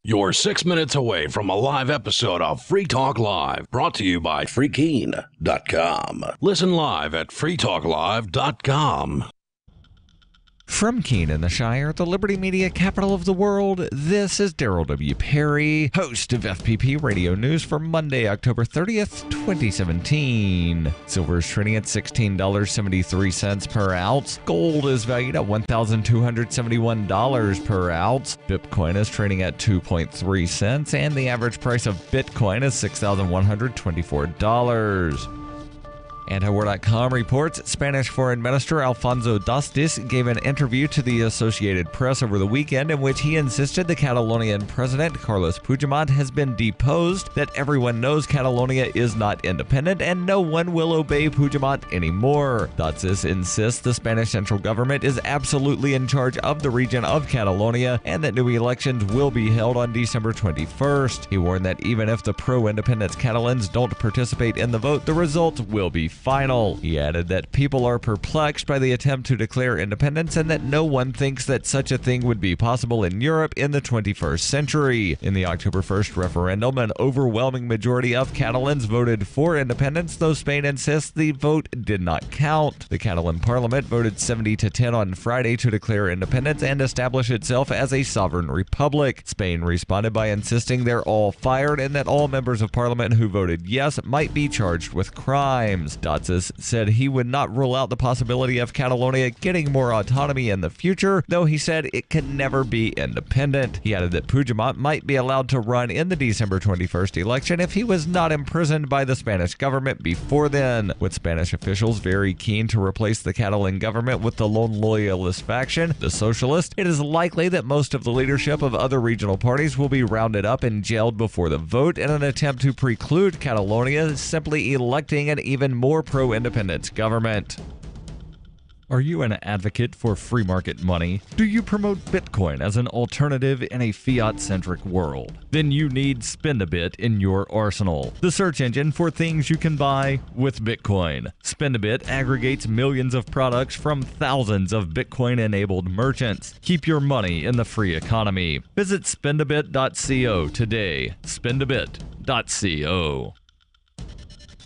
You're 6 minutes away from a live episode of Free Talk Live, brought to you by freekeene.com. Listen live at freetalklive.com. From Keene in the Shire, the Liberty Media capital of the world, this is Daryl W. Perry, host of FPP Radio News for Monday, October 30th, 2017. Silver is trading at $16.73 per ounce. Gold is valued at $1,271 per ounce. Bitcoin is trading at 2.3 cents, and the average price of Bitcoin is $6,124. Antiwar.com reports Spanish Foreign Minister Alfonso Dastis gave an interview to the Associated Press over the weekend in which he insisted the Catalonian president, Carles Puigdemont, has been deposed, that everyone knows Catalonia is not independent, and no one will obey Puigdemont anymore. Dastis insists the Spanish central government is absolutely in charge of the region of Catalonia and that new elections will be held on December 21st. He warned that even if the pro-independence Catalans don't participate in the vote, the result will be final. He added that people are perplexed by the attempt to declare independence and that no one thinks that such a thing would be possible in Europe in the 21st century. In the October 1st referendum, an overwhelming majority of Catalans voted for independence, though Spain insists the vote did not count. The Catalan parliament voted 70-10 on Friday to declare independence and establish itself as a sovereign republic. Spain responded by insisting they're all fired and that all members of parliament who voted yes might be charged with crimes. Dastis said he would not rule out the possibility of Catalonia getting more autonomy in the future, though he said it can never be independent. He added that Puigdemont might be allowed to run in the December 21st election if he was not imprisoned by the Spanish government before then. With Spanish officials very keen to replace the Catalan government with the lone loyalist faction, the Socialist, it is likely that most of the leadership of other regional parties will be rounded up and jailed before the vote in an attempt to preclude Catalonia simply electing an even more pro-independence government. Are you an advocate for free market money? Do you promote Bitcoin as an alternative in a fiat-centric world? Then you need Spendabit in your arsenal, the search engine for things you can buy with Bitcoin. Spendabit aggregates millions of products from thousands of Bitcoin-enabled merchants. Keep your money in the free economy. Visit spendabit.co today. Spendabit.co.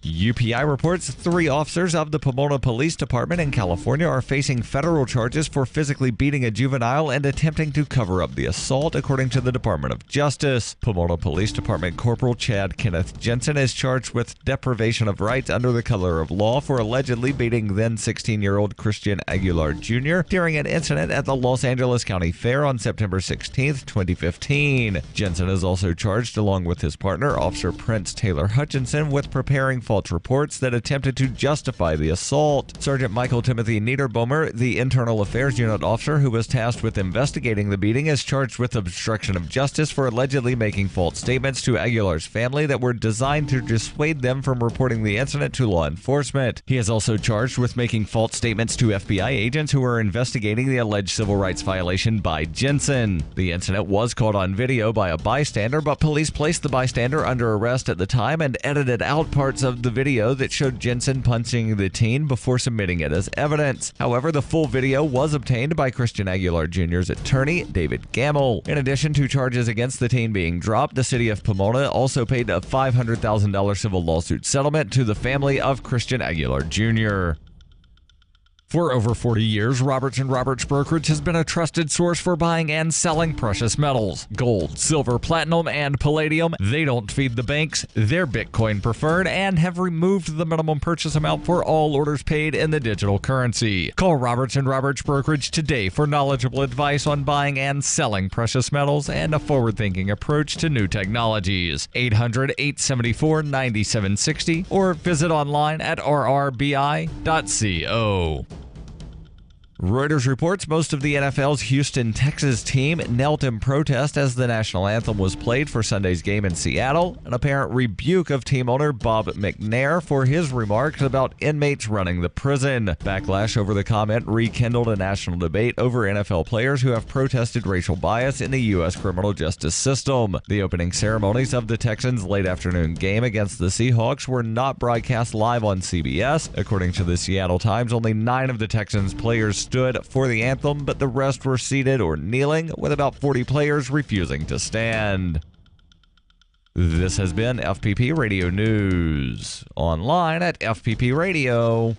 UPI reports 3 officers of the Pomona Police Department in California are facing federal charges for physically beating a juvenile and attempting to cover up the assault, according to the Department of Justice. Pomona Police Department Corporal Chad Kenneth Jensen is charged with deprivation of rights under the color of law for allegedly beating then 16-year-old Christian Aguilar Jr. during an incident at the Los Angeles County Fair on September 16, 2015. Jensen is also charged, along with his partner, Officer Prince Taylor Hutchinson, with preparing false reports that attempted to justify the assault. Sergeant Michael Timothy Niederbomer, the Internal Affairs Unit officer who was tasked with investigating the beating, is charged with obstruction of justice for allegedly making false statements to Aguilar's family that were designed to dissuade them from reporting the incident to law enforcement. He is also charged with making false statements to FBI agents who are investigating the alleged civil rights violation by Jensen. The incident was caught on video by a bystander, but police placed the bystander under arrest at the time and edited out parts of the video that showed Jensen punching the teen before submitting it as evidence. However, the full video was obtained by Christian Aguilar Jr.'s attorney, David Gamble. In addition to charges against the teen being dropped, the city of Pomona also paid a $500,000 civil lawsuit settlement to the family of Christian Aguilar Jr. For over 40 years, Roberts & Roberts Brokerage has been a trusted source for buying and selling precious metals. Gold, silver, platinum, and palladium. They don't feed the banks. They're Bitcoin preferred and have removed the minimum purchase amount for all orders paid in the digital currency. Call Roberts & Roberts Brokerage today for knowledgeable advice on buying and selling precious metals and a forward-thinking approach to new technologies. 800-874-9760 or visit online at rrbi.co. Reuters reports most of the NFL's Houston, Texas team knelt in protest as the national anthem was played for Sunday's game in Seattle, an apparent rebuke of team owner Bob McNair for his remarks about inmates running the prison. Backlash over the comment rekindled a national debate over NFL players who have protested racial bias in the U.S. criminal justice system. The opening ceremonies of the Texans' late afternoon game against the Seahawks were not broadcast live on CBS. According to the Seattle Times, only 9 of the Texans players stood for the anthem, but the rest were seated or kneeling, with about 40 players refusing to stand. This has been FPP Radio News, online at fppradio.com.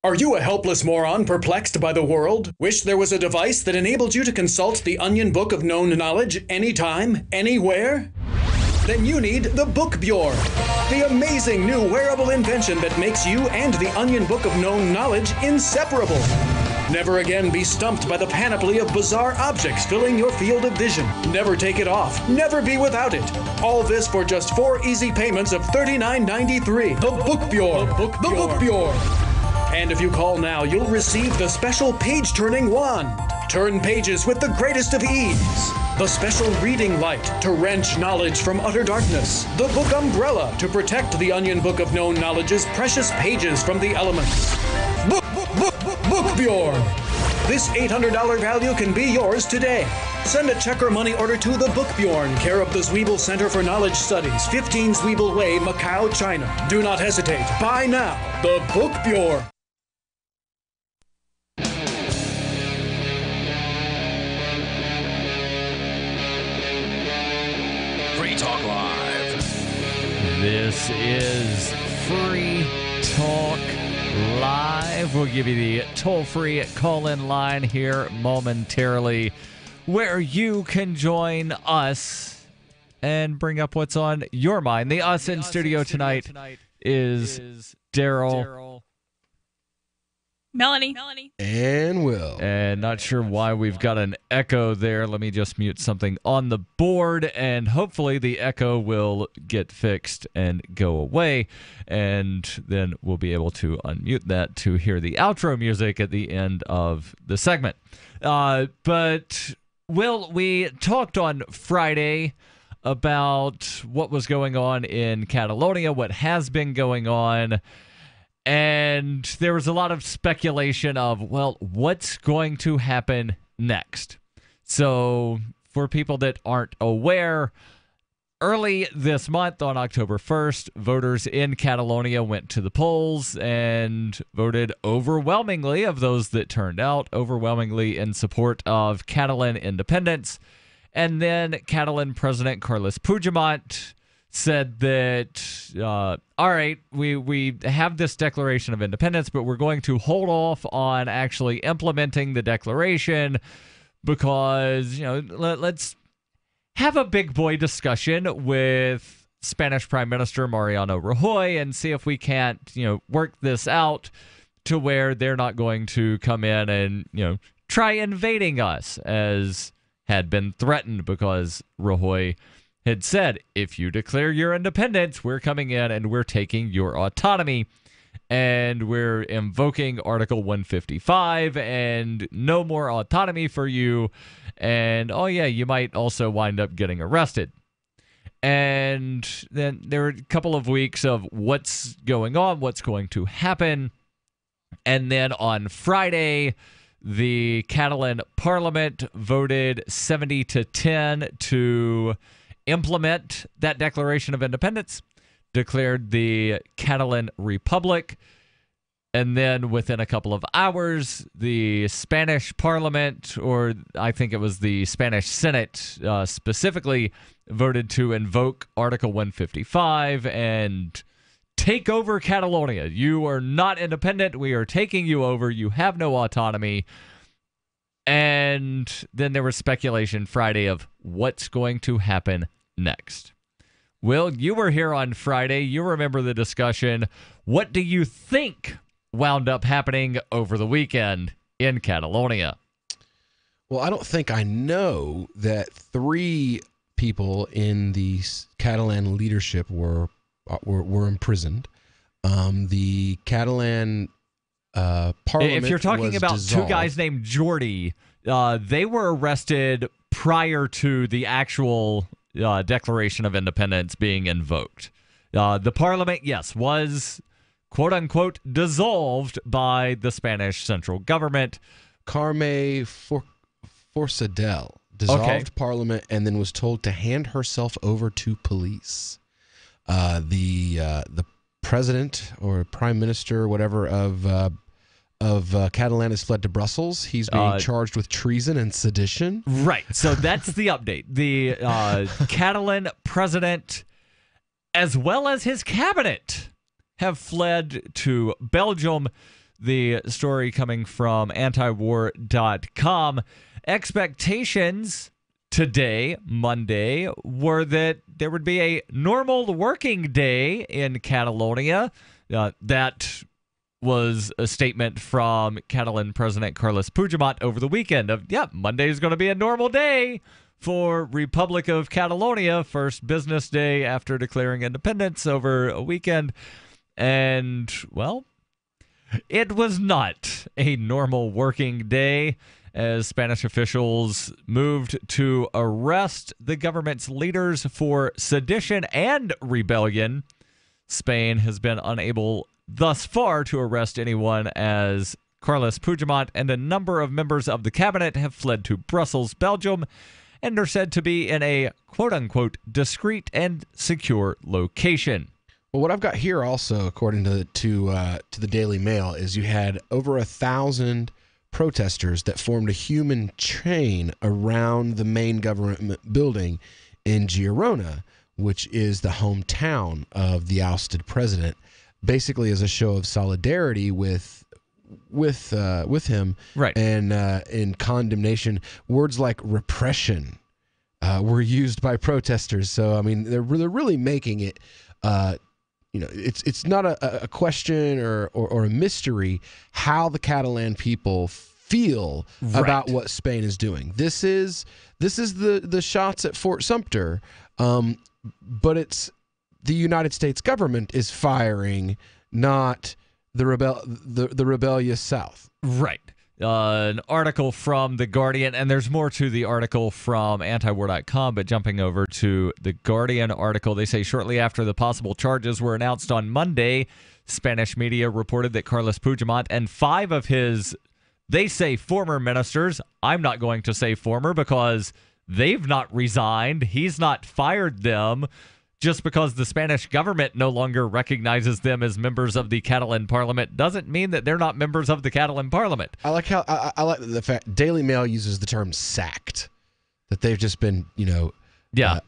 Are you a helpless moron perplexed by the world? Wish there was a device that enabled you to consult the Onion Book of Known Knowledge anytime, anywhere? Then you need the Bookbjorn, the amazing new wearable invention that makes you and the Onion Book of Known Knowledge inseparable. Never again be stumped by the panoply of bizarre objects filling your field of vision. Never take it off. Never be without it. All this for just 4 easy payments of $39.93. The Bookbjorn. The Bookbjorn. And if you call now, you'll receive the special page-turning wand. Turn pages with the greatest of ease. The special reading light to wrench knowledge from utter darkness. The book umbrella to protect the Onion Book of Known Knowledge's precious pages from the elements. Bookbjorn. This $800 value can be yours today. Send a check or money order to the Bookbjorn, care of the Zwiebel Center for Knowledge Studies, 15 Zwiebel Way, Macau, China. Do not hesitate. Buy now. The Bookbjorn. Free Talk Live. This is Free Talk Live. We'll give you the toll-free call-in line here momentarily, where you can join us and bring up what's on your mind. The us in studio tonight is Daryl, Melanie, and Will. and not sure why we've got an echo there. Let me just mute something on the board, and hopefully the echo will get fixed and go away, and then we'll be able to unmute that to hear the outro music at the end of the segment. But Will, we talked on Friday about what was going on in Catalonia, what has been going on, and there was a lot of speculation of, well, what's going to happen next? So for people that aren't aware, early this month on October 1st, voters in Catalonia went to the polls and voted overwhelmingly, of those that turned out, overwhelmingly in support of Catalan independence. And then Catalan President Carles Puigdemont said that, all right, we have this Declaration of Independence, but we're going to hold off on actually implementing the declaration because, let's have a big boy discussion with Spanish Prime Minister Mariano Rajoy and see if we can't, work this out to where they're not going to come in and, try invading us, as had been threatened, because Rajoy had said, if you declare your independence, we're coming in and we're taking your autonomy, and we're invoking Article 155 and no more autonomy for you, and oh yeah, you might also wind up getting arrested. And then there were a couple of weeks of what's going on, what's going to happen, and then on Friday, the Catalan Parliament voted 70-10 to implement that Declaration of Independence, declared the Catalan Republic, and then within a couple of hours, the Spanish Parliament, or I think it was the Spanish Senate specifically, voted to invoke Article 155 and take over Catalonia. You are not independent. We are taking you over. You have no autonomy. And then there was speculation Friday of what's going to happen next. Will, you were here on Friday. You remember the discussion. What do you think wound up happening over the weekend in Catalonia? Well, I don't think I know that 3 people in the Catalan leadership were imprisoned. The Catalan Parliament. If you're talking about dissolved. 2 guys named Jordi, they were arrested prior to the actual Declaration of Independence being invoked. The Parliament, yes, was quote-unquote dissolved by the Spanish central government. Carme Forcadell dissolved Parliament and then was told to hand herself over to police. The president or prime minister, whatever, of Catalan has fled to Brussels. He's being charged with treason and sedition. Right. So that's the update. The Catalan president, as well as his cabinet, have fled to Belgium. The story coming from antiwar.com. Expectations today, Monday, were that there would be a normal working day in Catalonia. That was a statement from Catalan President Carles Puigdemont over the weekend of, Monday is going to be a normal day for Republic of Catalonia, first business day after declaring independence over a weekend. And, well, it was not a normal working day as Spanish officials moved to arrest the government's leaders for sedition and rebellion. Spain has been unable thus far to arrest anyone as Carles Puigdemont and a number of members of the cabinet have fled to Brussels, Belgium, and are said to be in a quote-unquote discreet and secure location. Well, what I've got here also, according to the Daily Mail, is you had over 1,000 protesters that formed a human chain around the main government building in Girona, which is the hometown of the ousted president, basically as a show of solidarity with him, right? And in condemnation, words like repression were used by protesters. So I mean, they're really making it. It's not a question or a mystery how the Catalan people feel about what Spain is doing. This is the shots at Fort Sumter, but it's the United States government is firing, not the rebellious South. Right. An article from The Guardian, and there's more to the article from antiwar.com, but jumping over to The Guardian article, they say shortly after the possible charges were announced on Monday, Spanish media reported that Carles Puigdemont and 5 of his, they say former ministers, I'm not going to say former because they've not resigned, he's not fired them. Just because the Spanish government no longer recognizes them as members of the Catalan parliament doesn't mean that they're not members of the Catalan parliament. I like how I like the fact Daily Mail uses the term sacked, that they've just been,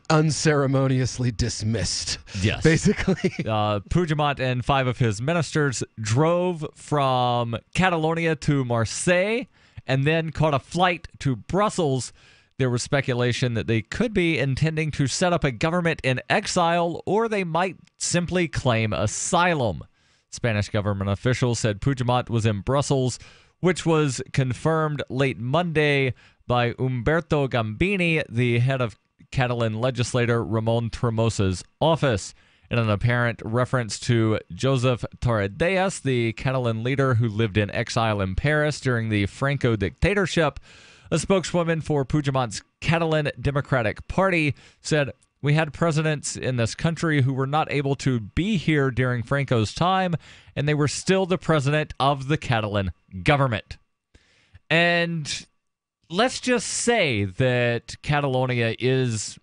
unceremoniously dismissed. Yes. Basically. Puigdemont and 5 of his ministers drove from Catalonia to Marseille and then caught a flight to Brussels. There was speculation that they could be intending to set up a government in exile, or they might simply claim asylum. Spanish government officials said Puigdemont was in Brussels, which was confirmed late Monday by Umberto Gambini, the head of Catalan legislator Ramon Tremosa's office. In an apparent reference to Josep Tarradellas, the Catalan leader who lived in exile in Paris during the Franco dictatorship, a spokeswoman for Puigdemont's Catalan Democratic Party said, "We had presidents in this country who were not able to be here during Franco's time, and they were still the president of the Catalan government." And let's just say that Catalonia is,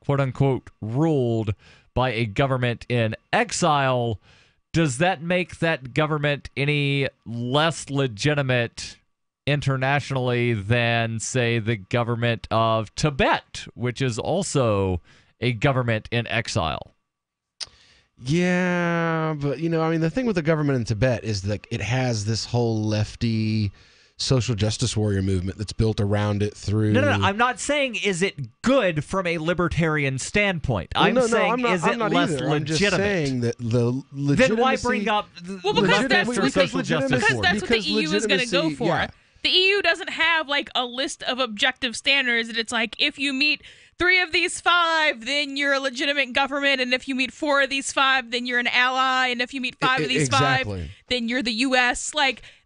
quote unquote, ruled by a government in exile. Does that make that government any less legitimate internationally than, say, the government of Tibet, which is also a government in exile? Yeah, but, the thing with the government in Tibet is that it has this whole lefty social justice warrior movement that's built around it through... No. I'm not saying is it good from a libertarian standpoint. I'm saying is it less legitimate? I'm just saying that the legitimacy... Then why bring up because that's what the EU is going to go for. Yeah. The EU doesn't have a list of objective standards, and it's like, if you meet 3 of these 5, then you're a legitimate government, and if you meet 4 of these 5, then you're an ally, and if you meet 5 of these 5, then you're the U.S.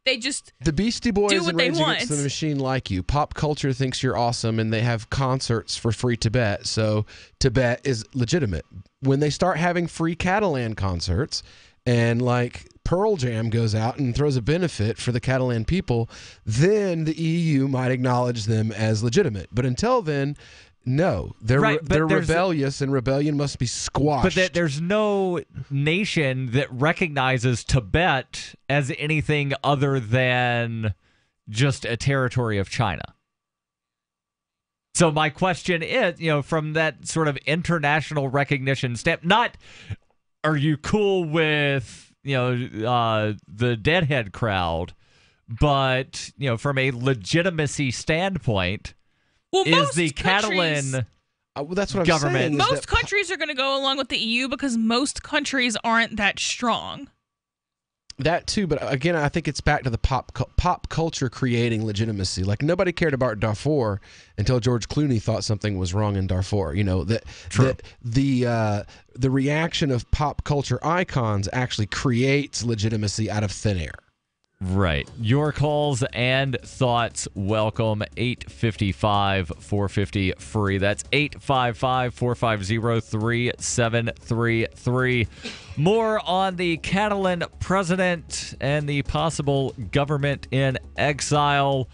They just the Beastie Boys do what and they Rage want. Against the Machine like you. Pop culture thinks you're awesome, and they have concerts for free Tibet, so Tibet is legitimate. When they start having free Catalan concerts, and Pearl Jam goes out and throws a benefit for the Catalan people, then the EU might acknowledge them as legitimate. But until then, No, they're rebellious, and rebellion must be squashed. But there's no nation that recognizes Tibet as anything other than just a territory of China. So my question is, from that sort of international recognition step, not are you cool with, the Deadhead crowd, but, from a legitimacy standpoint, is the Catalan that's what government. I'm saying. Most countries are going to go along with the EU because most countries aren't that strong. That too, but again, I think it's back to the pop culture creating legitimacy. Like, nobody cared about Darfur until George Clooney thought something was wrong in Darfur. That the reaction of pop culture icons actually creates legitimacy out of thin air. Right. Your calls and thoughts welcome. 855-450 free. That's 855-450-3733. More on the Catalan president and the possible government in exile.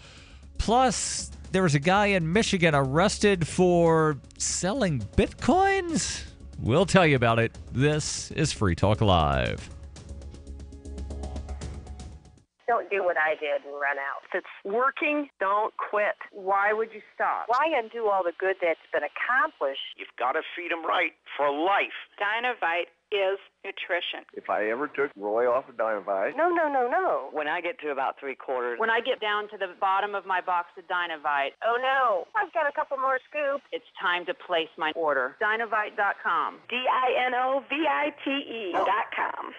Plus, there was a guy in Michigan arrested for selling bitcoins. We'll tell you about it. This is Free Talk Live. Don't do what I did and run out. If it's working, don't quit. Why would you stop? Why undo all the good that's been accomplished? You've got to feed them right for life. Dynovite is nutrition. If I ever took Roy off of Dynovite. No. When I get to about 3/4. When I get down to the bottom of my box of Dynovite. Oh no, I've got a couple more scoops. It's time to place my order. Dynovite.com. DINOVITE.com.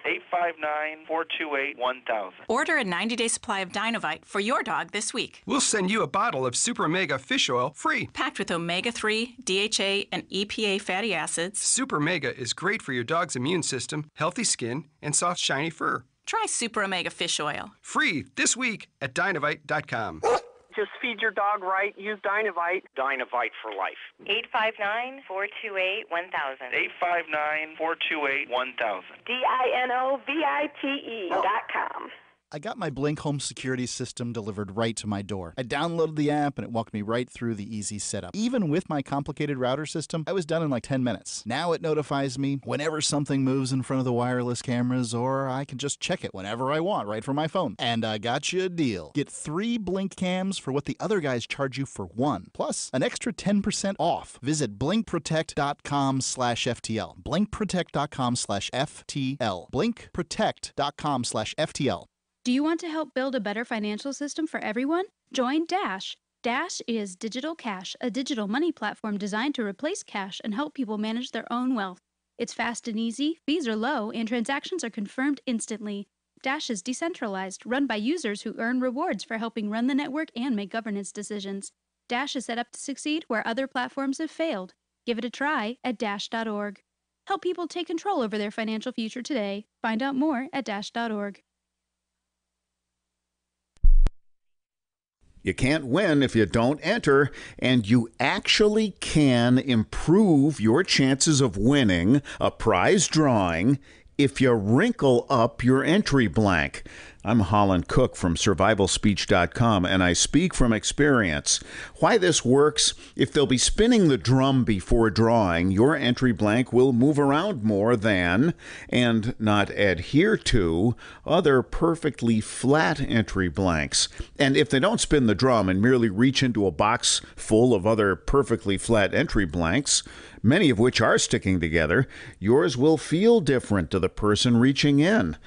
859-428-1000. Order a 90-day supply of Dynovite for your dog this week. We'll send you a bottle of Super Mega Fish Oil free. Packed with omega-3, DHA, and EPA fatty acids. Super Mega is great for your dog's immune system, healthy skin, and soft, shiny fur. Try Super Omega Fish Oil. Free this week at Dynovite.com. Just feed your dog right. Use Dynovite. Dynovite for life. 859-428-1000. 859-428-1000. DINOVITE.com. I got my Blink home security system delivered right to my door. I downloaded the app and it walked me right through the easy setup. Even with my complicated router system, I was done in like 10 minutes. Now it notifies me whenever something moves in front of the wireless cameras, or I can just check it whenever I want right from my phone. And I got you a deal. Get 3 Blink cams for what the other guys charge you for 1, plus an extra 10% off. Visit blinkprotect.com/FTL. blinkprotect.com/FTL. blinkprotect.com/FTL. Do you want to help build a better financial system for everyone? Join Dash. Dash is Digital Cash, a digital money platform designed to replace cash and help people manage their own wealth. It's fast and easy, fees are low, and transactions are confirmed instantly. Dash is decentralized, run by users who earn rewards for helping run the network and make governance decisions. Dash is set up to succeed where other platforms have failed. Give it a try at Dash.org. Help people take control over their financial future today. Find out more at Dash.org. You can't win if you don't enter, and you actually can improve your chances of winning a prize drawing if you wrinkle up your entry blank. I'm Holland Cook from survivalspeech.com, and I speak from experience. Why this works: if they'll be spinning the drum before drawing, your entry blank will move around more than, and not adhere to, other perfectly flat entry blanks. And if they don't spin the drum and merely reach into a box full of other perfectly flat entry blanks, many of which are sticking together, yours will feel different to the person reaching in.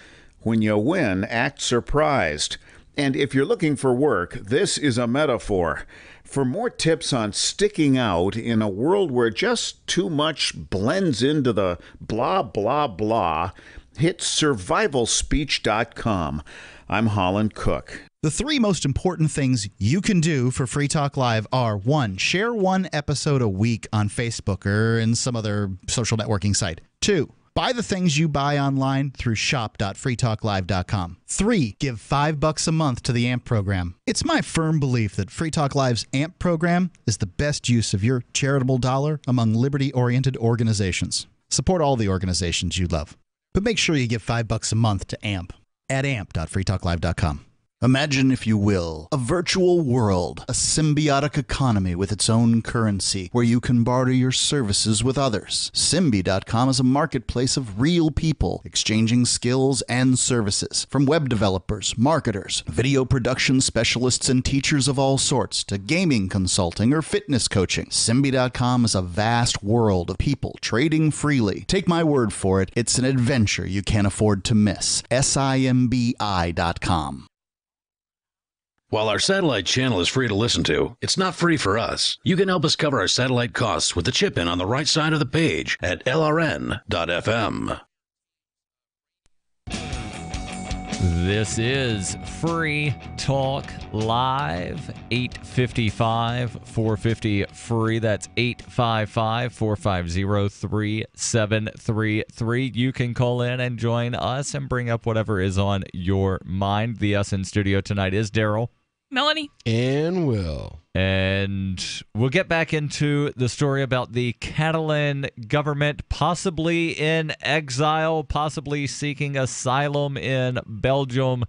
When you win, act surprised. And if you're looking for work, this is a metaphor. For more tips on sticking out in a world where just too much blends into the blah, blah, blah, hit survivalspeech.com. I'm Holland Cook. The 3 most important things you can do for Free Talk Live are: 1, share 1 episode a week on Facebook or in some other social networking site. 2, buy the things you buy online through shop.freetalklive.com. 3, give $5 a month to the AMP program. It's my firm belief that Free Talk Live's AMP program is the best use of your charitable dollar among liberty-oriented organizations. Support all the organizations you love, but make sure you give $5 a month to AMP at amp.freetalklive.com. Imagine, if you will, a virtual world, a symbiotic economy with its own currency, where you can barter your services with others. Symbi.com is a marketplace of real people exchanging skills and services, from web developers, marketers, video production specialists, and teachers of all sorts, to gaming consulting or fitness coaching. Symbi.com is a vast world of people trading freely. Take my word for it, it's an adventure you can't afford to miss. Simbi.com. While our satellite channel is free to listen to, it's not free for us. You can help us cover our satellite costs with the chip-in on the right side of the page at lrn.fm. This is Free Talk Live, 855-450-FREE. That's 855-450-3733. You can call in and join us and bring up whatever is on your mind. The us in studio tonight is Daryl, Melanie, and Will. And we'll get back into the story about the Catalan government possibly in exile, possibly seeking asylum in Belgium.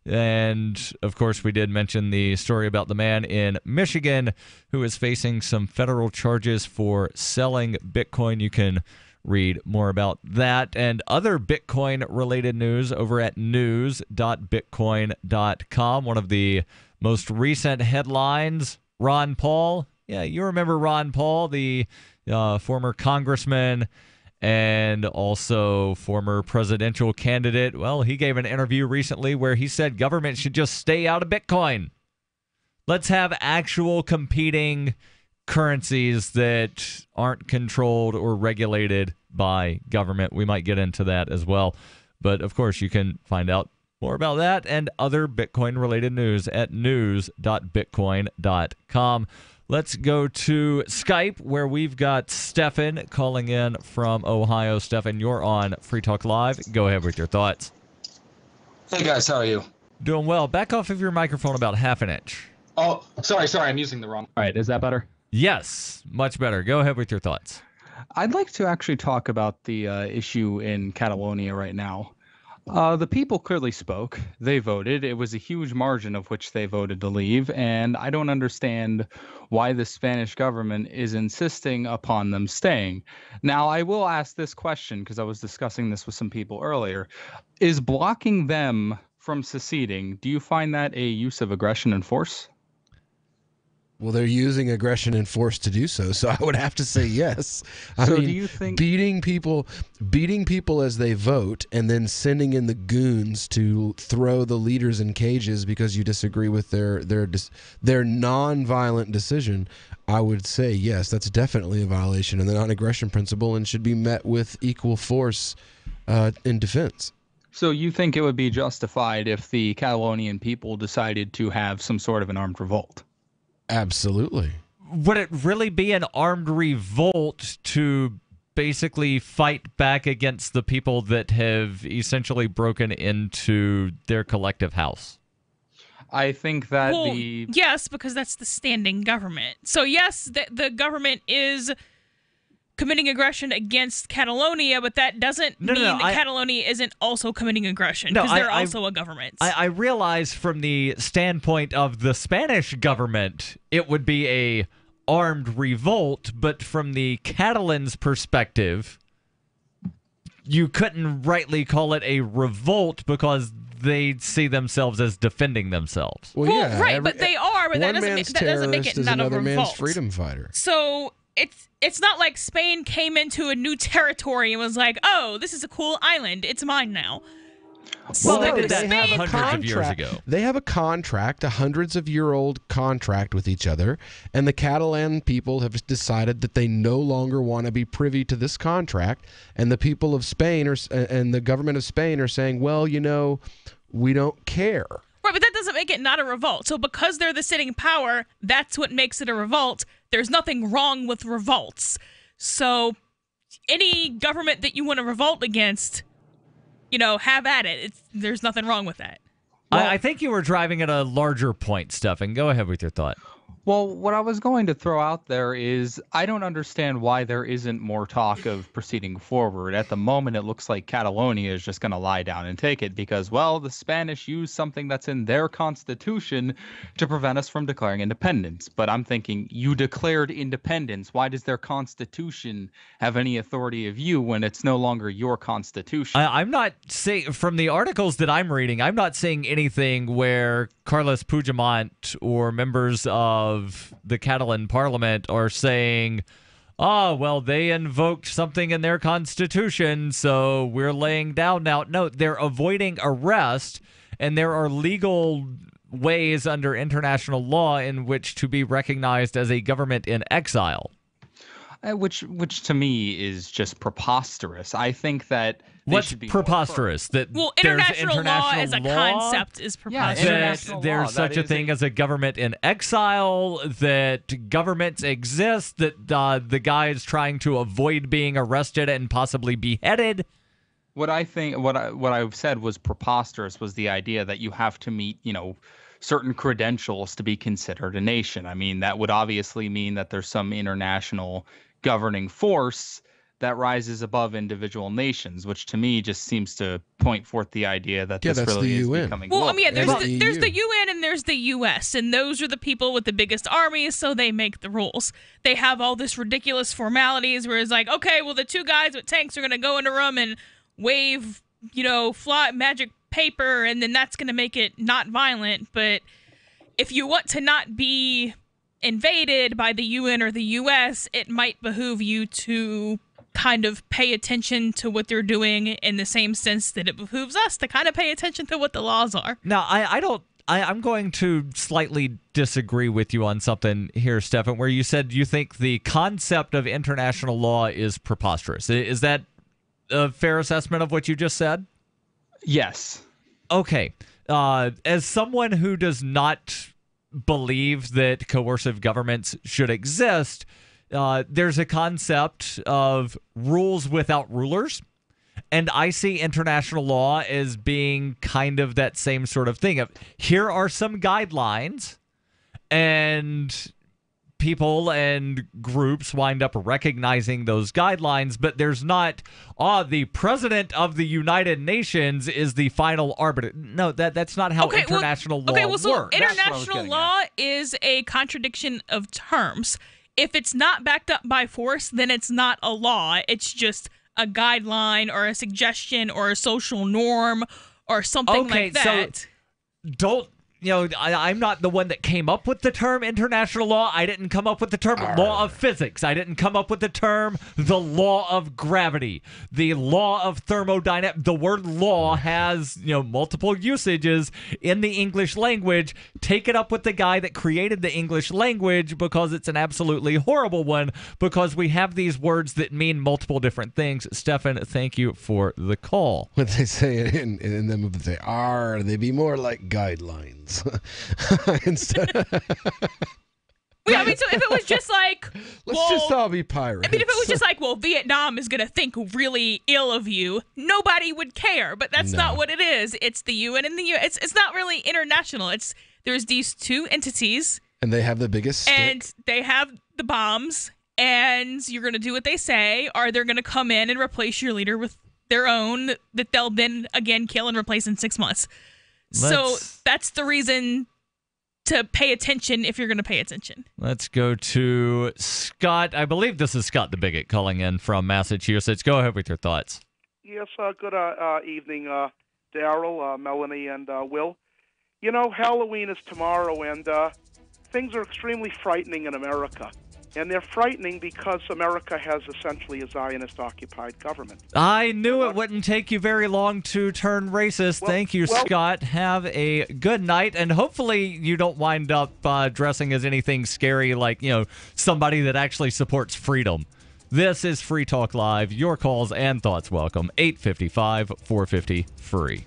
And, of course, we did mention the story about the man in Michigan who is facing some federal charges for selling Bitcoin. You can read more about that and other Bitcoin-related news over at news.bitcoin.com. One of the most recent headlines, Ron Paul. Yeah, you remember Ron Paul, the former congressman and also former presidential candidate. Well, he gave an interview recently where he said government should just stay out of Bitcoin. Let's have actual competing currencies that aren't controlled or regulated by government. We might get into that as well. But, of course, you can find out more about that and other Bitcoin-related news at news.bitcoin.com. Let's go to Skype, where we've got Stefan calling in from Ohio. Stefan, you're on Free Talk Live. Go ahead with your thoughts. Hey, guys. How are you? Doing well. Back off of your microphone about half an inch. Oh, sorry. I'm using the wrong. All right. Is that better? Yes, much better. Go ahead with your thoughts. I'd like to actually talk about the issue in Catalonia right now. The people clearly spoke. They voted. It was a huge margin of which they voted to leave, and I don't understand why the Spanish government is insisting upon them staying. Now, I will ask this question because I was discussing this with some people earlier. Is blocking them from seceding, do you find that a use of aggression and force? Well, they're using aggression and force to do so, so I would have to say yes. I mean, do you think beating people as they vote and then sending in the goons to throw the leaders in cages because you disagree with their non-violent decision, I would say yes, that's definitely a violation of the non-aggression principle and should be met with equal force in defense. So you think it would be justified if the Catalonian people decided to have some sort of an armed revolt? Absolutely. Would it really be an armed revolt to basically fight back against the people that have essentially broken into their collective house? I think that yes, because that's the standing government. So yes, the government is committing aggression against Catalonia, but that doesn't mean that Catalonia isn't also committing aggression, because they're also a government. I realize from the standpoint of the Spanish government, it would be a armed revolt, but from the Catalans' perspective, you couldn't rightly call it a revolt because they see themselves as defending themselves. Well, yeah, right, but they are, but that doesn't make it not a revolt. Man's freedom fighter. So it's not like Spain came into a new territory and was like, oh, this is a cool island. It's mine now. Well, they did that hundreds of years ago. They have a contract, a hundreds-of-year-old contract with each other, and the Catalan people have decided that they no longer want to be privy to this contract, and the people of Spain and the government of Spain are saying, well, you know, we don't care. Right, but that doesn't make it not a revolt. So because they're the sitting power, that's what makes it a revolt. There's nothing wrong with revolts. So any government that you want to revolt against, you know, have at it. There's nothing wrong with that. Well, I think you were driving at a larger point, Stefan. Go ahead with your thought. Well, what I was going to throw out there is I don't understand why there isn't more talk of proceeding forward. At the moment, it looks like Catalonia is just going to lie down and take it because, well, the Spanish use something that's in their constitution to prevent us from declaring independence. But I'm thinking, you declared independence. Why does their constitution have any authority of you when it's no longer your constitution? I'm not saying, from the articles that I'm reading, I'm not seeing anything where Carles Puigdemont or members of the Catalan parliament are saying, well, they invoked something in their constitution, so we're laying down now. No, they're avoiding arrest, and there are legal ways under international law in which to be recognized as a government in exile. Which to me is just preposterous. I think that what's preposterous? That international law as a concept is preposterous. That there's such a thing as a government in exile. That governments exist. That the guy is trying to avoid being arrested and possibly beheaded. What I said was preposterous was the idea that you have to meet, certain credentials to be considered a nation. I mean, that would obviously mean that there's some international governing force that rises above individual nations, which to me just seems to point forth the idea that this really is becoming global. There's the UN and there's the US, and those are the people with the biggest armies, so they make the rules. They have all this ridiculous formalities where it's like, okay, well, the two guys with tanks are going to go in a room and wave, fly magic paper, and then that's going to make it not violent. But if you want to not be invaded by the UN or the US, it might behoove you to kind of pay attention to what they're doing in the same sense that it behooves us to kind of pay attention to what the laws are. Now, I'm going to slightly disagree with you on something here, Stefan, where you said you think the concept of international law is preposterous. Is that a fair assessment of what you just said? Yes. Okay. As someone who does not believe that coercive governments should exist, there's a concept of rules without rulers, and I see international law as being kind of that same sort of thing. Here are some guidelines, and people and groups wind up recognizing those guidelines, but there's not, the president of the United Nations is the final arbiter. No, that's not how international law works. International law is a contradiction of terms. If it's not backed up by force, then it's not a law. It's just a guideline or a suggestion or a social norm or something like that. So don't... I'm not the one that came up with the term international law. I didn't come up with the term law of physics. I didn't come up with the term the law of gravity, the law of thermodynamics. The word law has, multiple usages in the English language. Take it up with the guy that created the English language, because it's an absolutely horrible one, because we have these words that mean multiple different things. Stefan, thank you for the call. When they say it in them, they say, they be more like guidelines. Instead so if it was just like, let's just all be pirates. I mean, if it was just like, Vietnam is going to think really ill of you, nobody would care. But that's not what it is. It's the UN and the US. It's not really international. There's these two entities, and they have the biggest stick. And they have the bombs, and you're going to do what they say, or they're going to come in and replace your leader with their own that they'll then again kill and replace in 6 months. So that's the reason to pay attention if you're going to pay attention. Let's go to Scott. I believe this is Scott the Bigot calling in from Massachusetts. Go ahead with your thoughts. Yes, good evening, Daryl, Melanie, and Will. Halloween is tomorrow, and things are extremely frightening in America. And they're frightening because America has essentially a Zionist-occupied government. I knew it wouldn't take you very long to turn racist. Thank you, Scott. Have a good night, and hopefully you don't wind up dressing as anything scary like, somebody that actually supports freedom. This is Free Talk Live. Your calls and thoughts welcome. 855-450-FREE.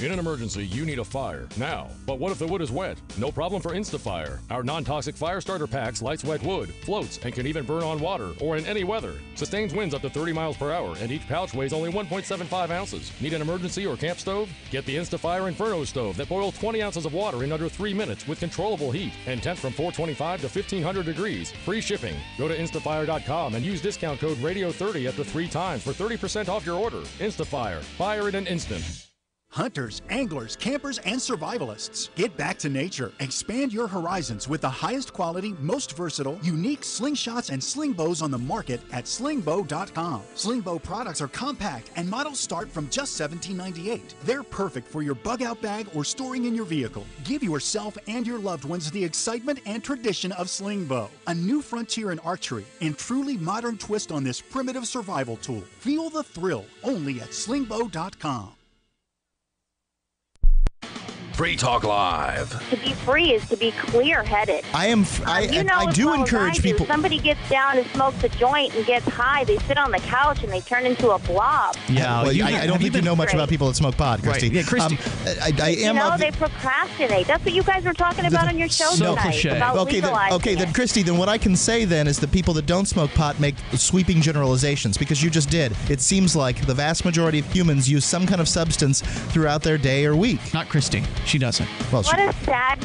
In an emergency, you need a fire now. But what if the wood is wet? No problem for InstaFire. Our non-toxic fire starter packs lights wet wood, floats, and can even burn on water or in any weather. Sustains winds up to 30 miles per hour, and each pouch weighs only 1.75 ounces. Need an emergency or camp stove? Get the InstaFire Inferno stove that boils 20 ounces of water in under 3 minutes with controllable heat and temps from 425 to 1500 degrees. Free shipping. Go to instafire.com and use discount code RADIO30 up to 3 times for 30% off your order. InstaFire. Fire in an instant. Hunters, anglers, campers, and survivalists. Get back to nature. Expand your horizons with the highest quality, most versatile, unique slingshots and sling bows on the market at slingbow.com. Sling bow products are compact and models start from just $17.98. They're perfect for your bug out bag or storing in your vehicle. Give yourself and your loved ones the excitement and tradition of sling bow. A new frontier in archery and truly modern twist on this primitive survival tool. Feel the thrill only at slingbow.com. Free Talk Live. To be free is to be clear-headed. I do encourage people. Somebody gets down and smokes a joint and gets high. They sit on the couch and they turn into a blob. Yeah, well, I don't think you know much about people that smoke pot, Christy. Right. Yeah, Christy. They procrastinate. That's what you guys were talking about on your show tonight. About okay, then Christy, then what I can say then is the people that don't smoke pot make sweeping generalizations, because you just did. It seems like the vast majority of humans use some kind of substance throughout their day or week. Not Christy. She doesn't. Well, what a sad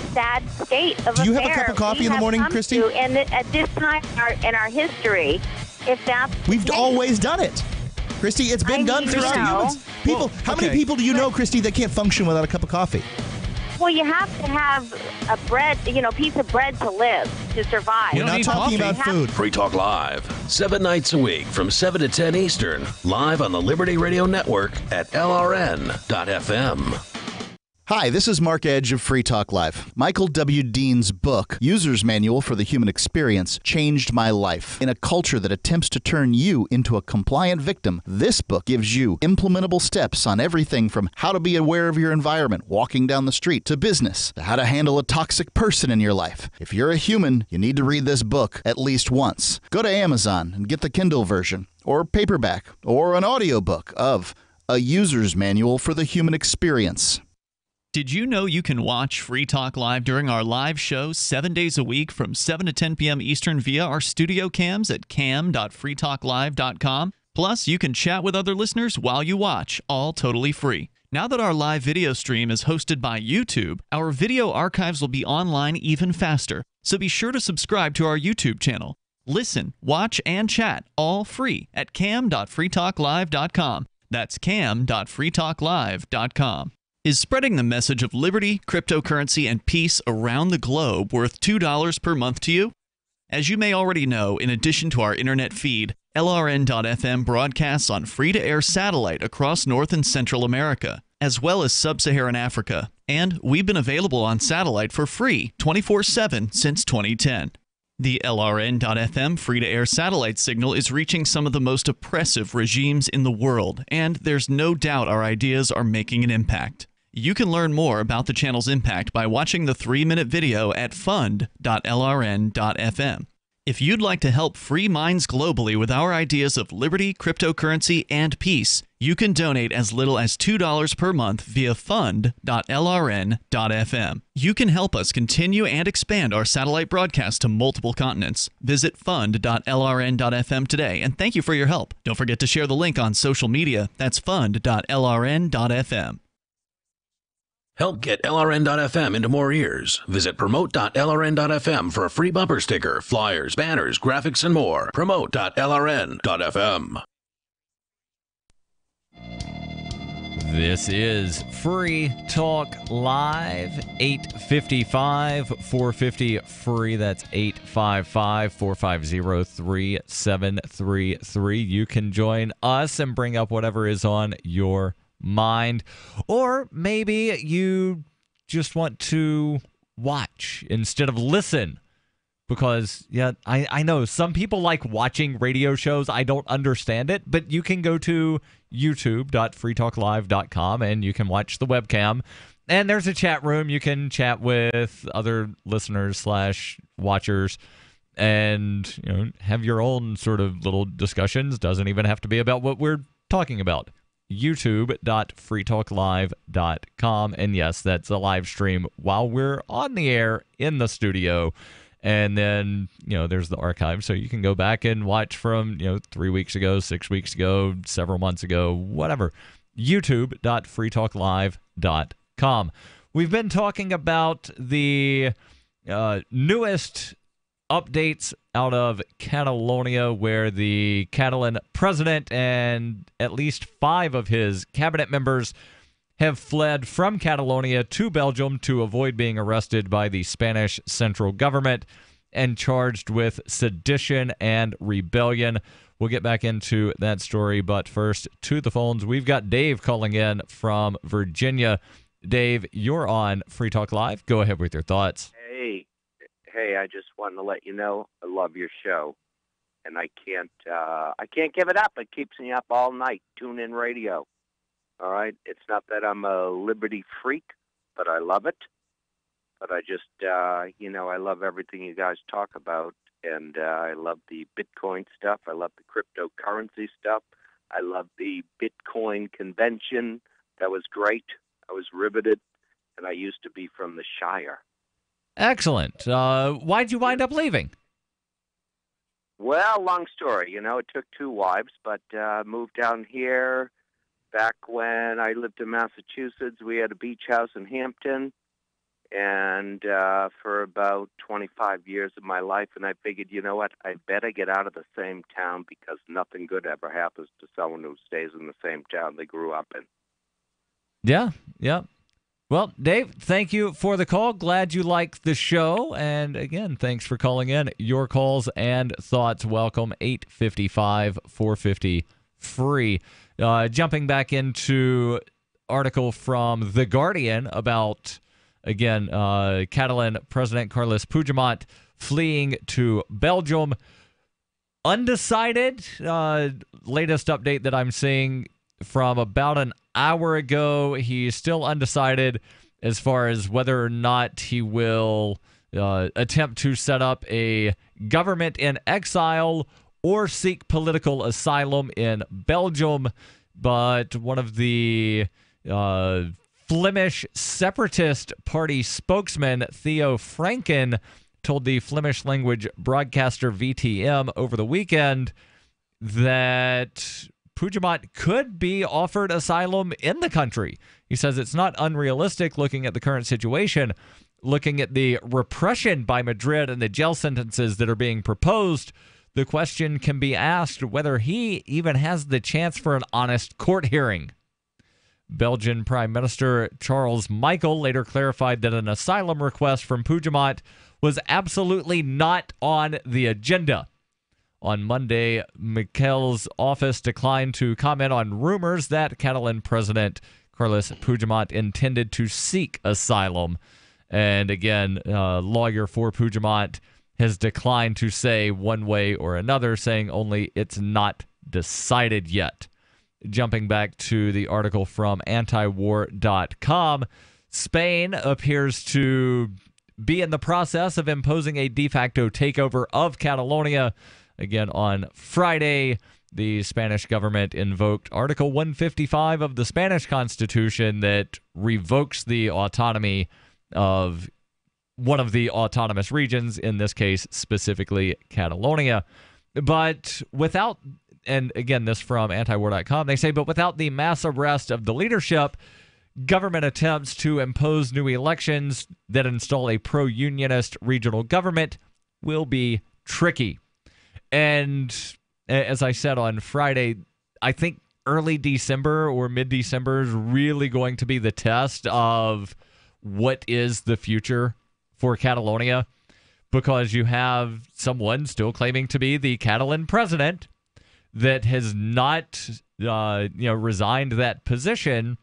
state of affairs. Do you have a cup of coffee in the morning, Christy? And at this time in our history, we've always done it. Christy, it's been done throughout humans. People, how many people do you know, Christy, that can't function without a cup of coffee? Well, you have to have a piece of bread to live, to survive. We're not talking about food. Free Talk Live, 7 nights a week from 7 to 10 Eastern, live on the Liberty Radio Network at LRN.FM. Hi, this is Mark Edge of Free Talk Live. Michael W. Dean's book, User's Manual for the Human Experience, changed my life. In a culture that attempts to turn you into a compliant victim, this book gives you implementable steps on everything from how to be aware of your environment, walking down the street, to business, to how to handle a toxic person in your life. If you're a human, you need to read this book at least once. Go to Amazon and get the Kindle version, or paperback, or an audiobook of A User's Manual for the Human Experience. Did you know you can watch Free Talk Live during our live show 7 days a week from 7 to 10 p.m. Eastern via our studio cams at cam.freetalklive.com? Plus, you can chat with other listeners while you watch, all totally free. Now that our live video stream is hosted by YouTube, our video archives will be online even faster. So be sure to subscribe to our YouTube channel. Listen, watch, and chat all free at cam.freetalklive.com. That's cam.freetalklive.com. Is spreading the message of liberty, cryptocurrency, and peace around the globe worth $2 per month to you? As you may already know, in addition to our internet feed, LRN.FM broadcasts on free-to-air satellite across North and Central America, as well as Sub-Saharan Africa. And we've been available on satellite for free 24/7 since 2010. The LRN.FM free-to-air satellite signal is reaching some of the most oppressive regimes in the world, and there's no doubt our ideas are making an impact. You can learn more about the channel's impact by watching the 3-minute video at fund.lrn.fm. If you'd like to help free minds globally with our ideas of liberty, cryptocurrency, and peace, you can donate as little as $2 per month via fund.lrn.fm. You can help us continue and expand our satellite broadcast to multiple continents. Visit fund.lrn.fm today, and thank you for your help. Don't forget to share the link on social media. That's fund.lrn.fm. Help get LRN.FM into more ears. Visit promote.lrn.fm for a free bumper sticker, flyers, banners, graphics, and more. Promote.lrn.fm. This is Free Talk Live, 855-450-FREE. That's 855-450-3733. You can join us and bring up whatever is on your mind. Or maybe you just want to watch instead of listen. Because, yeah, I know some people like watching radio shows. I don't understand it. But you can go to youtube.freetalklive.com and you can watch the webcam. And there's a chat room. You can chat with other listeners / watchers and, you know, have your own sort of little discussions. Doesn't even have to be about what we're talking about. youtube.freetalklive.com. And yes, that's a live stream while we're on the air in the studio. And then, there's the archive. So you can go back and watch from, 3 weeks ago, 6 weeks ago, several months ago, whatever. youtube.freetalklive.com. We've been talking about the newest updates out of Catalonia, where the Catalan president and at least 5 of his cabinet members have fled from Catalonia to Belgium to avoid being arrested by the Spanish central government and charged with sedition and rebellion. We'll get back into that story, but first, to the phones. We've got Dave calling in from Virginia. Dave, you're on Free Talk Live. Go ahead with your thoughts. Hey, I just wanted to let you know I love your show, and I can't give it up. It keeps me up all night. Tune in radio. All right, it's not that I'm a liberty freak, but I love it. But I just, I love everything you guys talk about, and I love the Bitcoin stuff. I love the cryptocurrency stuff. I love the Bitcoin convention. That was great. I was riveted, and I used to be from the Shire. Excellent. Why'd you wind up leaving? Well, long story. It took 2 wives, but moved down here. Back when I lived in Massachusetts, we had a beach house in Hampton, and for about 25 years of my life, and I figured, you know what, I better get out of the same town because nothing good ever happens to someone who stays in the same town they grew up in. Yeah. Well, Dave, thank you for the call. Glad you liked the show. And again, thanks for calling in. Your calls and thoughts welcome. 855-450-FREE. Jumping back into article from The Guardian about, again, Catalan President Carles Puigdemont fleeing to Belgium. Undecided. Latest update that I'm seeing from about an hour ago. He's still undecided as far as whether or not he will attempt to set up a government in exile or seek political asylum in Belgium. But one of the Flemish Separatist Party spokesman, Theo Franken, told the Flemish language broadcaster VTM over the weekend that Puigdemont could be offered asylum in the country. He says it's not unrealistic looking at the current situation, looking at the repression by Madrid and the jail sentences that are being proposed. The question can be asked whether he even has the chance for an honest court hearing. Belgian Prime Minister Charles Michel later clarified that an asylum request from Puigdemont was absolutely not on the agenda. On Monday, Michel's office declined to comment on rumors that Catalan President Carles Puigdemont intended to seek asylum. And again, lawyer for Puigdemont has declined to say one way or another, saying only it's not decided yet. Jumping back to the article from antiwar.com, Spain appears to be in the process of imposing a de facto takeover of Catalonia. Again, on Friday, the Spanish government invoked Article 155 of the Spanish Constitution that revokes the autonomy of one of the autonomous regions, in this case, specifically Catalonia. But without, and again, this from antiwar.com, they say, but without the mass arrest of the leadership, government attempts to impose new elections that install a pro-unionist regional government will be tricky. And as I said on Friday, I think early December or mid-December is really going to be the test of what is the future for Catalonia, because you have someone still claiming to be the Catalan president that has not resigned that position.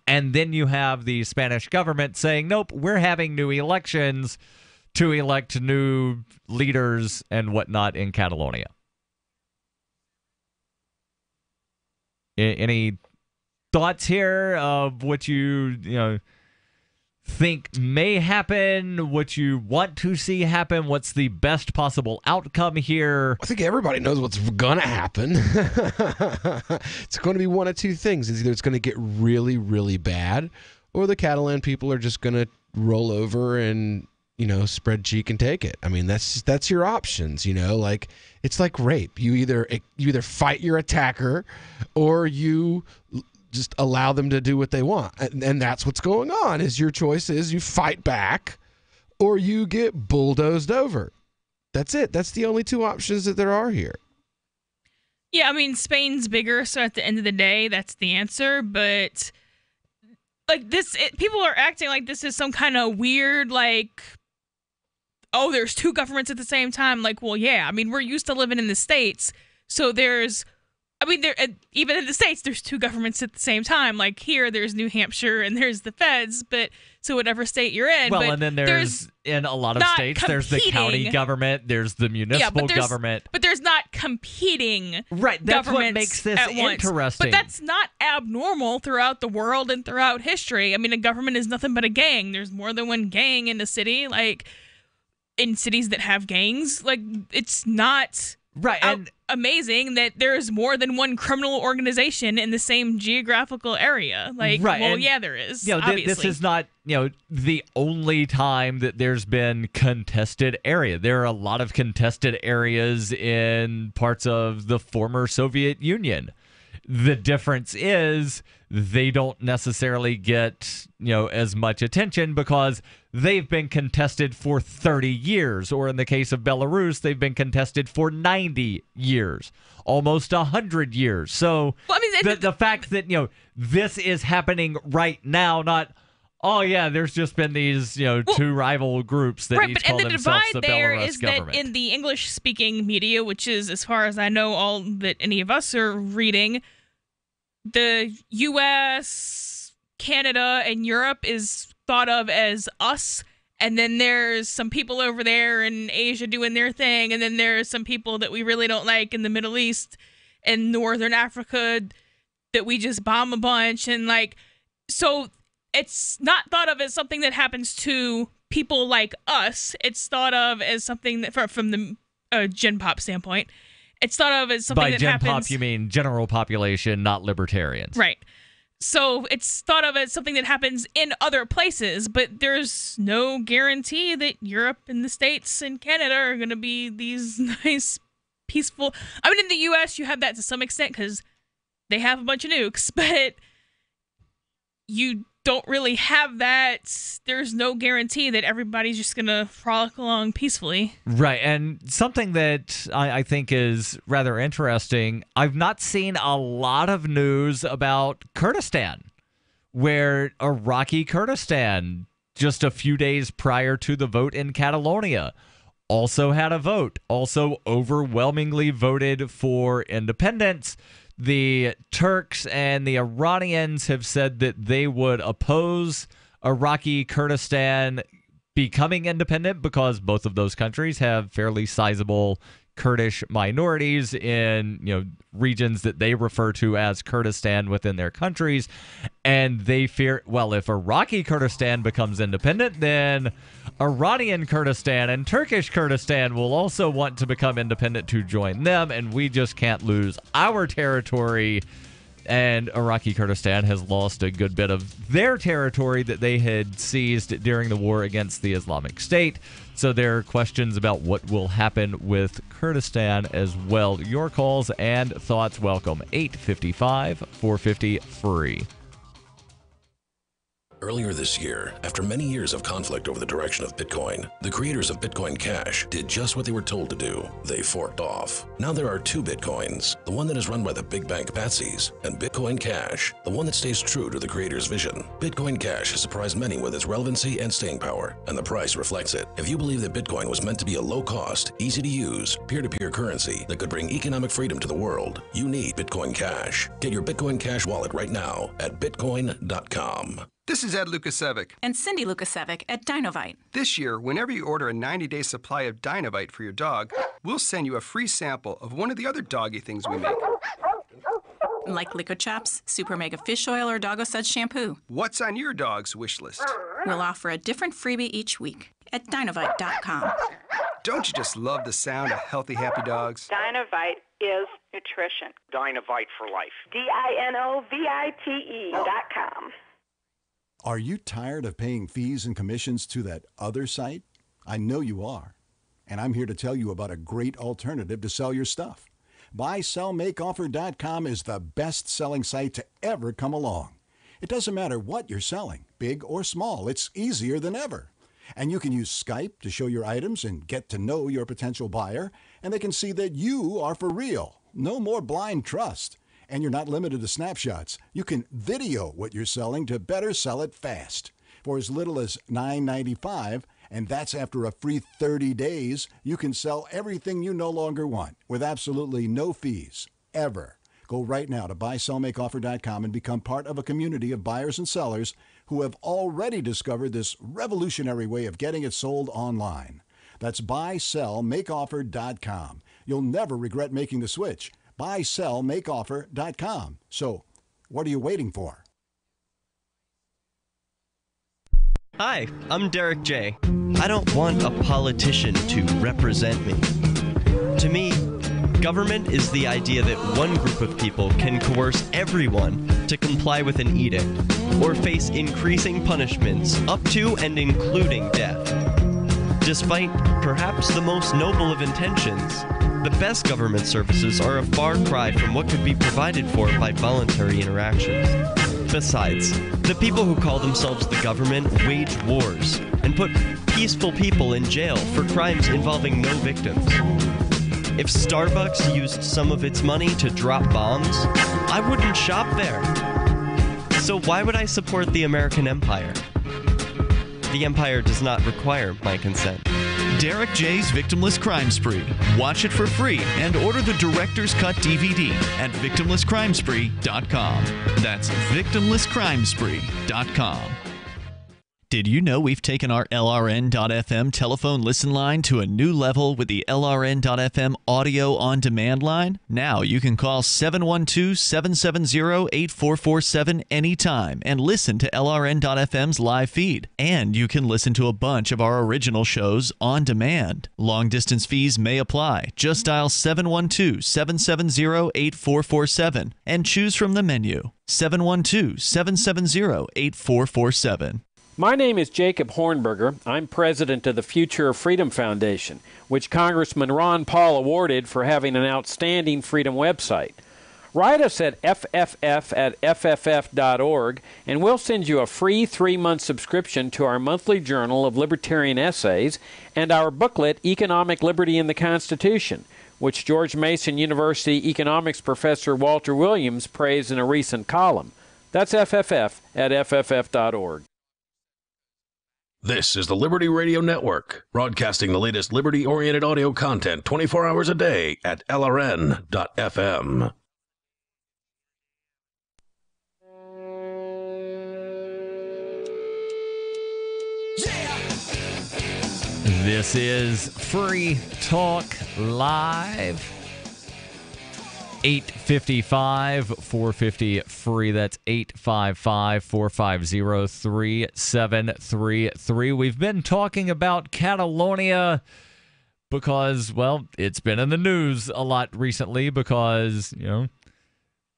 And then you have the Spanish government saying, nope, we're having new elections to elect new leaders and whatnot in Catalonia. Any thoughts here of what you think may happen, what you want to see happen, what's the best possible outcome here? I think everybody knows what's going to happen. It's going to be one of two things. It's either it's going to get really, really bad, or the Catalan people are just going to roll over and, spread cheek and take it. I mean, that's your options, like it's like rape. You either fight your attacker or you just allow them to do what they want. And that's what's going on. Is your choice is you fight back or you get bulldozed over. That's it. That's the only two options that there are here. Yeah, I mean, Spain's bigger, so at the end of the day, that's the answer. But like this, people are acting like this is some kind of weird, like, oh, there's two governments at the same time. Like, well, yeah, I mean, we're used to living in the States, so even in the States, there's two governments at the same time. Like here, there's New Hampshire and there's the feds, but so whatever state you're in. Well, and then there's in a lot of states, there's the county government, there's the municipal government. But there's not competing right, that's what makes this interesting. But that's not abnormal throughout the world and throughout history. I mean, a government is nothing but a gang. There's more than one gang in a city. Like in cities that have gangs, like it's not... Right, and amazing that there's more than one criminal organization in the same geographical area. Like, right, well, yeah, there is. Obviously. This is not, the only time that there's been contested area. There are a lot of contested areas in parts of the former Soviet Union. The difference is they don't necessarily get, as much attention because they've been contested for 30 years. Or in the case of Belarus, they've been contested for 90 years, almost 100 years. So the fact that, this is happening right now, not, oh, yeah, there's just been these, two rival groups that each call themselves the Belarus government. The divide there is that in the English-speaking media, which is, as far as I know, all that any of us are reading, the U.S., Canada, and Europe is thought of as us, and then there's some people over there in Asia doing their thing, and then there's some people that we really don't like in the Middle East and Northern Africa that we just bomb a bunch, and so it's not thought of as something that happens to people like us. It's thought of as something that, from the Gen Pop standpoint, it's thought of as something that happens... By Gen Pop, you mean general population, not libertarians. Right. So it's thought of as something that happens in other places, but there's no guarantee that Europe and the States and Canada are going to be these nice, peaceful... I mean, in the U.S., you have that to some extent because they have a bunch of nukes, but you don't really have that. There's no guarantee that everybody's just going to frolic along peacefully. Right, and something that I think is rather interesting, I've not seen a lot of news about Kurdistan, where Iraqi Kurdistan, just a few days prior to the vote in Catalonia, also had a vote, also overwhelmingly voted for independence. The Turks and the Iranians have said that they would oppose Iraqi Kurdistan becoming independent because both of those countries have fairly sizable Kurdish minorities in, regions that they refer to as Kurdistan within their countries. And they fear, well, if Iraqi Kurdistan becomes independent, then Iranian Kurdistan and Turkish Kurdistan will also want to become independent to join them, and we just can't lose our territory. And Iraqi Kurdistan has lost a good bit of their territory that they had seized during the war against the Islamic State. So there are questions about what will happen with Kurdistan as well. Your calls and thoughts welcome. 855-450-FREE. Earlier this year, after many years of conflict over the direction of Bitcoin, the creators of Bitcoin Cash did just what they were told to do. They forked off. Now there are two Bitcoins, the one that is run by the big bank patsies, and Bitcoin Cash, the one that stays true to the creator's vision. Bitcoin Cash has surprised many with its relevancy and staying power, and the price reflects it. If you believe that Bitcoin was meant to be a low-cost, easy-to-use, peer-to-peer currency that could bring economic freedom to the world, you need Bitcoin Cash. Get your Bitcoin Cash wallet right now at bitcoin.com. This is Ed Lukasevic. And Cindy Lukasevic at Dinovite. This year, whenever you order a 90-day supply of Dinovite for your dog, we'll send you a free sample of one of the other doggy things we make. Like Liquid Chops, Super Mega Fish Oil, or Doggo Suds Shampoo. What's on your dog's wish list? We'll offer a different freebie each week at Dinovite.com. Don't you just love the sound of healthy, happy dogs? Dinovite is nutrition. Dinovite for life. DINOVITE.com. Are you tired of paying fees and commissions to that other site? I know you are. And I'm here to tell you about a great alternative to sell your stuff. BuySellMakeOffer.com is the best-selling site to ever come along. It doesn't matter what you're selling, big or small, it's easier than ever. And you can use Skype to show your items and get to know your potential buyer, and they can see that you are for real. No more blind trust. And you're not limited to snapshots. You can video what you're selling to better sell it fast. For as little as $9.95, and that's after a free 30 days, you can sell everything you no longer want with absolutely no fees, ever. Go right now to BuySellMakeOffer.com and become part of a community of buyers and sellers who have already discovered this revolutionary way of getting it sold online. That's BuySellMakeOffer.com. You'll never regret making the switch. BuySellMakeOffer.com. So, what are you waiting for? Hi, I'm Derek J. I don't want a politician to represent me. To me, government is the idea that one group of people can coerce everyone to comply with an edict or face increasing punishments up to and including death. Despite perhaps the most noble of intentions, the best government services are a far cry from what could be provided for by voluntary interactions. Besides, the people who call themselves the government wage wars and put peaceful people in jail for crimes involving no victims. If Starbucks used some of its money to drop bombs, I wouldn't shop there. So why would I support the American empire? The empire does not require my consent. Derek J's Victimless Crime Spree. Watch it for free and order the Director's Cut DVD at victimlesscrimespree.com. That's victimlesscrimespree.com. Did you know we've taken our LRN.FM telephone listen line to a new level with the LRN.FM audio on demand line? Now you can call 712-770-8447 anytime and listen to LRN.FM's live feed. And you can listen to a bunch of our original shows on demand. Long distance fees may apply. Just dial 712-770-8447 and choose from the menu. 712-770-8447. My name is Jacob Hornberger. I'm president of the Future of Freedom Foundation, which Congressman Ron Paul awarded for having an outstanding freedom website. Write us at fff@fff.org, and we'll send you a free 3-month subscription to our monthly journal of libertarian essays and our booklet, Economic Liberty in the Constitution, which George Mason University economics professor Walter Williams praised in a recent column. That's fff@fff.org. This is the Liberty Radio Network, broadcasting the latest liberty-oriented audio content 24 hours a day at LRN.FM. This is Free Talk Live. 855-450-FREE. That's 855-450-3733. We've been talking about Catalonia because, well, it's been in the news a lot recently because,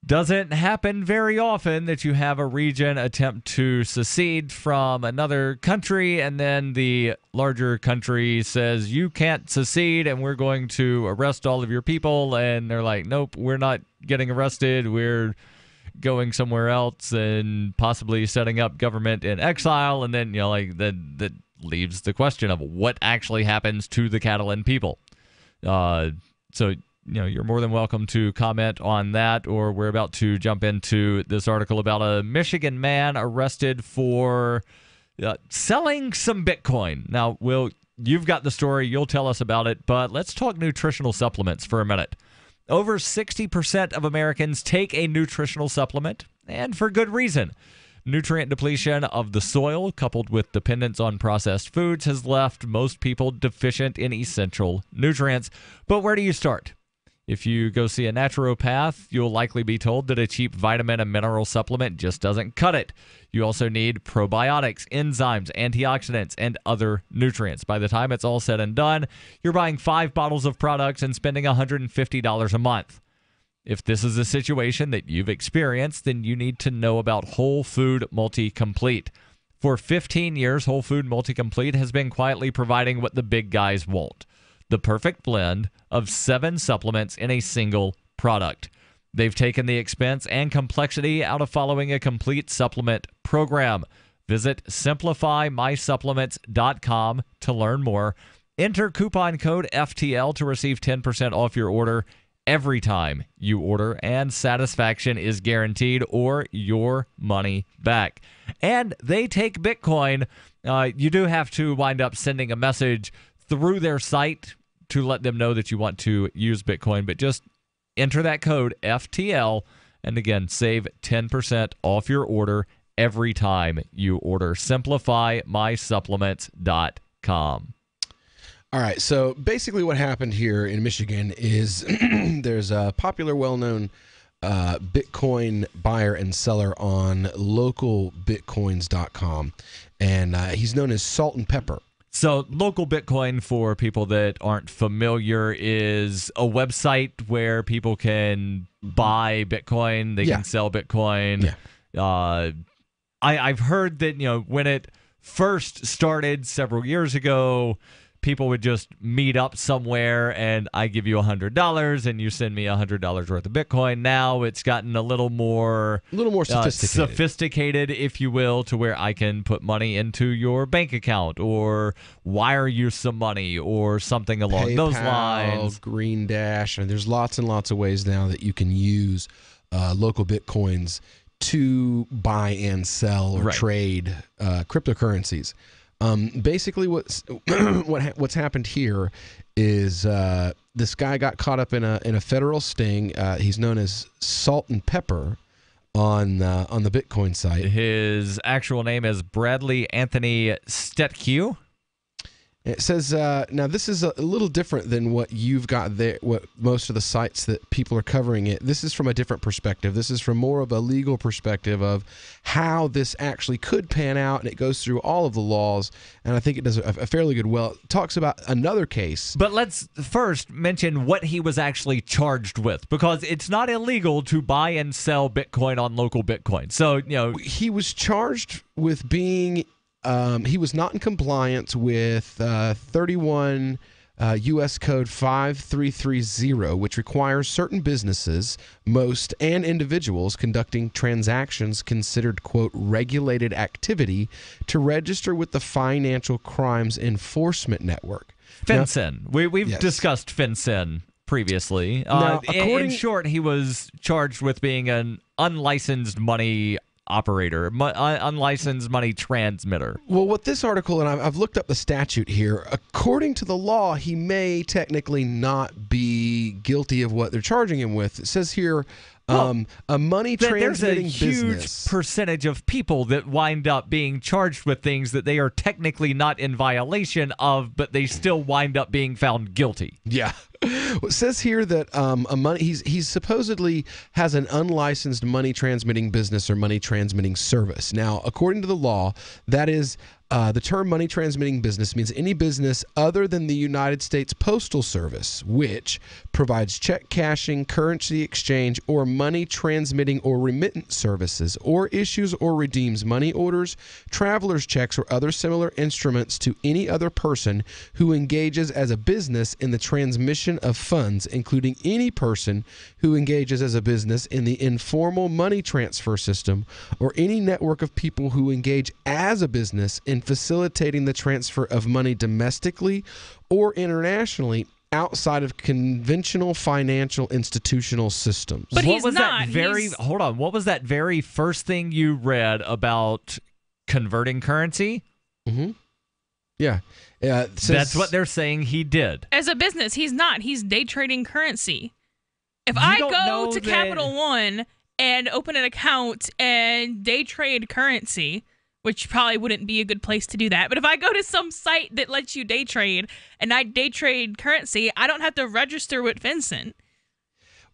doesn't happen very often that you have a region attempt to secede from another country and then the larger country says you can't secede and we're going to arrest all of your people, and they're like, nope, we're not getting arrested, we're going somewhere else and possibly setting up government in exile. And then that leaves the question of what actually happens to the Catalan people. So you're more than welcome to comment on that, or we're about to jump into this article about a Michigan man arrested for selling some Bitcoin. Now, Will, you've got the story. You'll tell us about it, but let's talk nutritional supplements for a minute. Over 60% of Americans take a nutritional supplement, and for good reason. Nutrient depletion of the soil, coupled with dependence on processed foods, has left most people deficient in essential nutrients. But where do you start? If you go see a naturopath, you'll likely be told that a cheap vitamin and mineral supplement just doesn't cut it. You also need probiotics, enzymes, antioxidants, and other nutrients. By the time it's all said and done, you're buying 5 bottles of products and spending $150 a month. If this is a situation that you've experienced, then you need to know about Whole Food Multi-Complete. For 15 years, Whole Food Multi-Complete has been quietly providing what the big guys want: the perfect blend of 7 supplements in a single product. They've taken the expense and complexity out of following a complete supplement program. Visit simplifymysupplements.com to learn more. Enter coupon code FTL to receive 10% off your order every time you order, and satisfaction is guaranteed or your money back. And they take Bitcoin. You do have to wind up sending a message through their site to let them know that you want to use Bitcoin, but just enter that code FTL, and again, save 10% off your order every time you order. SimplifyMySupplements.com. All right, so basically what happened here in Michigan is there's a popular, well-known Bitcoin buyer and seller on localbitcoins.com, and he's known as Salt and Pepper. So Local Bitcoin, for people that aren't familiar, is a website where people can buy Bitcoin. They can sell Bitcoin. Yeah. I've heard that, when it first started several years ago, people would just meet up somewhere and I give you $100 and you send me $100 worth of Bitcoin. Now it's gotten a little more sophisticated, if you will, to where I can put money into your bank account or wire you some money or something along PayPal, those lines. Green Dash, and there's lots and lots of ways now that you can use local Bitcoins to buy and sell or trade cryptocurrencies. Basically, what's happened here is this guy got caught up in a federal sting. He's known as Salt and Pepper on the Bitcoin site. His actual name is Bradley Anthony Stetkew. It says, now this is a little different than what you've got there, what most of the sites that people are covering it. This is from a different perspective. This is from more of a legal perspective of how this actually could pan out, and it goes through all of the laws, and I think it does a fairly good well. It talks about another case. But let's first mention what he was actually charged with, because it's not illegal to buy and sell Bitcoin on Local Bitcoin. So, he was charged with being... he was not in compliance with 31 U.S. Code 5330, which requires certain businesses, most, and individuals conducting transactions considered, quote, regulated activity to register with the Financial Crimes Enforcement Network. FinCEN. We've discussed FinCEN previously. Now, in short, he was charged with being an unlicensed money operator, unlicensed money transmitter. Well, what this article, and I've looked up the statute here, according to the law, he may technically not be guilty of what they're charging him with. It says here, a money transmitting business. There's a huge percentage of people that wind up being charged with things that they are technically not in violation of, but they still wind up being found guilty. Yeah. Well, it says here that he's supposedly has an unlicensed money transmitting business or money transmitting service. Now, according to the law, that is the term money transmitting business means any business other than the United States Postal Service, which provides check cashing, currency exchange, or money transmitting or remittance services, or issues or redeems money orders, traveler's checks, or other similar instruments to any other person who engages as a business in the transmission of funds, including any person who engages as a business in the informal money transfer system, or any network of people who engage as a business in facilitating the transfer of money domestically or internationally outside of conventional financial institutional systems. But What was that very first thing you read about converting currency? Mm-hmm. Yeah. That's what they're saying he did. As a business, he's not. He's day trading currency. If I go to Capital One and open an account and day trade currency, which probably wouldn't be a good place to do that, but if I go to some site that lets you day trade and I day trade currency, I don't have to register with FinCEN.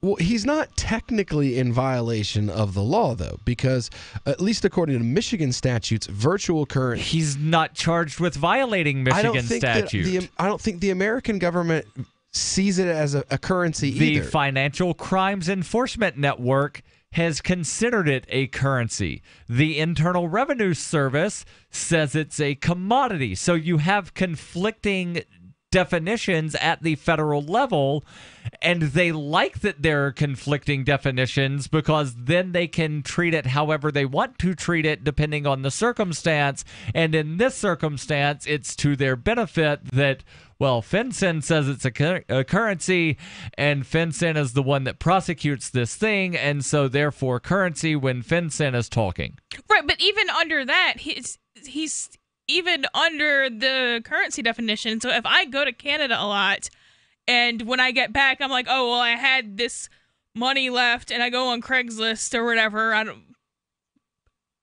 Well, he's not technically in violation of the law, though, because at least according to Michigan statutes, virtual currency... He's not charged with violating Michigan statute. I don't think the American government sees it as a currency either. The Financial Crimes Enforcement Network has considered it a currency. The Internal Revenue Service says it's a commodity. So you have conflicting definitions at the federal level, and they like that there are conflicting definitions because then they can treat it however they want to treat it depending on the circumstance. And in this circumstance, it's to their benefit that, well, FinCEN says it's a currency, and FinCEN is the one that prosecutes this thing, and so therefore currency when FinCEN is talking. Right, but even under that, he's even under the currency definition. So if I go to Canada a lot, and when I get back, I'm like, oh, well, I had this money left, and I go on Craigslist or whatever,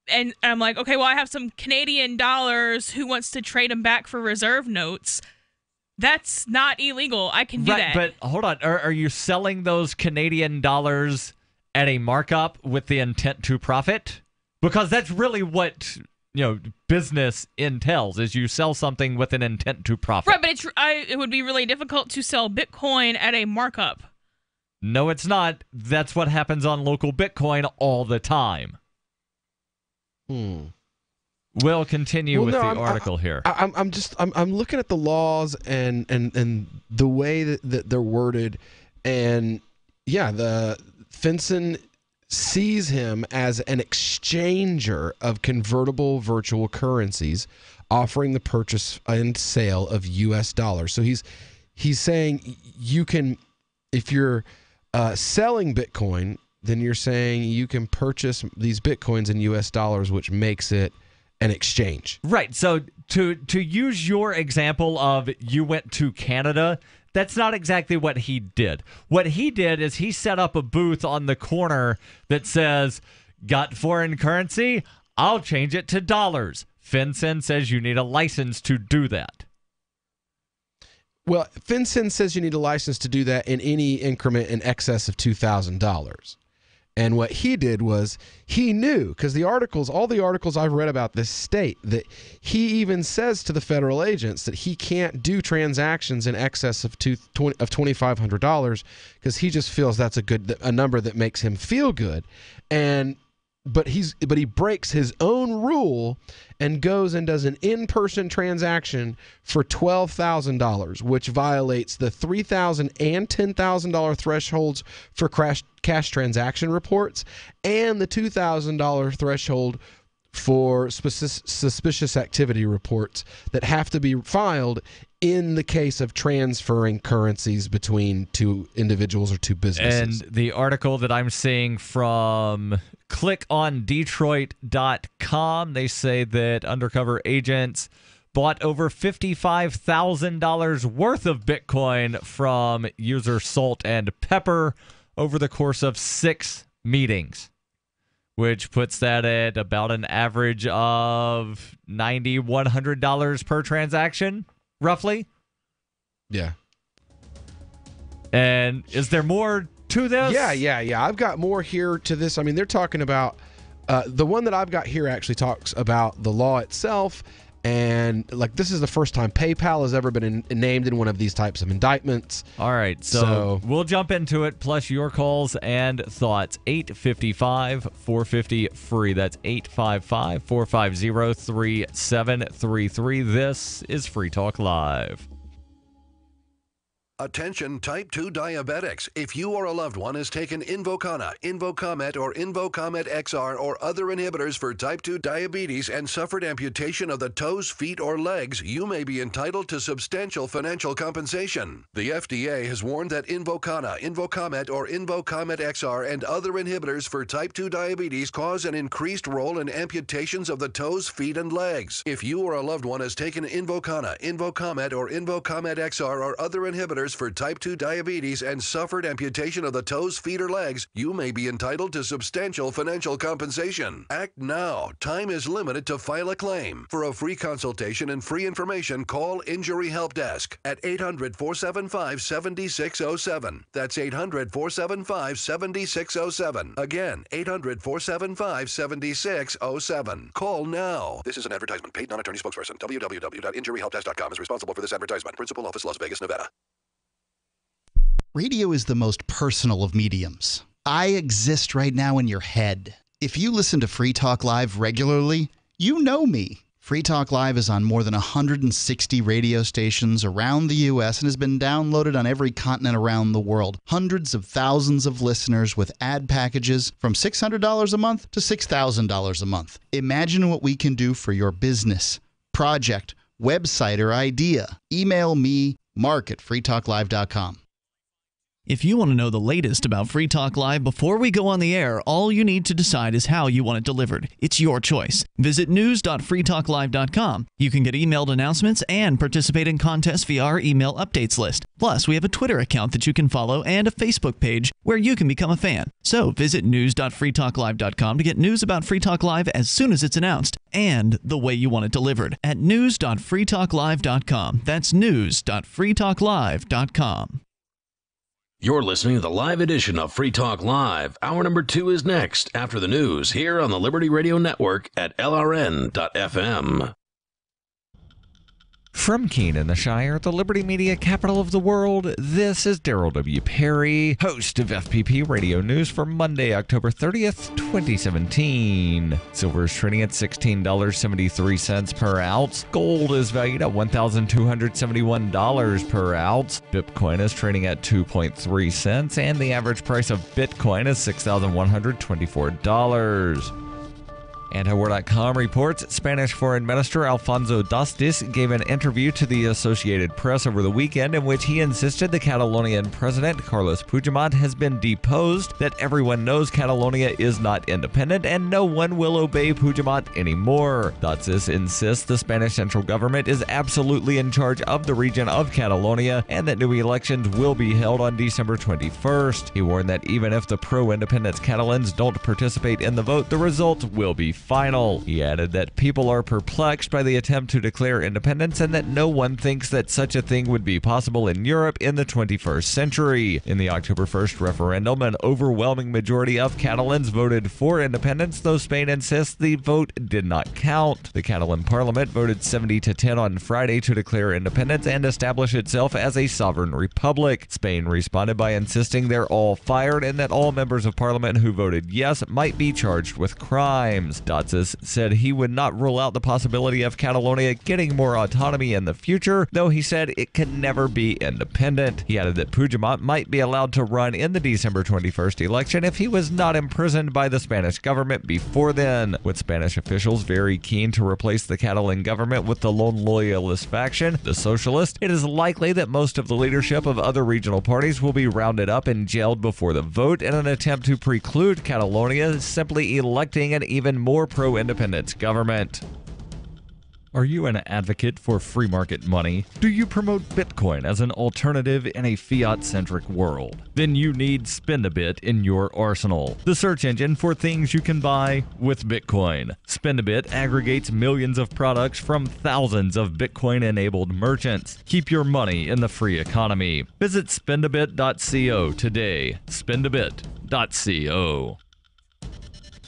and I'm like, okay, well, I have some Canadian dollars. Who wants to trade them back for reserve notes? That's not illegal. I can do that. But hold on. Are you selling those Canadian dollars at a markup with the intent to profit? Because that's really what business entails, is you sell something with an intent to profit. Right, but it would be really difficult to sell Bitcoin at a markup. No, it's not. That's what happens on local Bitcoin all the time. We'll continue with the article here. I'm looking at the laws and the way that they're worded, and yeah, the FinCEN sees him as an exchanger of convertible virtual currencies, offering the purchase and sale of U.S. dollars. So he's saying you can, if you're selling Bitcoin, then you're saying you can purchase these Bitcoins in U.S. dollars, which makes it an exchange. Right. So to use your example of you went to Canada, that's not exactly what he did. What he did is he set up a booth on the corner that says, got foreign currency? I'll change it to dollars. FinCEN says you need a license to do that. Well, FinCEN says you need a license to do that in any increment in excess of $2,000. And what he did was he knew, because all the articles I've read about this state, that he even says to the federal agents that he can't do transactions in excess of $2,500 because he just feels that's a number that makes him feel good. But he breaks his own rule and goes and does an in-person transaction for $12,000, which violates the $3,000 and $10,000 thresholds for cash transaction reports and the $2,000 threshold for suspicious activity reports that have to be filed in the case of transferring currencies between two individuals or two businesses. And the article that I'm seeing from clickondetroit.com, they say that undercover agents bought over $55,000 worth of Bitcoin from user Salt and Pepper over the course of 6 meetings, which puts that at about an average of $90, $100 per transaction, roughly. Yeah. And is there more to this? Yeah. I've got more here to this. I mean, they're talking about the one that I've got here actually talks about the law itself. And like, this is the first time PayPal has ever been named in one of these types of indictments. All right, so we'll jump into it, plus your calls and thoughts. 855-450-FREE. That's 855-450-3733. This is Free Talk Live. Attention type 2 diabetics. If you or a loved one has taken Invokana, Invokamet, or Invokamet XR or other inhibitors for type 2 diabetes and suffered amputation of the toes, feet, or legs, you may be entitled to substantial financial compensation. The FDA has warned that Invokana, Invokamet, or Invokamet XR and other inhibitors for type 2 diabetes cause an increased role in amputations of the toes, feet, and legs. If you or a loved one has taken Invokana, Invokamet, or Invokamet XR or other inhibitors inhibitors for type 2 diabetes and suffered amputation of the toes, feet, or legs, you may be entitled to substantial financial compensation. Act now. Time is limited to file a claim. For a free consultation and free information, call Injury Help Desk at 800-475-7607. That's 800-475-7607. Again, 800-475-7607. Call now. This is an advertisement. Paid non-attorney spokesperson. www.injuryhelpdesk.com is responsible for this advertisement. Principal office, Las Vegas, Nevada. Radio is the most personal of mediums. I exist right now in your head. If you listen to Free Talk Live regularly, you know me. Free Talk Live is on more than 160 radio stations around the U.S. and has been downloaded on every continent around the world. Hundreds of thousands of listeners with ad packages from $600 a month to $6,000 a month. Imagine what we can do for your business, project, website, or idea. Email me, mark@freetalklive.com. If you want to know the latest about Free Talk Live before we go on the air, all you need to decide is how you want it delivered. It's your choice. Visit news.freetalklive.com. You can get emailed announcements and participate in contests via our email updates list. Plus, we have a Twitter account that you can follow and a Facebook page where you can become a fan. So visit news.freetalklive.com to get news about Free Talk Live as soon as it's announced and the way you want it delivered at news.freetalklive.com. That's news.freetalklive.com. You're listening to the live edition of Free Talk Live. Hour number 2 is next after the news here on the Liberty Radio Network at LRN.FM. From Keene in the Shire, the Liberty Media capital of the world, this is Daryl W. Perry, host of FPP Radio News for Monday, October 30th, 2017. Silver is trading at $16.73 per ounce. Gold is valued at $1,271 per ounce. Bitcoin is trading at 2.3 cents, and the average price of Bitcoin is $6,124. Antiwar.com reports Spanish Foreign Minister Alfonso Dastis gave an interview to the Associated Press over the weekend in which he insisted the Catalonian president, Carlos Puigdemont, has been deposed, that everyone knows Catalonia is not independent, and no one will obey Puigdemont anymore. Dastis insists the Spanish central government is absolutely in charge of the region of Catalonia and that new elections will be held on December 21st. He warned that even if the pro-independence Catalans don't participate in the vote, the result will be final. He added that people are perplexed by the attempt to declare independence and that no one thinks that such a thing would be possible in Europe in the 21st century. In the October 1st referendum, an overwhelming majority of Catalans voted for independence, though Spain insists the vote did not count. The Catalan parliament voted 70-10 on Friday to declare independence and establish itself as a sovereign republic. Spain responded by insisting they're all fired and that all members of parliament who voted yes might be charged with crimes. Dastis said he would not rule out the possibility of Catalonia getting more autonomy in the future, though he said it can never be independent. He added that Puigdemont might be allowed to run in the December 21st election if he was not imprisoned by the Spanish government before then. With Spanish officials very keen to replace the Catalan government with the lone loyalist faction, the Socialist, it is likely that most of the leadership of other regional parties will be rounded up and jailed before the vote in an attempt to preclude Catalonia simply electing an even more pro-independence government. Are you an advocate for free market money? Do you promote Bitcoin as an alternative in a fiat-centric world? Then you need Spendabit in your arsenal, the search engine for things you can buy with Bitcoin. Spendabit aggregates millions of products from thousands of Bitcoin-enabled merchants. Keep your money in the free economy. Visit spendabit.co today. Spendabit.co.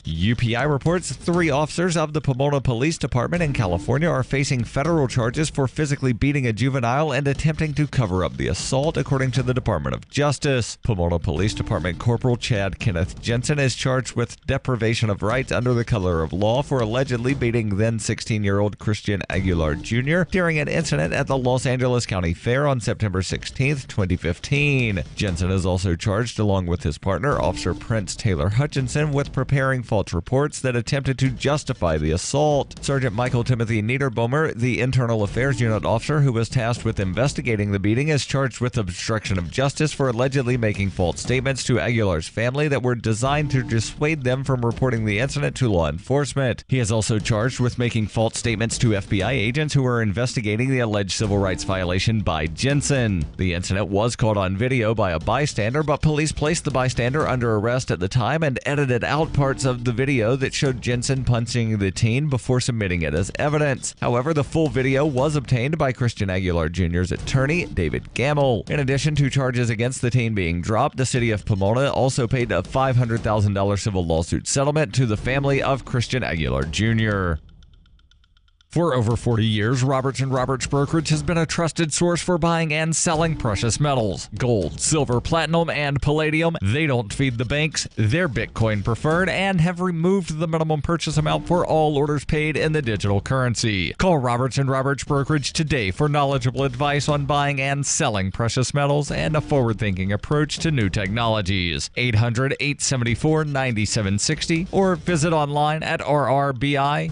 UPI reports 3 officers of the Pomona Police Department in California are facing federal charges for physically beating a juvenile and attempting to cover up the assault, according to the Department of Justice. Pomona Police Department Corporal Chad Kenneth Jensen is charged with deprivation of rights under the color of law for allegedly beating then 16-year-old Christian Aguilar Jr. during an incident at the Los Angeles County Fair on September 16, 2015. Jensen is also charged, along with his partner, Officer Prince Taylor Hutchinson, with preparing false false reports that attempted to justify the assault. Sergeant Michael Timothy Niederbomer, the Internal Affairs Unit officer who was tasked with investigating the beating, is charged with obstruction of justice for allegedly making false statements to Aguilar's family that were designed to dissuade them from reporting the incident to law enforcement. He is also charged with making false statements to FBI agents who were investigating the alleged civil rights violation by Jensen. The incident was caught on video by a bystander, but police placed the bystander under arrest at the time and edited out parts of the video that showed Jensen punching the teen before submitting it as evidence. However, the full video was obtained by Christian Aguilar Jr.'s attorney, David Gamble. In addition to charges against the teen being dropped, the city of Pomona also paid a $500,000 civil lawsuit settlement to the family of Christian Aguilar Jr. For over 40 years, Roberts & Roberts Brokerage has been a trusted source for buying and selling precious metals. Gold, silver, platinum, and palladium. They don't feed the banks. They're Bitcoin preferred and have removed the minimum purchase amount for all orders paid in the digital currency. Call Roberts & Roberts Brokerage today for knowledgeable advice on buying and selling precious metals and a forward-thinking approach to new technologies. 800-874-9760 or visit online at rrbi.co.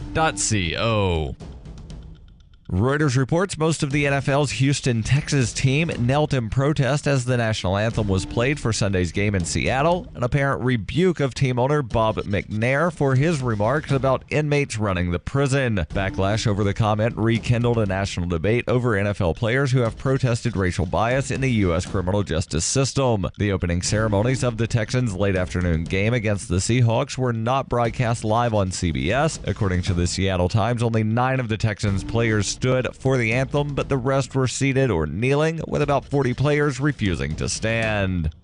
Reuters reports most of the NFL's Houston, Texas team knelt in protest as the national anthem was played for Sunday's game in Seattle, an apparent rebuke of team owner Bob McNair for his remarks about inmates running the prison. Backlash over the comment rekindled a national debate over NFL players who have protested racial bias in the U.S. criminal justice system. The opening ceremonies of the Texans' late afternoon game against the Seahawks were not broadcast live on CBS. According to the Seattle Times, only 9 of the Texans' players stood for the anthem, but the rest were seated or kneeling, with about 40 players refusing to stand.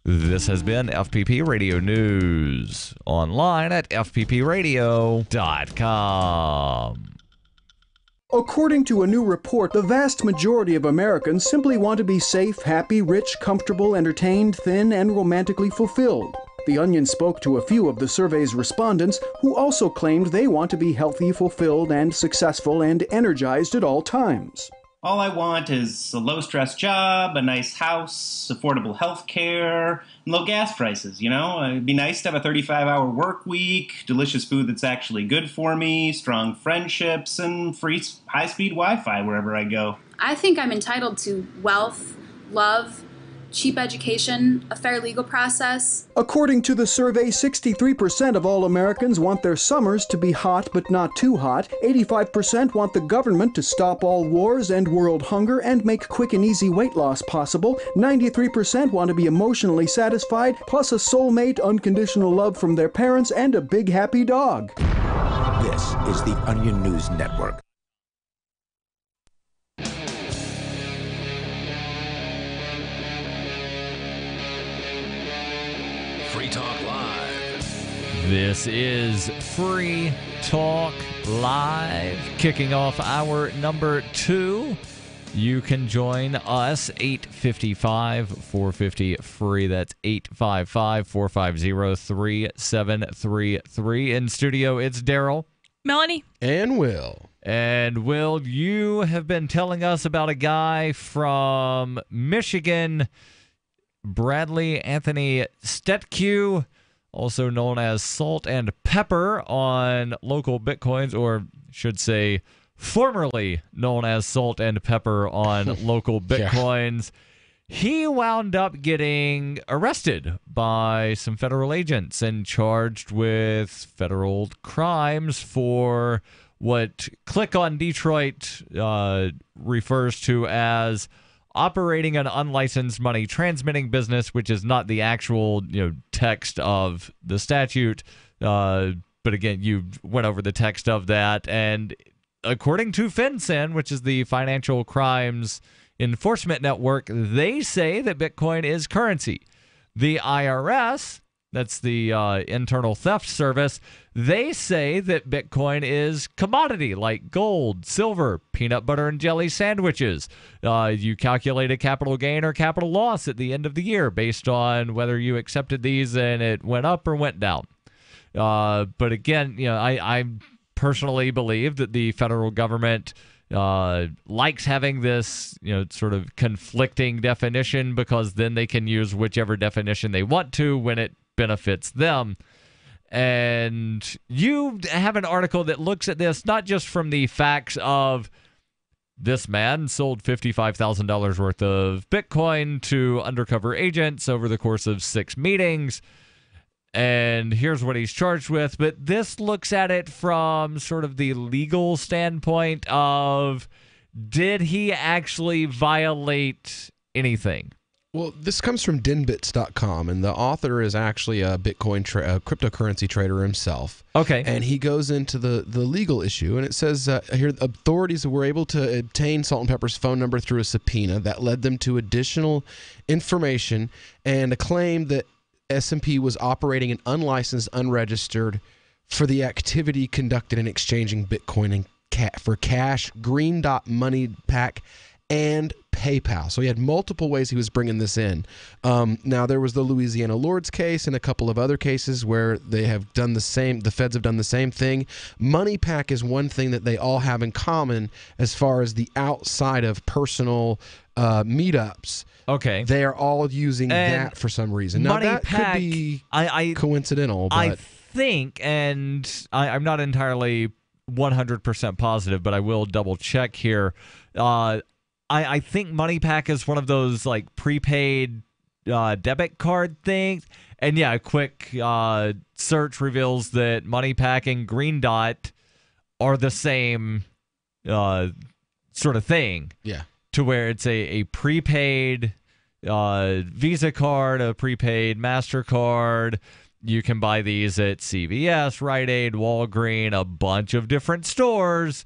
This has been FPP Radio News, online at fppradio.com. According to a new report, the vast majority of Americans simply want to be safe, happy, rich, comfortable, entertained, thin, and romantically fulfilled. The Onion spoke to a few of the survey's respondents who also claimed they want to be healthy, fulfilled, and successful and energized at all times. All I want is a low-stress job, a nice house, affordable health care, and low gas prices, you know? It'd be nice to have a 35-hour work week, delicious food that's actually good for me, strong friendships, and free high-speed Wi-Fi wherever I go. I think I'm entitled to wealth, love, cheap education, a fair legal process. According to the survey, 63% of all Americans want their summers to be hot but not too hot. 85% want the government to stop all wars, end world hunger, and make quick and easy weight loss possible. 93% want to be emotionally satisfied, plus a soulmate, unconditional love from their parents, and a big happy dog. This is the Onion News Network. Free Talk Live. This is Free Talk Live, kicking off hour number 2. You can join us, 855-450-FREE. That's 855-450-3733. In studio, it's Daryl. Melanie. And Will. And Will, you have been telling us about a guy from Michigan, Bradley Anthony Stetkew, also known as Salt and Pepper on local Bitcoins, or should say formerly known as Salt and Pepper on local Bitcoins. Yeah. He wound up getting arrested by some federal agents and charged with federal crimes for what Click on Detroit refers to as operating an unlicensed money transmitting business, which is not the actual text of the statute. But again, you went over the text of that. And according to FinCEN, which is the Financial Crimes Enforcement Network, they say that Bitcoin is currency. The IRS, that's the Internal Theft Service, they say that Bitcoin is commodity like gold, silver, peanut butter and jelly sandwiches. You calculate a capital gain or capital loss at the end of the year based on whether you accepted these and it went up or went down. But again, I personally believe that the federal government likes having this, sort of conflicting definition, because then they can use whichever definition they want to when it benefits them. And you have an article that looks at this not just from the facts of this man sold $55,000 worth of Bitcoin to undercover agents over the course of 6 meetings, and here's what he's charged with. But this looks at it from sort of the legal standpoint of, did he actually violate anything? Well, this comes from Dinbits.com, and the author is actually a Bitcoin a cryptocurrency trader himself. Okay. And he goes into the legal issue, and it says here, authorities were able to obtain Salt-N-Pepa's phone number through a subpoena that led them to additional information and a claim that S&P was operating an unlicensed, unregistered for the activity conducted in exchanging Bitcoin and for cash, Green Dot Money Pack, and PayPal. So he had multiple ways he was bringing this in. Now, there was the Louisiana Lords case and a couple of other cases where they have done the same. The feds have done the same thing. MoneyPack is one thing that they all have in common as far as the outside of personal meetups. Okay. They are all using that for some reason. Now, that could be coincidental. But I think, and I'm not entirely 100% positive, but I will double check here. I think MoneyPack is one of those like prepaid debit card things. And yeah, a quick search reveals that MoneyPack and Green Dot are the same sort of thing. Yeah. To where it's a prepaid Visa card, a prepaid MasterCard. You can buy these at CVS, Rite Aid, Walgreens, a bunch of different stores.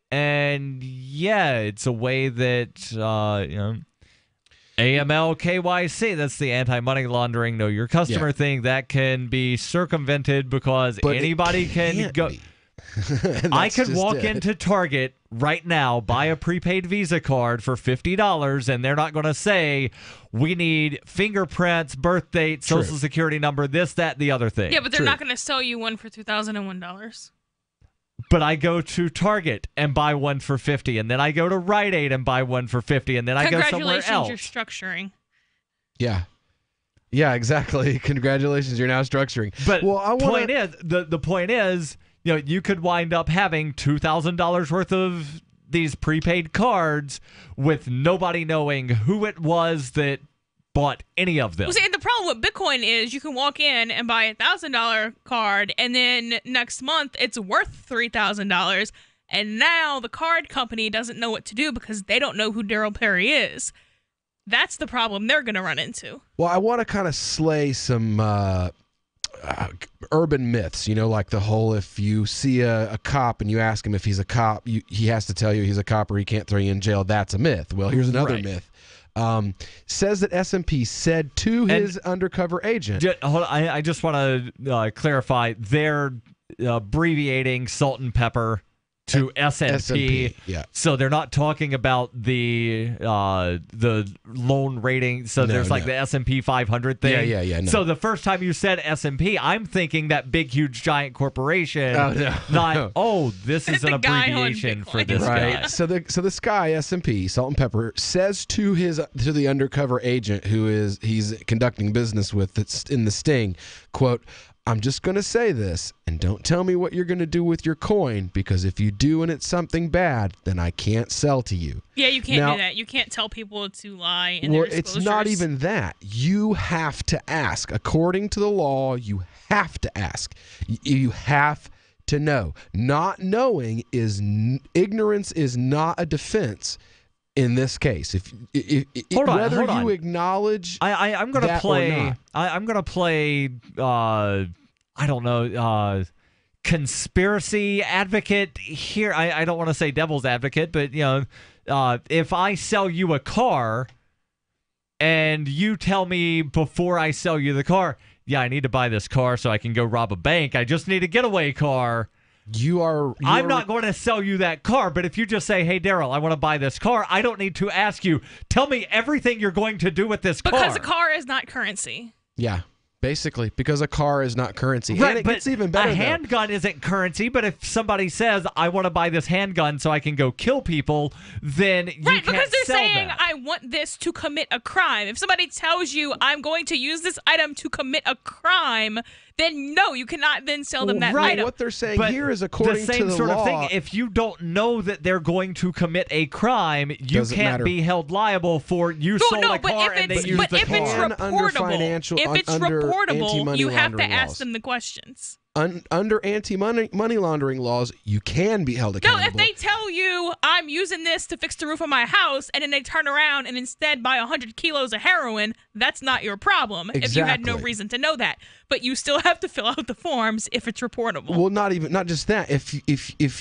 And yeah, it's a way that, AML, KYC, that's the anti-money laundering, know your customer thing, that can be circumvented because anybody can go. I could walk into Target right now, buy a prepaid Visa card for $50, and they're not going to say, we need fingerprints, birth date, social security number, this, that, the other thing. Yeah, but they're not going to sell you one for $2,001. But I go to Target and buy one for $50, and then I go to Rite Aid and buy one for $50, and then I go somewhere else. Congratulations, you're structuring. Yeah. Yeah, exactly. Congratulations, you're now structuring. But the point is, you could wind up having $2,000 worth of these prepaid cards with nobody knowing who it was that bought any of them. Well, see, the problem with Bitcoin is you can walk in and buy a $1,000 card, and then next month it's worth $3,000, and now the card company doesn't know what to do because they don't know who Daryl Perry is. That's the problem they're going to run into. Well, I want to kind of slay some urban myths, like the whole, if you see a cop and you ask him if he's a cop, he has to tell you he's a cop or he can't throw you in jail. That's a myth. Well, here's another myth. Says that S&P said to his undercover agent. Hold on, I just want to clarify. They're abbreviating Salt and Pepper to S&P. Yeah. So they're not talking about the loan rating. So there's the S&P 500 thing. Yeah. No. So the first time you said S&P, I'm thinking that big, huge, giant corporation. This is an abbreviation for this guy. So this guy, S&P, Salt and Pepper, says to the undercover agent he's conducting business with that's in the sting, quote, I'm just going to say this, and don't tell me what you're going to do with your coin, because if you do and it's something bad, then I can't sell to you. Yeah, you can't do that. You can't tell people to lie in their disclosures. It's not even that. You have to ask. According to the law, you have to ask. You have to know. Not knowing ignorance is not a defense. In this case, whether you acknowledge, I'm going to play. I'm going to play. I don't know. Conspiracy advocate here. I don't want to say devil's advocate, but if I sell you a car, and you tell me before I sell you the car, I need to buy this car so I can go rob a bank. I just need a getaway car. I'm not going to sell you that car, but if you just say, hey, Daryl, I want to buy this car, I don't need to ask you, tell me everything you're going to do with this car. Because a car is not currency. Yeah, Basically, because a car is not currency. Right, and it but gets even better, a handgun isn't currency, but if somebody says, I want to buy this handgun so I can go kill people, then you right, can't because they're sell saying, that. I want this to commit a crime. If somebody tells you, I'm going to use this item to commit a crime, then no, you cannot then sell them that item. What they're saying here is according the same to the sort law, of thing. If you don't know that they're going to commit a crime, you Doesn't can't matter. be held liable for you sold a car and they used the car. If it's reportable, you have to ask laws. them the questions. Under anti-money laundering laws, you can be held accountable. No, if they tell you, I'm using this to fix the roof of my house, and then they turn around and instead buy 100 kilos of heroin, that's not your problem if you had no reason to know that. But you still have to fill out the forms if it's reportable. Well, not just that. If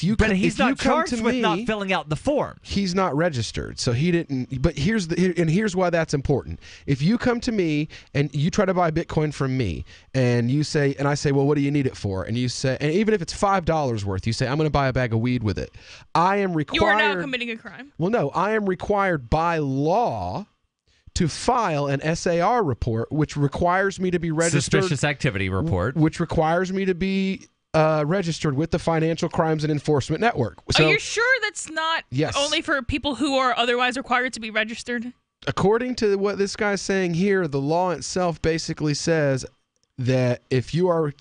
you But come, he's if not you come charged to with me, not filling out the form. He's not registered, so he didn't. But here's why that's important. If you come to me and you try to buy Bitcoin from me, and you say, and I say, well, what do you need it for? And you say, and even if it's $5 worth, you say, I'm going to buy a bag of weed with it. I am required. You are now committing a crime. Well, no, I am required by law to file an SAR report, which requires me to be registered. Suspicious activity report. Which requires me to be registered with the Financial Crimes and Enforcement Network. So, are you sure that's not only for people who are otherwise required to be registered? According to what this guy's saying here, the law itself basically says that if you are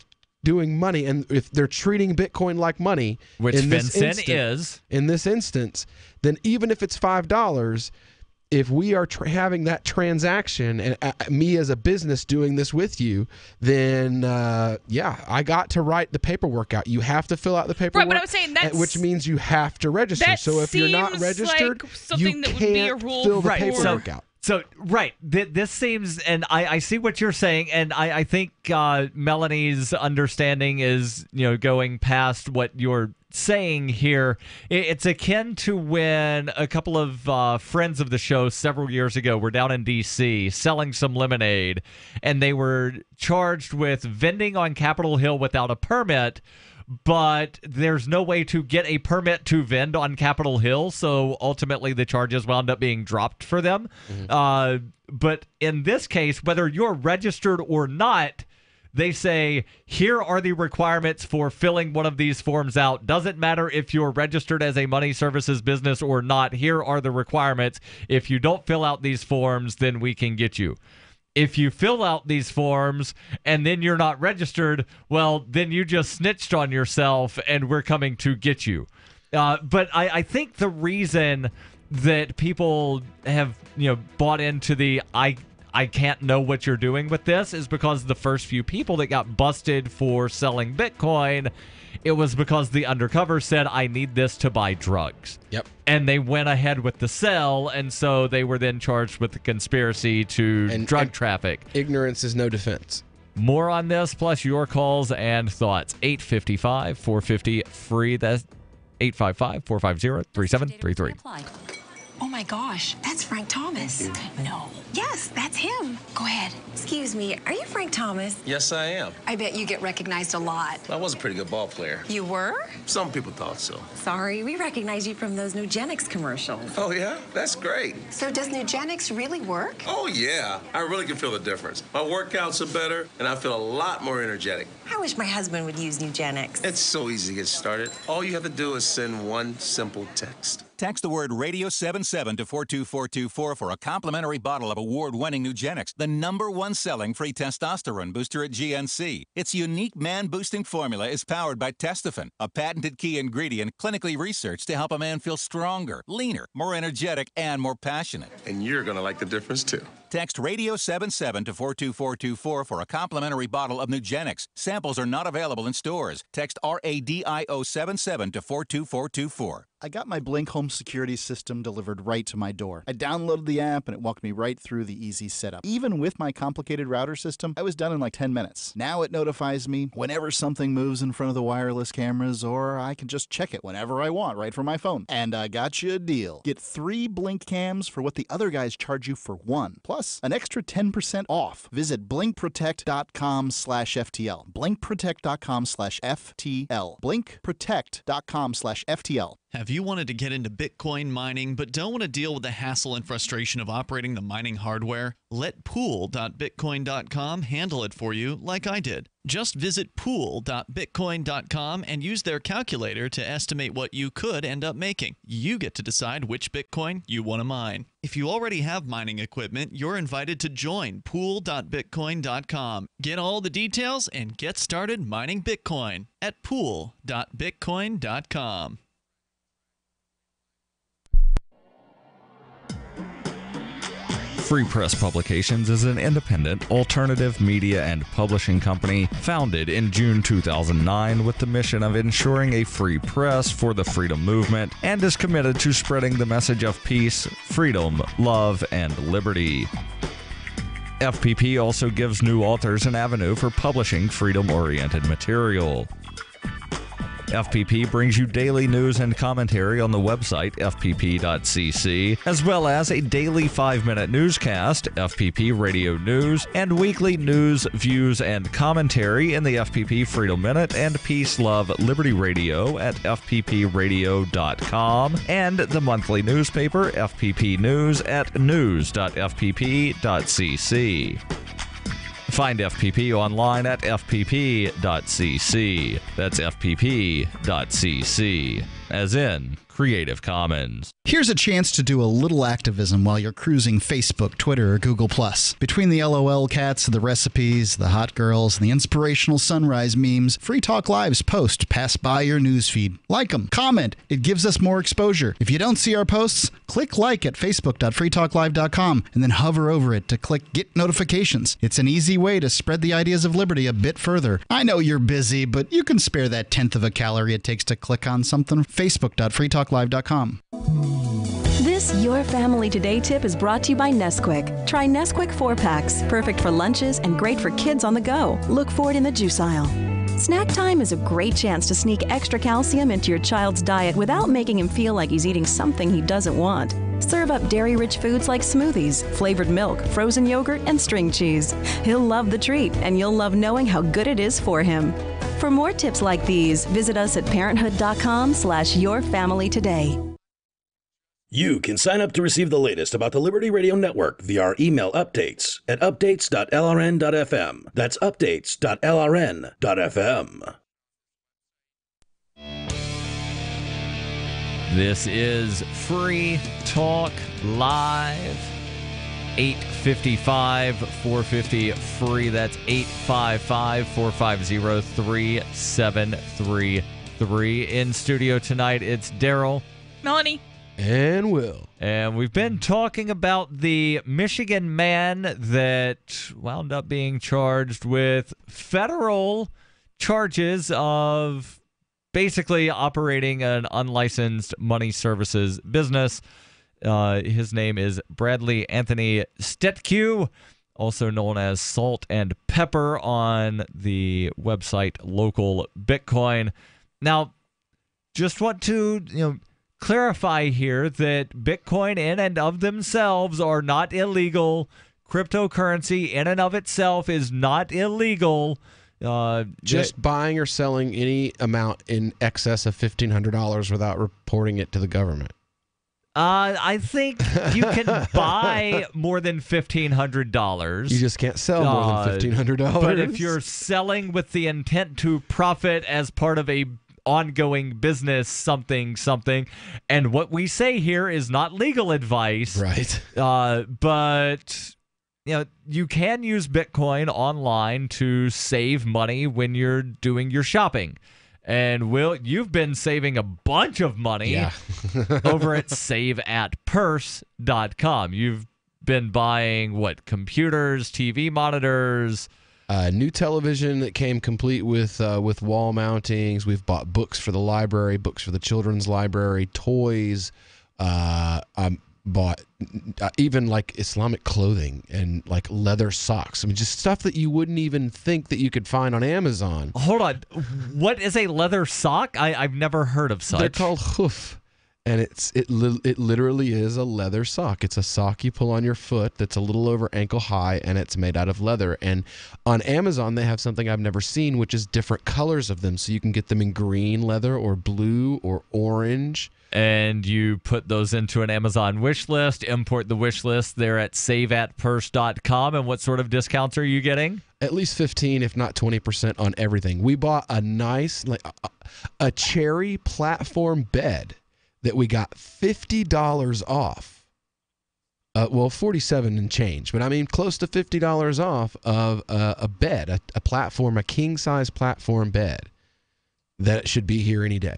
doing money and if they're treating Bitcoin like money, which in this FinCEN is, in this instance, then even if it's $5, if we are having that transaction and me as a business doing this with you, then I got to write the paperwork out. You have to fill out the paperwork, right? But I was saying that's, which means you have to register. That so if you're not registered, like you that can't would be a rule fill the right. paperwork out. So, right, this seems, and I see what you're saying, and I think Melanie's understanding is, going past what you're saying here. It's akin to when a couple of friends of the show several years ago were down in D.C. selling some lemonade, and they were charged with vending on Capitol Hill without a permit, but there's no way to get a permit to vend on Capitol Hill, so ultimately the charges wound up being dropped for them. Mm-hmm. But in this case, whether you're registered or not, they say, here are the requirements for filling one of these forms out. Doesn't matter if you're registered as a money services business or not. Here are the requirements. If you don't fill out these forms, then we can get you. If you fill out these forms and then you're not registered, well, then you just snitched on yourself and we're coming to get you. But I think the reason that people have, bought into the I can't know what you're doing with this is because the first few people that got busted for selling Bitcoin, it was because the undercover said, I need this to buy drugs. Yep. And they went ahead with the sell, and so they were then charged with the conspiracy to drug traffic. Ignorance is no defense. More on this, plus your calls and thoughts. 855-450-FREE. That's 855-450-3733. Oh my gosh, that's Frank Thomas. No. Yes, that's him. Go ahead. Excuse me, are you Frank Thomas? Yes, I am. I bet you get recognized a lot. I was a pretty good ball player. You were? Some people thought so. Sorry, we recognize you from those Nugenix commercials. Oh, yeah? That's great. So does Nugenix really work? Oh, yeah. I really can feel the difference. My workouts are better, and I feel a lot more energetic. I wish my husband would use Nugenix. It's so easy to get started. All you have to do is send one simple text. Text the word radio77 to 42424 for a complimentary bottle of award-winning Nugenix, the #1 selling free testosterone booster at GNC. Its unique man-boosting formula is powered by Testofen, a patented key ingredient clinically researched to help a man feel stronger, leaner, more energetic, and more passionate. And you're going to like the difference, too. Text radio77 to 42424 for a complimentary bottle of Nugenix. Samples are not available in stores. Text RADIO77 to 42424. I got my Blink home security system delivered right to my door. I downloaded the app and it walked me right through the easy setup. Even with my complicated router system, I was done in like 10 minutes. Now it notifies me whenever something moves in front of the wireless cameras, or I can just check it whenever I want right from my phone. And I got you a deal. Get 3 Blink cams for what the other guys charge you for 1. Plus, an extra 10% off. Visit blinkprotect.com/FTL. Blinkprotect.com/FTL. Blinkprotect.com/FTL. Have you wanted to get into Bitcoin mining but don't want to deal with the hassle and frustration of operating the mining hardware? Let pool.bitcoin.com handle it for you like I did. Just visit pool.bitcoin.com and use their calculator to estimate what you could end up making. You get to decide which Bitcoin you want to mine. If you already have mining equipment, you're invited to join pool.bitcoin.com. Get all the details and get started mining Bitcoin at pool.bitcoin.com. Free Press Publications is an independent, alternative media and publishing company founded in June 2009 with the mission of ensuring a free press for the freedom movement and is committed to spreading the message of peace, freedom, love, and liberty. FPP also gives new authors an avenue for publishing freedom-oriented material. FPP brings you daily news and commentary on the website fpp.cc, as well as a daily 5-minute newscast, FPP Radio News, and weekly news, views, and commentary in the FPP Freedom Minute and Peace, Love, Liberty Radio at fppradio.com, and the monthly newspaper FPP News at news.fpp.cc. Find FPP online at fpp.cc. That's fpp.cc, as in Creative Commons. Here's a chance to do a little activism while you're cruising Facebook, Twitter, or Google+. Between the LOL cats, the recipes, the hot girls, and the inspirational sunrise memes, Free Talk Live's posts pass by your newsfeed. Like them, comment. It gives us more exposure. If you don't see our posts, click like at facebook.freetalklive.com and then hover over it to click Get Notifications. It's an easy way to spread the ideas of liberty a bit further. I know you're busy, but you can spare that 1/10 of a calorie it takes to click on something. Facebook.freetalklive.com. This Your Family Today tip is brought to you by Nesquik. Try Nesquik 4-packs, perfect for lunches and great for kids on the go. Look for it in the juice aisle. Snack time is a great chance to sneak extra calcium into your child's diet without making him feel like he's eating something he doesn't want. Serve up dairy-rich foods like smoothies, flavored milk, frozen yogurt, and string cheese. He'll love the treat, and you'll love knowing how good it is for him. For more tips like these, visit us at parenthood.com/yourfamilytoday. You can sign up to receive the latest about the Liberty Radio Network via our email updates at updates.lrn.fm. That's updates.lrn.fm. This is Free Talk Live. 855-450-FREE. That's 855-450-3733. In studio tonight, it's Daryl, Melanie, and Will. And we've been talking about the Michigan man that wound up being charged with federal charges of basically operating an unlicensed money services business. His name is Bradley Anthony Stetkew, also known as Salt and Pepper on the website Local Bitcoin. Now, just want to clarify here that Bitcoin in and of themselves are not illegal. Cryptocurrency in and of itself is not illegal. Just buying or selling any amount in excess of $1,500 without reporting it to the government. I think you can buy more than $1,500. You just can't sell more than $1,500. But if you're selling with the intent to profit as part of a ongoing business, something, and what we say here is not legal advice, right? But you can use Bitcoin online to save money when you're doing your shopping. And Will, you've been saving a bunch of money over at saveatpurse.com. You've been buying computers, TV monitors, new television that came complete with wall mountings. We've bought books for the library, books for the children's library, toys. Bought even Islamic clothing and leather socks. I mean, just stuff that you wouldn't even think that you could find on Amazon. Hold on. What is a leather sock? I've never heard of such. They're called hoof. And it literally is a leather sock. It's a sock you pull on your foot that's a little over ankle high, and it's made out of leather. And on Amazon, they have something I've never seen, which is different colors of them. So you can get them in green leather or blue or orange. And you put those into an Amazon wish list, import the wish list there at saveatpurse.com. And what sort of discounts are you getting? At least 15, if not 20% on everything. We bought a nice, a cherry platform bed that we got $50 off. Well, $47 and change, but I mean close to $50 off of a bed, a platform, a king-size platform bed that should be here any day.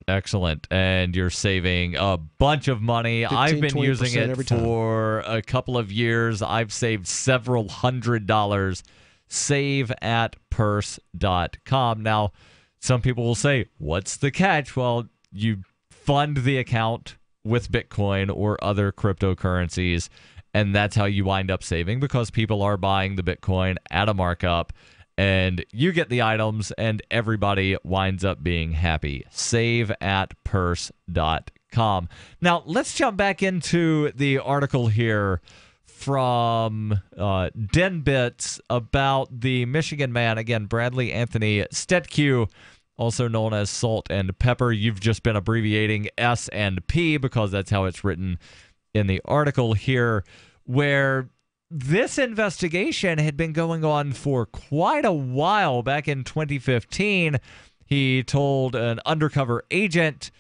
Excellent. And you're saving a bunch of money. 15, I've been using it for a couple of years. I've saved several $100s. Saveatpurse.com. Now, some people will say, what's the catch? Well, you fund the account with Bitcoin or other cryptocurrencies, and that's how you wind up saving, because people are buying the Bitcoin at a markup, and you get the items, and everybody winds up being happy. Saveatpurse.com. Now, let's jump back into the article here from DenBits about the Michigan man, again, Bradley Anthony Stetke, also known as Salt and Pepper. You've just been abbreviating S&P because that's how it's written in the article here, where this investigation had been going on for quite a while. Back in 2015, he told an undercover agent,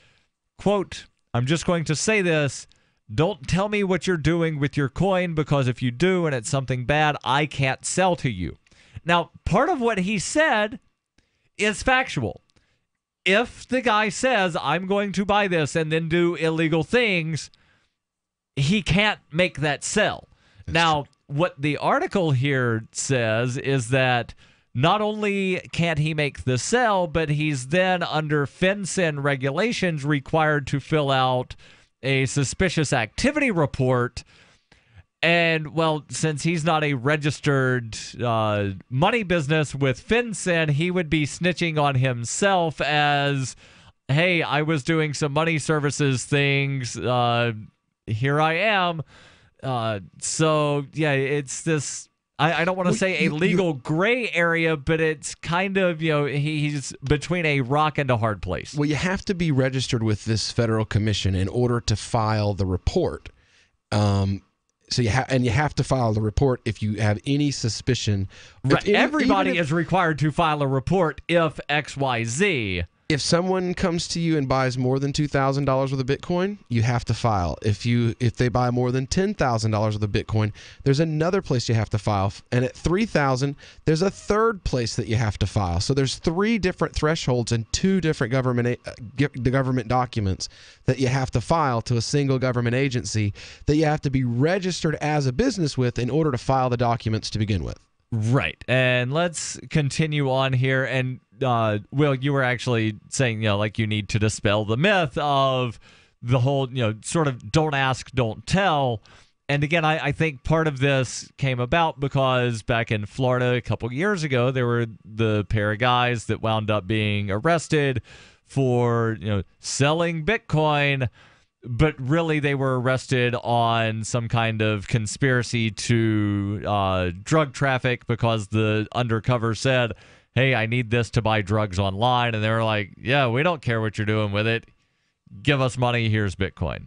quote, "I'm just going to say this, don't tell me what you're doing with your coin, because if you do and it's something bad, I can't sell to you." Now, part of what he said is factual. If the guy says, I'm going to buy this and then do illegal things, he can't make that sell. Now, what the article here says is that not only can't he make the sell, but he's then under FinCEN regulations required to fill out a suspicious activity report. And, well, since he's not a registered money business with FinCEN, he would be snitching on himself as, hey, I was doing some money services things. Here I am. So, yeah, it's this, I don't want to say a legal gray area, but it's kind of, he's between a rock and a hard place. Well, you have to be registered with this federal commission in order to file the report. So you have to file the report if you have any suspicion. Right. Everybody is required to file a report if XYZ. If someone comes to you and buys more than $2,000 worth of Bitcoin, you have to file. If they buy more than $10,000 worth of Bitcoin, there's another place you have to file. And at $3,000, there's a third place that you have to file. So there's 3 different thresholds and 2 different government documents that you have to file to a single government agency that you have to be registered as a business with in order to file the documents to begin with. Right. And let's continue on here. And Will, you were actually saying, like you need to dispel the myth of the whole, sort of don't ask, don't tell. And again, I think part of this came about because back in Florida a couple years ago, there were the pair of guys that wound up being arrested for, selling Bitcoin, but really they were arrested on some kind of conspiracy to drug traffic because the undercover said, hey, I need this to buy drugs online. And they were like, yeah, we don't care what you're doing with it. Give us money. Here's Bitcoin.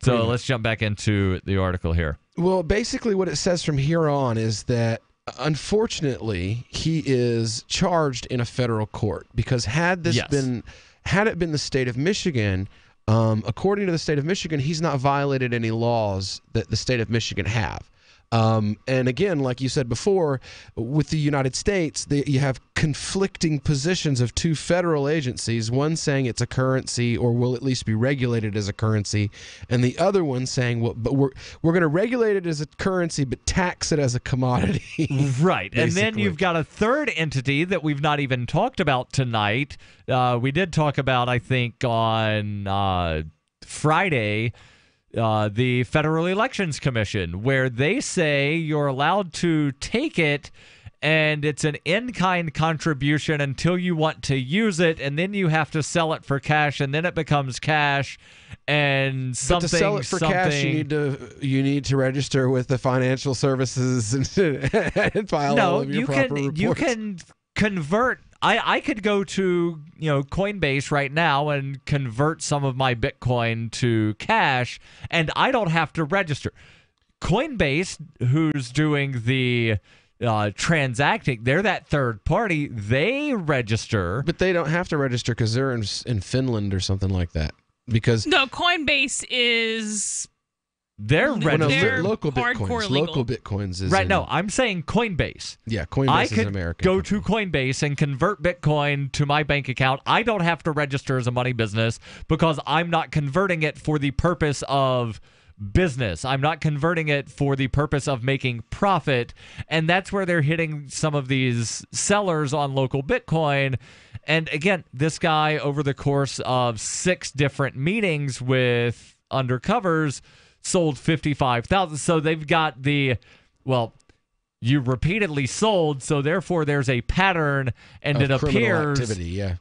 So let's jump back into the article here. Well, basically what it says from here on is that, unfortunately, he is charged in a federal court because had it been the state of Michigan, according to the state of Michigan, he's not violated any laws that the state of Michigan have. And again, like you said before, with the United States, you have conflicting positions of 2 federal agencies, one saying it's a currency or will at least be regulated as a currency, and the other one saying, well, but we're going to regulate it as a currency but tax it as a commodity. Right. And then you've got a third entity that we've not even talked about tonight. We did talk about, I think, on Friday, the Federal Elections Commission, where they say you're allowed to take it and it's an in-kind contribution until you want to use it, and then you have to sell it for cash, and then it becomes cash, and something. But to sell it for cash, you need to register with the financial services and file all of your proper reports. You can convert. I could go to Coinbase right now and convert some of my Bitcoin to cash, and I don't have to register. Coinbase, who's doing the transacting, they're that third party. They register, but they don't have to register because they're in Finland or something like that. Because no, Coinbase is. They're local bitcoins. Local bitcoins is right. No, I'm saying Coinbase. Yeah, Coinbase is an American. I could go to Coinbase and convert Bitcoin to my bank account. I don't have to register as a money business because I'm not converting it for the purpose of business. I'm not converting it for the purpose of making profit, and that's where they're hitting some of these sellers on local Bitcoin. And again, this guy, over the course of 6 different meetings with undercovers, sold 55,000. So they've got you repeatedly sold, so therefore there's a pattern, and it appears activity, yeah.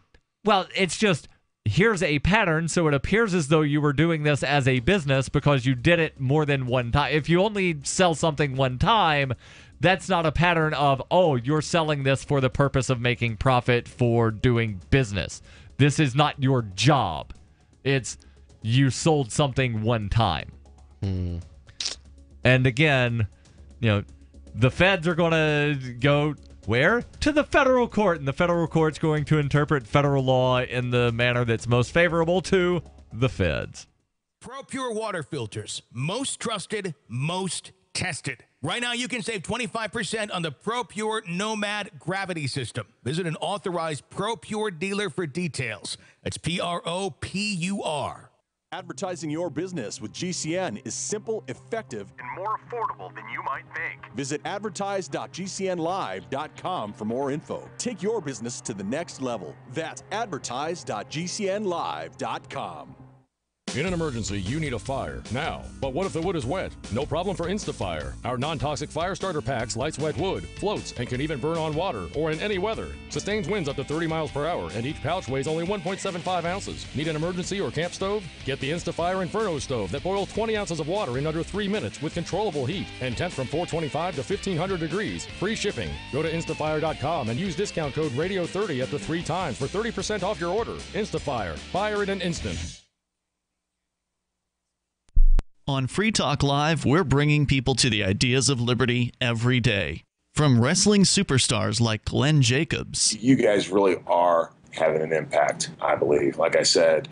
Well, it's just here's a pattern, so it appears as though you were doing this as a business because you did it more than one time. If you only sell something one time, that's not a pattern of, you're selling this for the purpose of making profit for doing business. This is not your job. It's you sold something one time. And again, the feds are going to go where? To the federal court, and the federal court's going to interpret federal law in the manner that's most favorable to the feds. ProPure water filters. Most trusted, most tested. Right now, you can save 25% on the ProPure Nomad gravity system. Visit an authorized ProPure dealer for details. That's PROPUR. Advertising your business with GCN is simple, effective, and more affordable than you might think. Visit advertise.gcnlive.com for more info. Take your business to the next level. That's advertise.gcnlive.com. In an emergency, you need a fire now. But what if the wood is wet? No problem for InstaFire. Our non-toxic fire starter packs lights wet wood, floats, and can even burn on water or in any weather. Sustains winds up to 30 miles per hour, and each pouch weighs only 1.75 ounces. Need an emergency or camp stove? Get the InstaFire Inferno stove that boils 20 ounces of water in under 3 minutes with controllable heat and temps from 425 to 1500 degrees. Free shipping. Go to instafire.com and use discount code RADIO30 up to 3 times for 30% off your order. InstaFire. Fire in an instant. On Free Talk Live, we're bringing people to the ideas of liberty every day. From wrestling superstars like Glenn Jacobs. You guys really are having an impact, I believe. Like I said,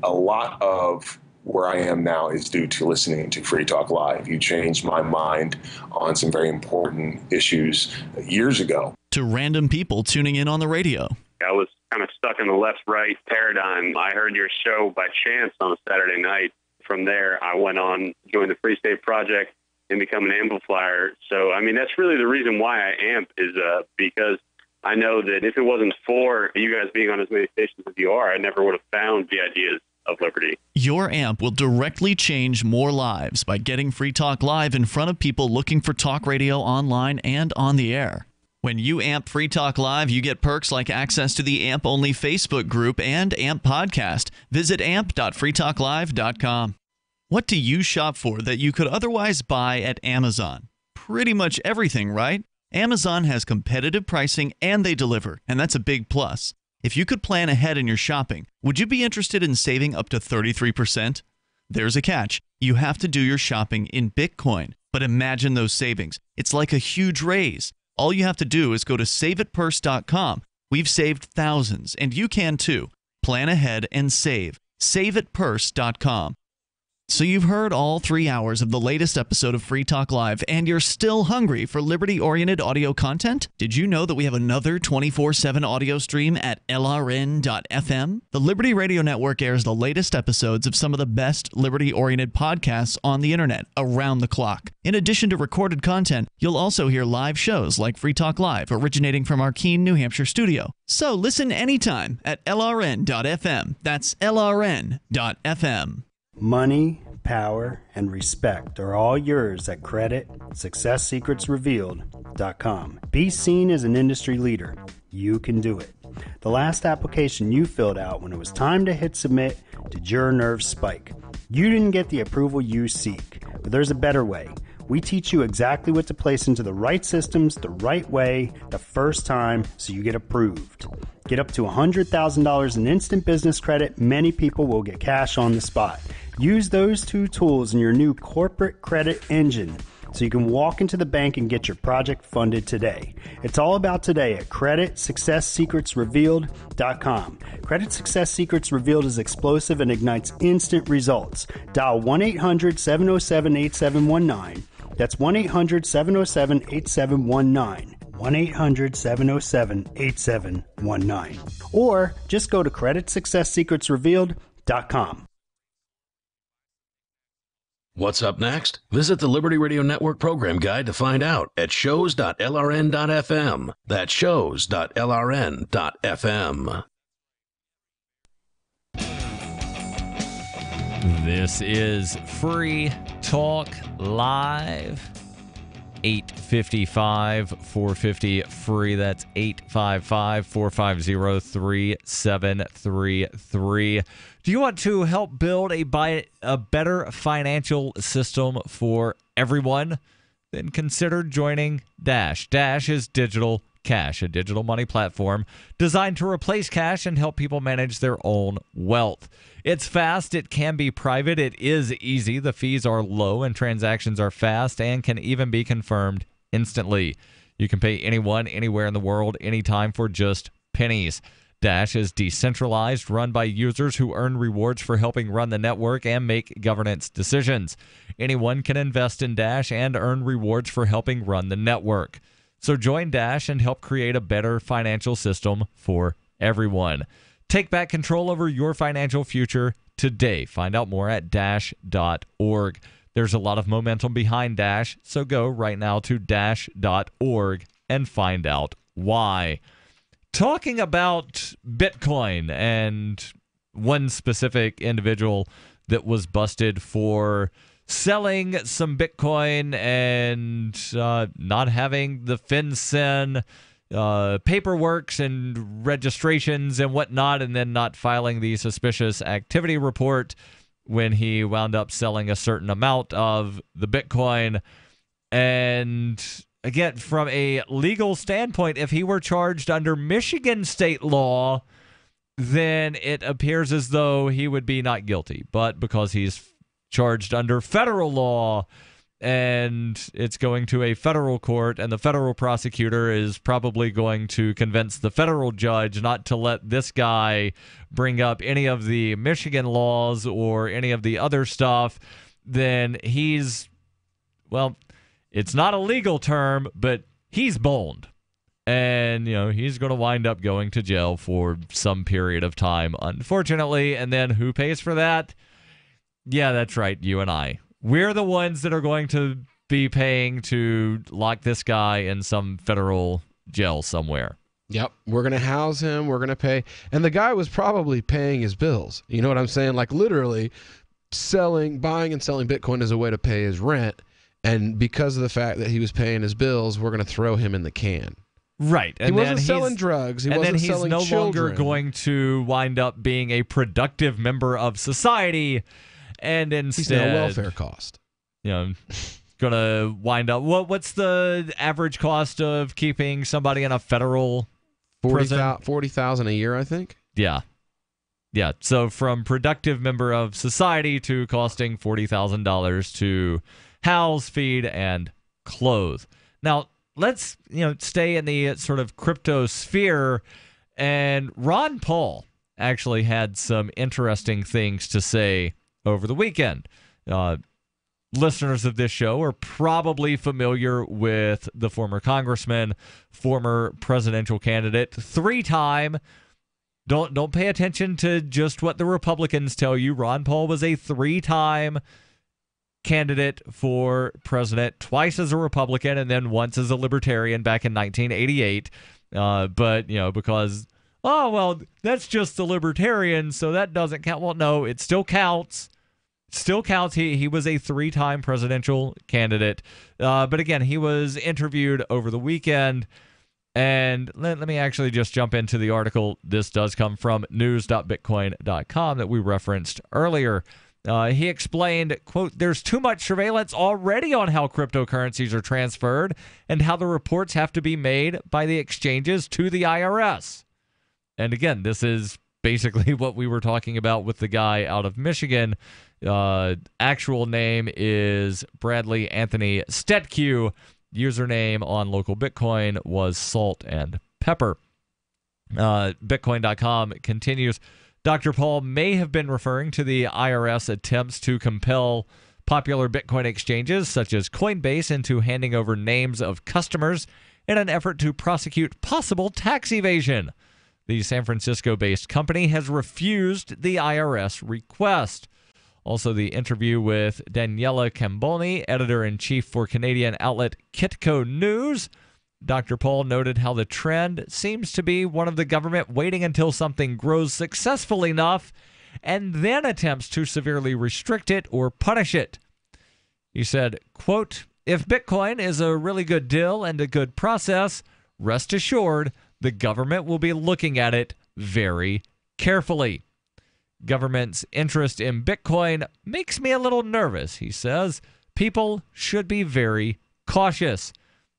a lot of where I am now is due to listening to Free Talk Live. You changed my mind on some very important issues years ago. To random people tuning in on the radio. I was kind of stuck in the left-right paradigm. I heard your show by chance on a Saturday night. From there, I went on, joined the Free State Project, and become an amplifier. So, I mean, that's really the reason why I amp is because I know that if it wasn't for you guys being on as many stations as you are, I never would have found the ideas of liberty. Your amp will directly change more lives by getting Free Talk Live in front of people looking for talk radio online and on the air. When you amp Free Talk Live, you get perks like access to the AMP-only Facebook group and AMP podcast. Visit amp.freetalklive.com. What do you shop for that you could otherwise buy at Amazon? Pretty much everything, right? Amazon has competitive pricing and they deliver, and that's a big plus. If you could plan ahead in your shopping, would you be interested in saving up to 33%? There's a catch. You have to do your shopping in Bitcoin. But imagine those savings. It's like a huge raise. All you have to do is go to saveatpurse.com. We've saved thousands, and you can too. Plan ahead and save. Saveatpurse.com. So you've heard all 3 hours of the latest episode of Free Talk Live, and you're still hungry for liberty-oriented audio content? Did you know that we have another 24/7 audio stream at LRN.FM? The Liberty Radio Network airs the latest episodes of some of the best liberty-oriented podcasts on the internet around the clock. In addition to recorded content, you'll also hear live shows like Free Talk Live, originating from our Keene, New Hampshire studio. So listen anytime at LRN.FM. That's LRN.FM. Money, power, and respect are all yours at Credit Success Secrets Revealed. JourNerve.com. Be seen as an industry leader. You can do it. The last application you filled out when it was time to hit submit did your nerves spike. You didn't get the approval you seek, but there's a better way. We teach you exactly what to place into the right systems the right way the first time so you get approved. Get up to $100,000 in instant business credit. Many people will get cash on the spot. Use those two tools in your new corporate credit engine so you can walk into the bank and get your project funded today. It's all about today at CreditSuccessSecretsRevealed.com. Credit Success Secrets Revealed is explosive and ignites instant results. Dial 1-800-707-8719. That's 1-800-707-8719. 1-800-707-8719. Or just go to CreditSuccessSecretsRevealed.com. What's up next? Visit the Liberty Radio Network program guide to find out at shows.lrn.fm. That's shows.lrn.fm. This is Free Talk Live. 855-450-FREE. That's 855-450-3733. Do you want to help build a better financial system for everyone? Then consider joining Dash. Dash is Digital Cash, a digital money platform designed to replace cash and help people manage their own wealth. It's fast, it can be private, it is easy, the fees are low, and transactions are fast and can even be confirmed instantly. You can pay anyone, anywhere in the world, anytime for just pennies. Dash is decentralized, run by users who earn rewards for helping run the network and make governance decisions. Anyone can invest in Dash and earn rewards for helping run the network. So join Dash and help create a better financial system for everyone. Take back control over your financial future today. Find out more at dash.org. There's a lot of momentum behind Dash, so go right now to dash.org and find out why. Talking about Bitcoin and one specific individual that was busted for selling some Bitcoin and not having the FinCEN paperwork and registrations and whatnot, and then not filing the suspicious activity report when he wound up selling a certain amount of the Bitcoin. And again, from a legal standpoint, if he were charged under Michigan state law, then it appears as though he would be not guilty. But because he's charged under federal law and it's going to a federal court, and the federal prosecutor is probably going to convince the federal judge not to let this guy bring up any of the Michigan laws or any of the other stuff, then he's, well, it's not a legal term, but he's boned. And, you know, he's going to wind up going to jail for some period of time, unfortunately. And then who pays for that? Yeah, that's right, you and I. We're the ones that are going to be paying to lock this guy in some federal jail somewhere. Yep, we're going to house him, we're going to pay. And the guy was probably paying his bills. You know what I'm saying? Like literally buying and selling Bitcoin as a way to pay his rent. And because of the fact that he was paying his bills, we're going to throw him in the can. Right. And he wasn't selling drugs. He wasn't selling children. And then he's no longer going to wind up being a productive member of society. And instead, he's now welfare cost. You know, going to wind up. What's the average cost of keeping somebody in a federal prison? $40,000 a year, I think. Yeah. Yeah. So from productive member of society to costing $40,000 to house, feed, and clothe. Now, let's stay in the sort of crypto sphere. And Ron Paul actually had some interesting things to say over the weekend. Listeners of this show are probably familiar with the former congressman, former presidential candidate, three-time. Don't pay attention to just what the Republicans tell you. Ron Paul was a three-time candidate for president, twice as a Republican and then once as a Libertarian back in 1988. But, because, that's just the Libertarian, so that doesn't count. Well, no, it still counts. still counts. He was a 3-time presidential candidate. But again, he was interviewed over the weekend. And let me actually just jump into the article. This does come from news.bitcoin.com that we referenced earlier. He explained, quote, "There's too much surveillance already on how cryptocurrencies are transferred and how the reports have to be made by the exchanges to the IRS." And again, this is basically what we were talking about with the guy out of Michigan. Actual name is Bradley Anthony Stetkew. Username on local Bitcoin was Salt and Pepper. Bitcoin.com continues, Dr. Paul may have been referring to the IRS attempts to compel popular Bitcoin exchanges such as Coinbase into handing over names of customers in an effort to prosecute possible tax evasion. The San Francisco-based company has refused the IRS request. Also, the interview with Daniela Camboni, editor-in-chief for Canadian outlet Kitco News. Dr. Paul noted how the trend seems to be one of the government waiting until something grows successful enough and then attempts to severely restrict it or punish it. He said, quote, "If Bitcoin is a really good deal and a good process, rest assured the government will be looking at it very carefully. Government's interest in Bitcoin makes me a little nervous," he says. "People should be very cautious."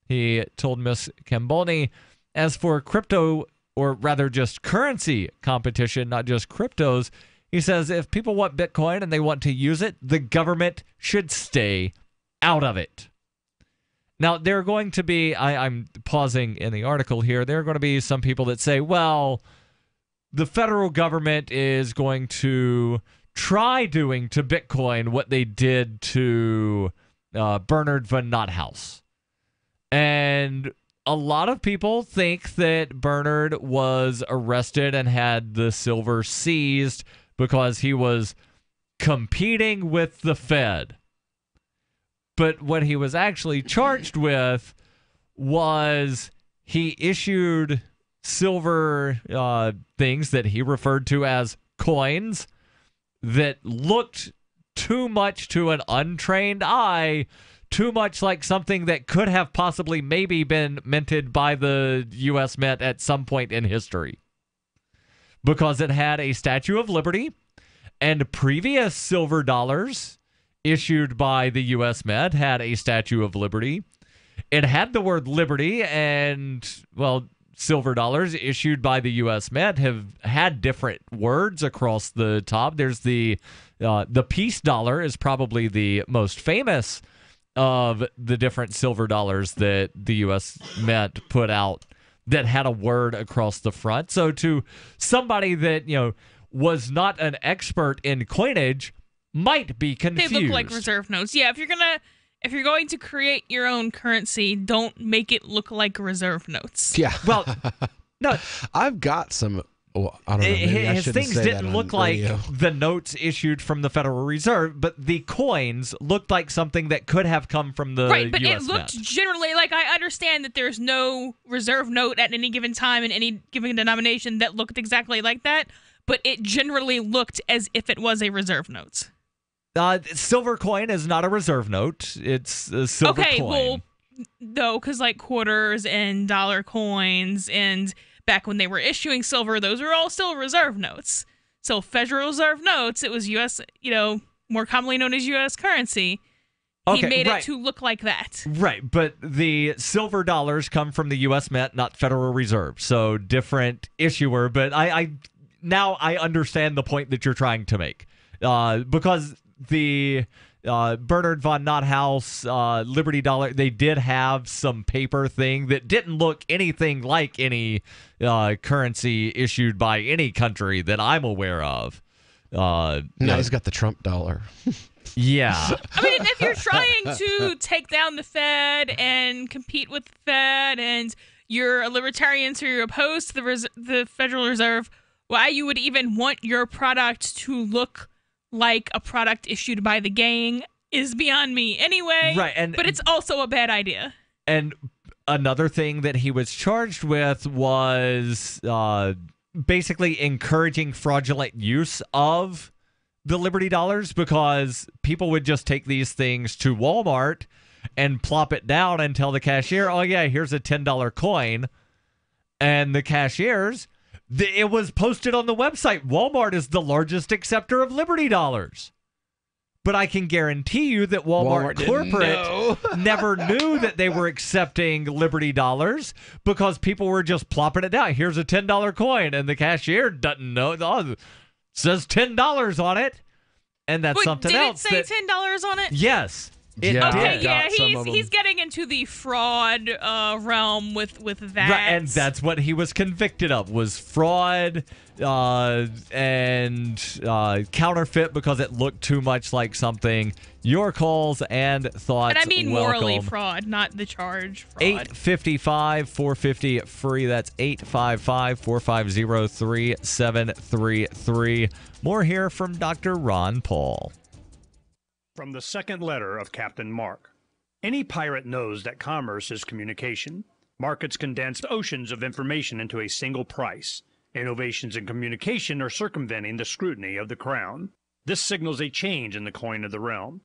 He told Ms. Camboni, as for crypto, or rather just currency competition, not just cryptos, he says if people want Bitcoin and they want to use it, the government should stay out of it. Now, there are going to be, I'm pausing in the article here, there are going to be some people that say, well, the federal government is going to try doing to Bitcoin what they did to Bernard von Nothaus. And a lot of people think that Bernard was arrested and had the silver seized because he was competing with the Fed. But what he was actually charged with was he issued silver things that he referred to as coins that looked too much to an untrained eye, too much like something that could have possibly maybe been minted by the U.S. Mint at some point in history. Because it had a Statue of Liberty, and previous silver dollars issued by the U.S. Mint had a Statue of Liberty. It had the word liberty, and, well, silver dollars issued by the U.S. Mint have had different words across the top. There's the peace dollar is probably the most famous of the different silver dollars that the U.S. Mint put out that had a word across the front. So to somebody that, was not an expert in coinage might be confused. They look like reserve notes. Yeah, if you're going to create your own currency, don't make it look like reserve notes. Yeah. Well, no, I've got some. Well, I don't know. His things didn't look like the notes issued from the Federal Reserve, but the coins looked like something that could have come from the right. But US it looked Mint. generally like, I understand that there's no reserve note at any given time in any given denomination that looked exactly like that, but it generally looked as if it was a reserve note. Silver coin is not a reserve note. It's a silver coin. Well, no, because like quarters and dollar coins and back when they were issuing silver, those were all still reserve notes. So Federal Reserve notes, it was U.S., more commonly known as U.S. currency. He made it to look like that. Right, but the silver dollars come from the U.S. Mint, not Federal Reserve. So different issuer, but I now understand the point that you're trying to make. Because the Bernard von Nothaus Liberty Dollar, they did have some paper thing that didn't look anything like any currency issued by any country that I'm aware of. No, he's got the Trump dollar. Yeah. I mean, if you're trying to take down the Fed and compete with the Fed and you're a libertarian, so you're opposed to the Federal Reserve, why you would even want your product to look like a product issued by the gang is beyond me anyway. Right, but it's also a bad idea. And another thing that he was charged with was basically encouraging fraudulent use of the Liberty Dollars because people would just take these things to Walmart and plop it down and tell the cashier, oh, yeah, here's a $10 coin. And the cashiers, it was posted on the website. Walmart is the largest acceptor of Liberty Dollars. But I can guarantee you that Walmart corporate never knew that they were accepting Liberty Dollars because people were just plopping it down. Here's a $10 coin, and the cashier doesn't know. Oh, it says $10 on it, and that's something else. Did it say $10 on it? Yes. He's getting into the fraud realm with that. Right, and that's what he was convicted of, was fraud and counterfeit because it looked too much like something. Your calls and thoughts. And I mean welcome. morally fraud, not the charge fraud. 855-450 free. That's 855-450-3733. More here from Dr. Ron Paul. From the second letter of Captain Mark. Any pirate knows that commerce is communication. Markets condense oceans of information into a single price. Innovations in communication are circumventing the scrutiny of the crown. This signals a change in the coin of the realm.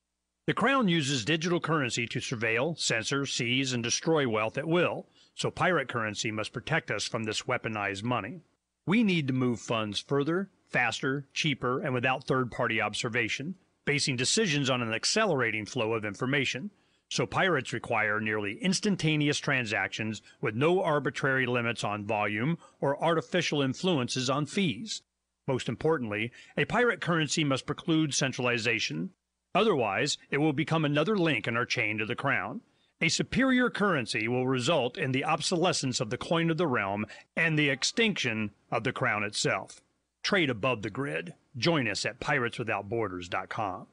The crown uses digital currency to surveil, censor, seize, and destroy wealth at will, so pirate currency must protect us from this weaponized money. We need to move funds further, faster, cheaper, and without third-party observation, basing decisions on an accelerating flow of information. So pirates require nearly instantaneous transactions with no arbitrary limits on volume or artificial influences on fees. Most importantly, a pirate currency must preclude centralization. Otherwise, it will become another link in our chain to the crown. A superior currency will result in the obsolescence of the coin of the realm and the extinction of the crown itself. Trade above the grid. Join us at pirateswithoutborders.com.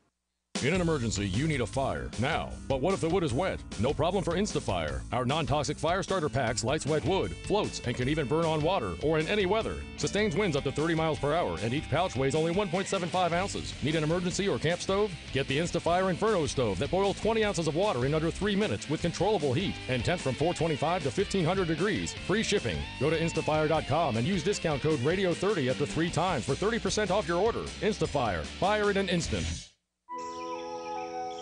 In an emergency, you need a fire now. But what if the wood is wet? No problem for InstaFire. Our non-toxic fire starter packs lights wet wood, floats, and can even burn on water or in any weather. Sustains winds up to 30 miles per hour, and each pouch weighs only 1.75 ounces. Need an emergency or camp stove? Get the InstaFire Inferno stove that boils 20 ounces of water in under 3 minutes with controllable heat and temps from 425 to 1500 degrees. Free shipping. Go to instafire.com and use discount code RADIO30 up to 3 times for 30% off your order. InstaFire. Fire in an instant.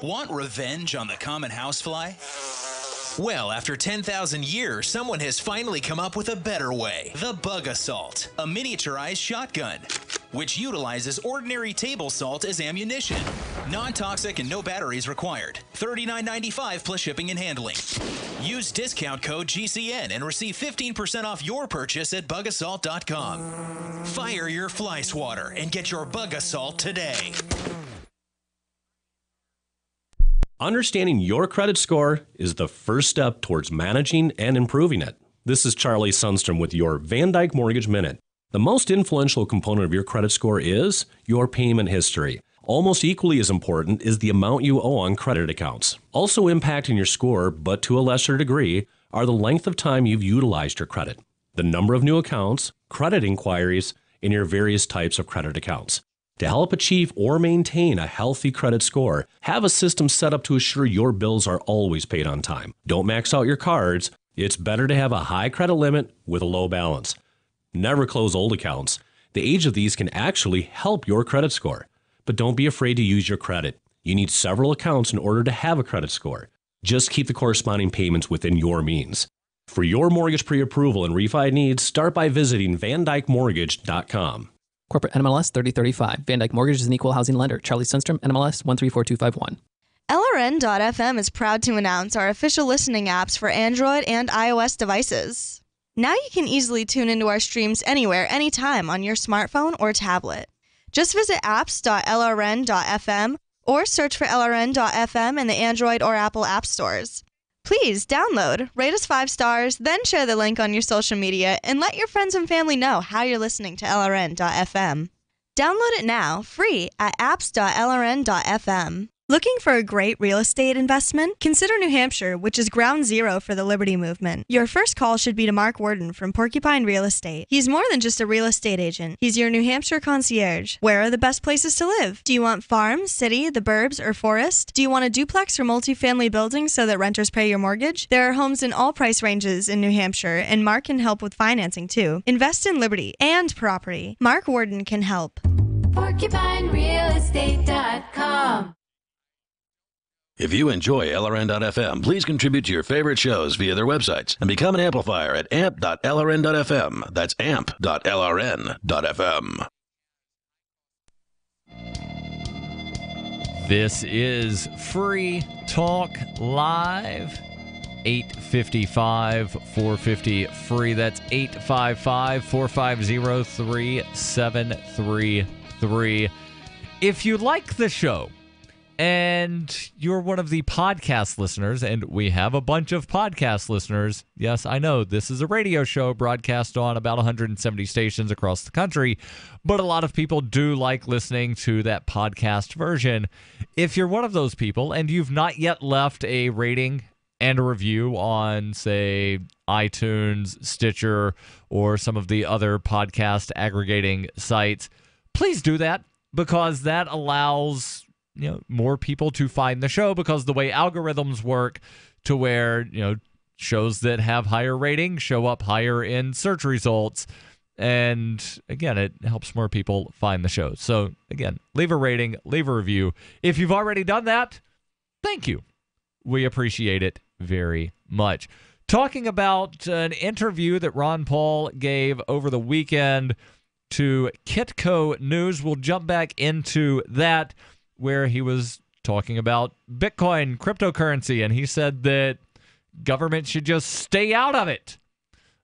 Want revenge on the common housefly? Well, after 10,000 years, someone has finally come up with a better way. The Bug Assault, a miniaturized shotgun, which utilizes ordinary table salt as ammunition. Non-toxic and no batteries required. $39.95 plus shipping and handling. Use discount code GCN and receive 15% off your purchase at bugassault.com. Fire your fly swatter and get your Bug Assault today. Understanding your credit score is the first step towards managing and improving it. This is Charlie Sundstrom with your Van Dyke Mortgage Minute. The most influential component of your credit score is your payment history. Almost equally as important is the amount you owe on credit accounts. Also impacting your score, but to a lesser degree, are the length of time you've utilized your credit, the number of new accounts, credit inquiries, and your various types of credit accounts. To help achieve or maintain a healthy credit score, have a system set up to assure your bills are always paid on time. Don't max out your cards. It's better to have a high credit limit with a low balance. Never close old accounts. The age of these can actually help your credit score. But don't be afraid to use your credit. You need several accounts in order to have a credit score. Just keep the corresponding payments within your means. For your mortgage pre-approval and refi needs, start by visiting VanDykeMortgage.com. Corporate NMLS 3035. Van Dyke Mortgage is an equal housing lender. Charlie Sundstrom, NMLS 134251. LRN.FM is proud to announce our official listening apps for Android and iOS devices. Now you can easily tune into our streams anywhere, anytime on your smartphone or tablet. Just visit apps.lrn.fm or search for LRN.FM in the Android or Apple app stores. Please download, rate us 5 stars, then share the link on your social media and let your friends and family know how you're listening to LRN.FM. Download it now, free at apps.lrn.fm. Looking for a great real estate investment? Consider New Hampshire, which is ground zero for the Liberty Movement. Your first call should be to Mark Worden from Porcupine Real Estate. He's more than just a real estate agent. He's your New Hampshire concierge. Where are the best places to live? Do you want farm, city, the burbs, or forest? Do you want a duplex or multifamily building so that renters pay your mortgage? There are homes in all price ranges in New Hampshire, and Mark can help with financing too. Invest in Liberty and property. Mark Worden can help. PorcupineRealEstate.com. If you enjoy LRN.FM, please contribute to your favorite shows via their websites and become an amplifier at amp.lrn.fm. That's amp.lrn.fm. This is Free Talk Live. 855-450-FREE. That's 855-450-3733. If you like the show and you're one of the podcast listeners, and we have a bunch of podcast listeners. Yes, I know this is a radio show broadcast on about 170 stations across the country, but a lot of people do like listening to that podcast version. If you're one of those people and you've not yet left a rating and a review on, say, iTunes, Stitcher, or some of the other podcast aggregating sites, please do that, because that allows more people to find the show, because the way algorithms work to where shows that have higher ratings show up higher in search results, and again, it helps more people find the show. So again, leave a rating, leave a review. If you've already done that, thank you. We appreciate it very much. Talking about an interview that Ron Paul gave over the weekend to Kitco News, we'll jump back into that, where he was talking about Bitcoin, cryptocurrency, and he said that government should just stay out of it.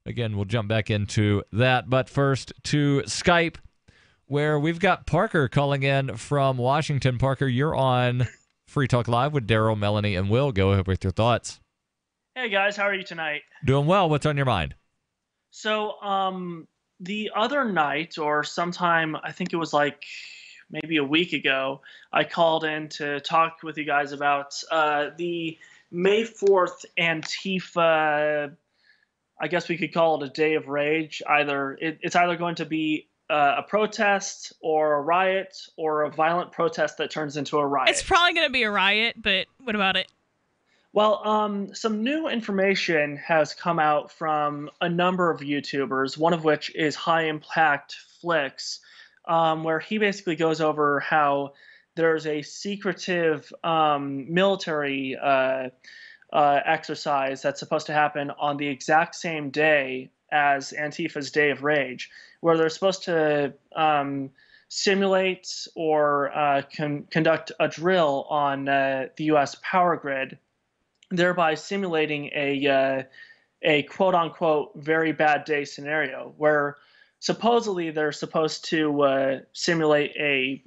Again, we'll jump back into that. But first to Skype, where we've got Parker calling in from Washington. Parker, you're on Free Talk Live with Daryl, Melanie, and Will. Go ahead with your thoughts. Hey, guys. How are you tonight? Doing well. What's on your mind? So, the other night, or sometime, I think it was like maybe a week ago, I called in to talk with you guys about the May 4th Antifa, I guess we could call it a day of rage. It's either going to be a protest or a riot, or a violent protest that turns into a riot. It's probably going to be a riot, but what about it? Well, some new information has come out from a number of YouTubers, one of which is High Impact Flicks, where he basically goes over how there's a secretive military exercise that's supposed to happen on the exact same day as Antifa's Day of Rage, where they're supposed to simulate or conduct a drill on the U.S. power grid, thereby simulating a quote-unquote very bad day scenario, where supposedly they're supposed to simulate a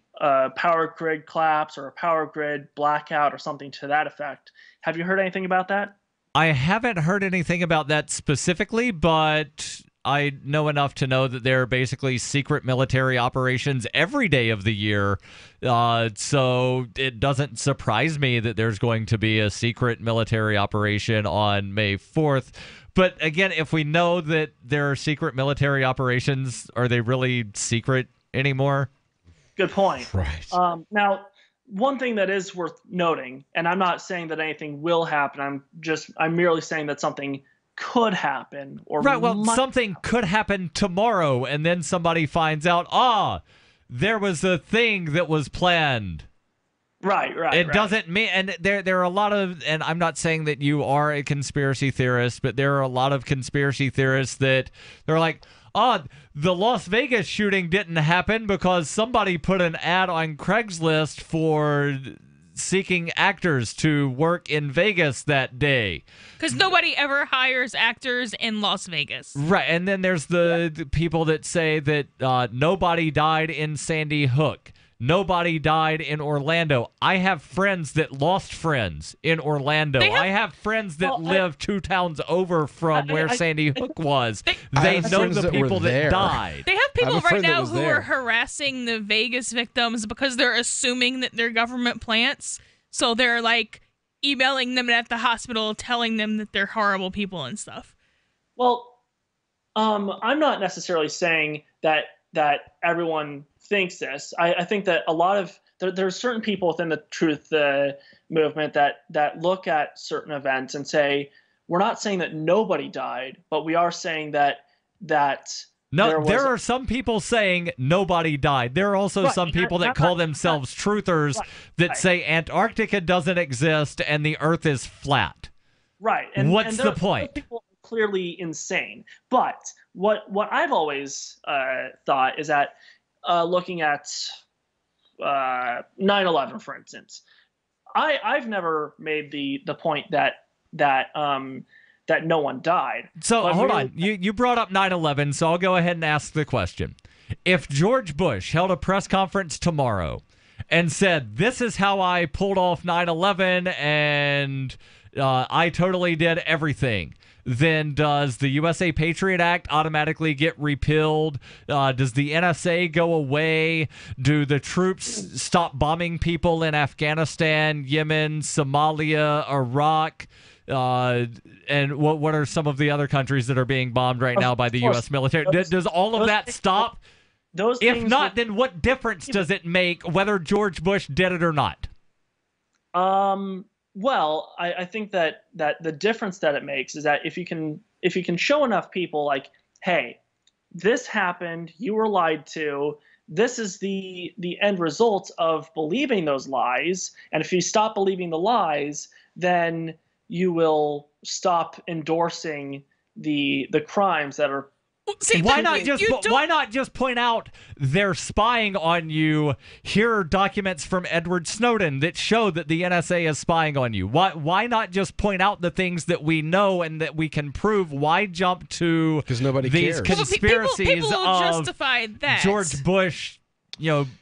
power grid collapse or a power grid blackout or something to that effect. Have you heard anything about that? I haven't heard anything about that specifically, but I know enough to know that there are basically secret military operations every day of the year. So it doesn't surprise me that there's going to be a secret military operation on May 4th. But again, if we know that there are secret military operations, are they really secret anymore? Good point. Right. Now, one thing that is worth noting, and I'm not saying that anything will happen, I'm merely saying that something could happen, or right. Well, something could happen tomorrow, and then somebody finds out, there was a thing that was planned. Right. It doesn't mean, and there are a lot of, and I'm not saying that you are a conspiracy theorist, but there are a lot of conspiracy theorists that they're like, the Las Vegas shooting didn't happen because somebody put an ad on Craigslist for seeking actors to work in Vegas that day. Because nobody ever hires actors in Las Vegas. Right, and then there's the people that say that nobody died in Sandy Hook. Nobody died in Orlando. I have friends that lost friends in Orlando. I have friends that live 2 towns over from where Sandy Hook was. They know the people that died. They have people right now who are harassing the Vegas victims because they're assuming that they're government plants. So they're like emailing them at the hospital, telling them that they're horrible people and stuff. Well, I'm not necessarily saying that everyone thinks this. I think that a lot of there are certain people within the truth movement that look at certain events and say, we're not saying that nobody died, but we are saying that No, there are some people saying nobody died. There are also some people that call themselves truthers that say Antarctica doesn't exist and the Earth is flat. Right. What's the point? People are clearly insane. But what I've always thought is that looking at 9/11, for instance, I've never made the point that no one died. So hold on. You brought up 9/11, so I'll go ahead and ask the question. If George Bush held a press conference tomorrow and said, this is how I pulled off 9/11 and I totally did everything, then does the USA Patriot Act automatically get repealed? Does the NSA go away? Do the troops stop bombing people in Afghanistan, Yemen, Somalia, Iraq? And what are some of the other countries that are being bombed right now by the U.S. military? Does all of that stop? If not, then what difference does it make whether George Bush did it or not? Well, I think that the difference that it makes is that if you can show enough people like, hey, this happened, you were lied to, this is the end result of believing those lies, and if you stop believing the lies, then you will stop endorsing the crimes that are. See, why not just point out they're spying on you? Here are documents from Edward Snowden that show that the NSA is spying on you. Why not just point out the things that we know and that we can prove? Why jump to these conspiracies people will justify that. George Bush,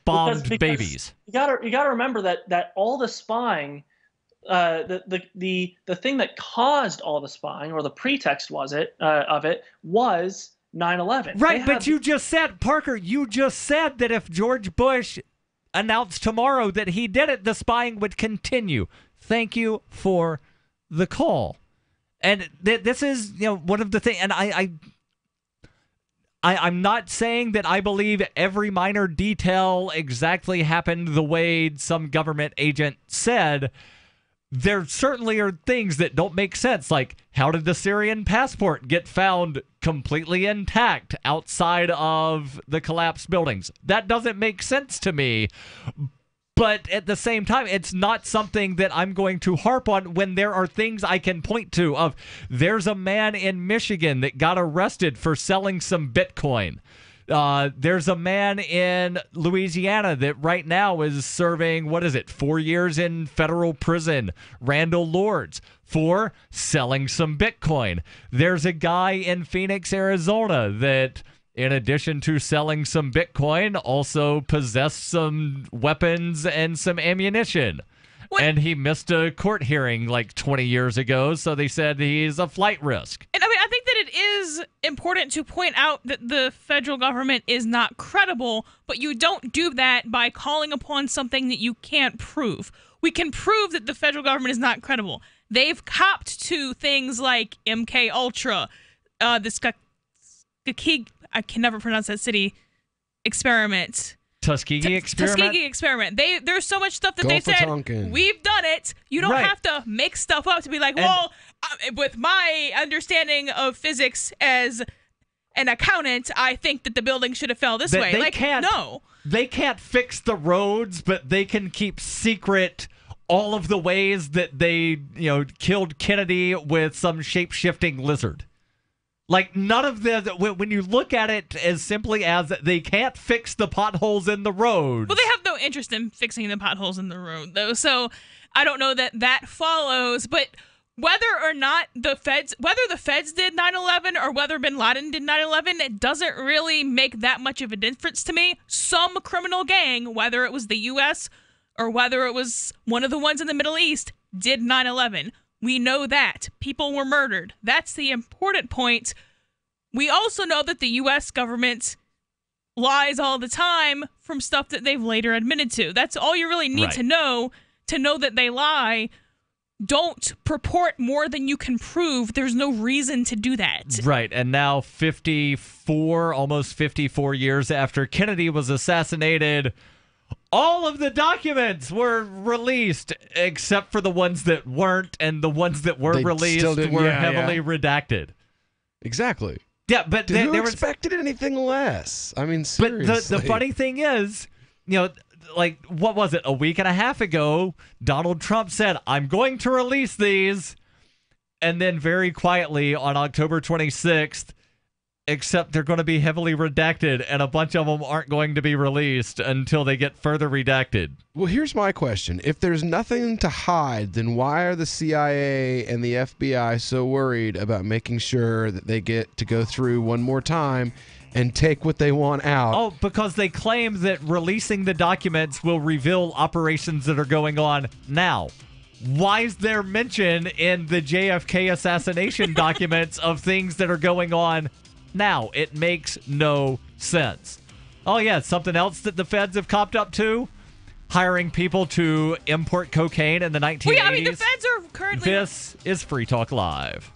bombed because babies? You gotta remember that all the spying. The thing that caused all the spying, or the pretext of it was 9/11. Right, but you just said, Parker, that if George Bush announced tomorrow that he did it, the spying would continue. Thank you for the call. And this is, one of the things, and I'm not saying that I believe every minor detail exactly happened the way some government agent said. There certainly are things that don't make sense, like how did the Syrian passport get found completely intact outside of the collapsed buildings? That doesn't make sense to me. But at the same time, it's not something that I'm going to harp on when there are things I can point to of there's a man in Michigan that got arrested for selling some Bitcoin. There's a man in Louisiana that right now is serving, 4 years in federal prison, Randall Lords, for selling some Bitcoin. There's a guy in Phoenix, Arizona that, in addition to selling some Bitcoin, also possessed some weapons and some ammunition. What? And he missed a court hearing like 20 years ago, so they said he's a flight risk. And I think that it is important to point out that the federal government is not credible, but you don't do that by calling upon something that you can't prove. We can prove that the federal government is not credible. They've copped to things like MK Ultra, the I can never pronounce that city, experiment. Tuskegee experiment? Tuskegee experiment. There's so much stuff that they said, we've done it. You don't have to make stuff up to be like, with my understanding of physics as an accountant, I think that the building should have fell this way. No. They can't fix the roads, but they can keep secret all of the ways that they, killed Kennedy with some shape-shifting lizard. Like, none of them, when you look at it as simply as they can't fix the potholes in the road. Well, they have no interest in fixing the potholes in the road, though. So I don't know that follows. But whether or not the feds did 9/11 or whether bin Laden did 9/11, it doesn't really make that much of a difference to me. Some criminal gang, whether it was the U.S. or whether it was one of the ones in the Middle East, did 9/11. We know that. People were murdered. That's the important point. We also know that the U.S. government lies all the time from stuff that they've later admitted to. That's all you really need to know that they lie. Don't purport more than you can prove. There's no reason to do that. Right, and now almost 54 years after Kennedy was assassinated, all of the documents were released, except for the ones that weren't, and the ones that were released were heavily redacted. Exactly. Yeah, but who expected anything less? I mean, seriously. But the funny thing is, like, what was it? A week and a half ago, Donald Trump said, I'm going to release these. And then very quietly on October 26th, except they're going to be heavily redacted, and a bunch of them aren't going to be released until they get further redacted. Well, here's my question. If there's nothing to hide, then why are the CIA and the FBI so worried about making sure that they get to go through one more time and take what they want out? Oh, because they claim that releasing the documents will reveal operations that are going on now. Why is there mention in the JFK assassination documents of things that are going on now? It makes no sense. Oh, yeah, something else that the feds have copped up to? Hiring people to import cocaine in the 1980s. Well, yeah, I mean, the feds are currently... This is Free Talk Live.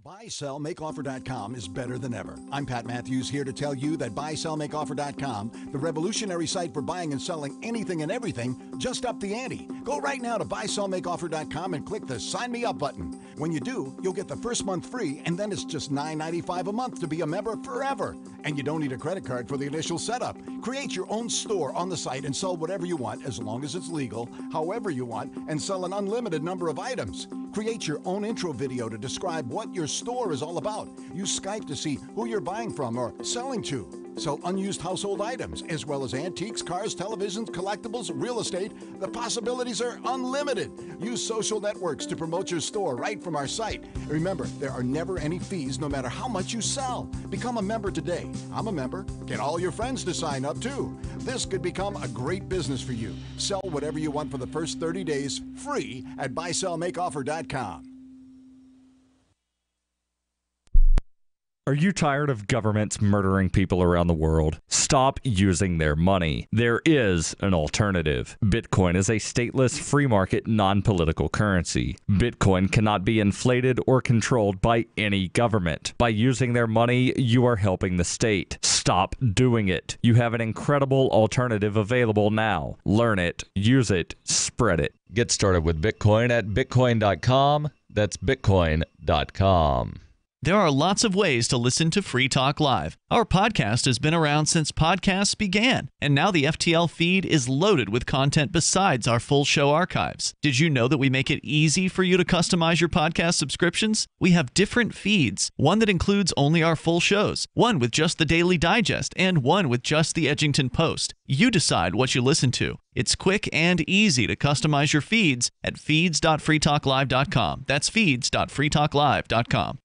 BuySellMakeOffer.com is better than ever. I'm Pat Matthews, here to tell you that BuySellMakeOffer.com, the revolutionary site for buying and selling anything and everything, just upped the ante. Go right now to BuySellMakeOffer.com and click the Sign Me Up button. When you do, you'll get the first month free, and then it's just $9.95 a month to be a member forever. And you don't need a credit card for the initial setup. Create your own store on the site and sell whatever you want, as long as it's legal, however you want, and sell an unlimited number of items. Create your own intro video to describe what your store is all about. Use Skype to see who you're buying from or selling to. Sell unused household items, as well as antiques, cars, televisions, collectibles, real estate. The possibilities are unlimited. Use social networks to promote your store right from our site. Remember, there are never any fees, no matter how much you sell. Become a member today. I'm a member. Get all your friends to sign up, too. This could become a great business for you. Sell whatever you want for the first 30 days, free at BuySellMakeOffer.com. Are you tired of governments murdering people around the world? Stop using their money. There is an alternative. Bitcoin is a stateless, free market, non-political currency. Bitcoin cannot be inflated or controlled by any government. By using their money, you are helping the state. Stop doing it. You have an incredible alternative available now. Learn it, use it, spread it. Get started with Bitcoin at Bitcoin.com. That's Bitcoin.com. There are lots of ways to listen to Free Talk Live. Our podcast has been around since podcasts began, and now the FTL feed is loaded with content besides our full show archives. Did you know that we make it easy for you to customize your podcast subscriptions? We have different feeds, one that includes only our full shows, one with just the Daily Digest, and one with just the Edgington Post. You decide what you listen to. It's quick and easy to customize your feeds at feeds.freetalklive.com. That's feeds.freetalklive.com.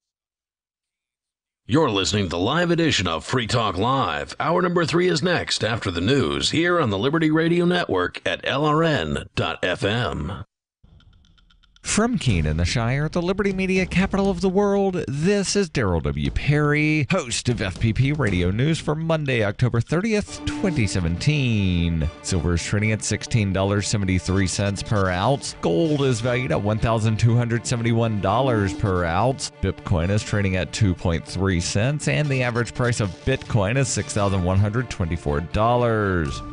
You're listening to the live edition of Free Talk Live. Hour number 3 is next after the news here on the Liberty Radio Network at LRN.FM. From Keene in the Shire, the Liberty Media capital of the world, this is Daryl W. Perry, host of FPP Radio News for Monday, October 30th, 2017. Silver is trading at $16.73 per ounce. Gold is valued at $1,271 per ounce. Bitcoin is trading at 2.3 cents, and the average price of Bitcoin is $6,124.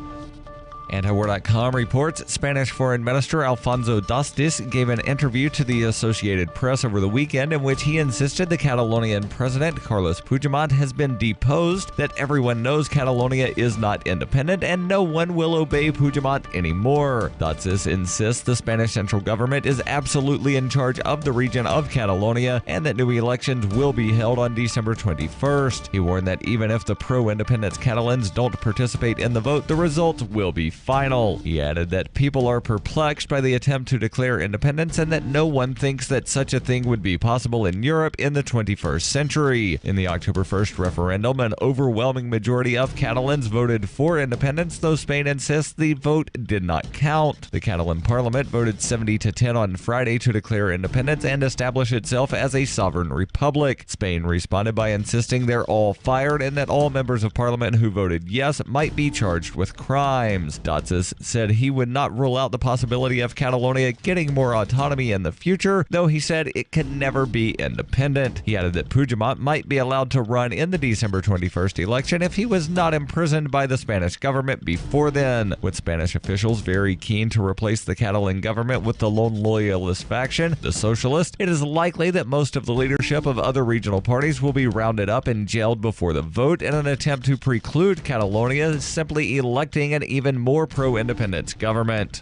Antiwar.com reports Spanish Foreign Minister Alfonso Dastis gave an interview to the Associated Press over the weekend in which he insisted the Catalonian president, Carlos Puigdemont, has been deposed, that everyone knows Catalonia is not independent, and no one will obey Puigdemont anymore. Dastis insists the Spanish central government is absolutely in charge of the region of Catalonia and that new elections will be held on December 21st. He warned that even if the pro-independence Catalans don't participate in the vote, the results will be final. He added that people are perplexed by the attempt to declare independence and that no one thinks that such a thing would be possible in Europe in the 21st century. In the October 1st referendum, an overwhelming majority of Catalans voted for independence, though Spain insists the vote did not count. The Catalan parliament voted 70-10 on Friday to declare independence and establish itself as a sovereign republic. Spain responded by insisting they're all fired and that all members of parliament who voted yes might be charged with crimes. Dotsis said he would not rule out the possibility of Catalonia getting more autonomy in the future, though he said it can never be independent. He added that Puigdemont might be allowed to run in the December 21st election if he was not imprisoned by the Spanish government before then, with Spanish officials very keen to replace the Catalan government with the lone loyalist faction, the Socialist. It is likely that most of the leadership of other regional parties will be rounded up and jailed before the vote in an attempt to preclude Catalonia simply electing an even more pro-independence government.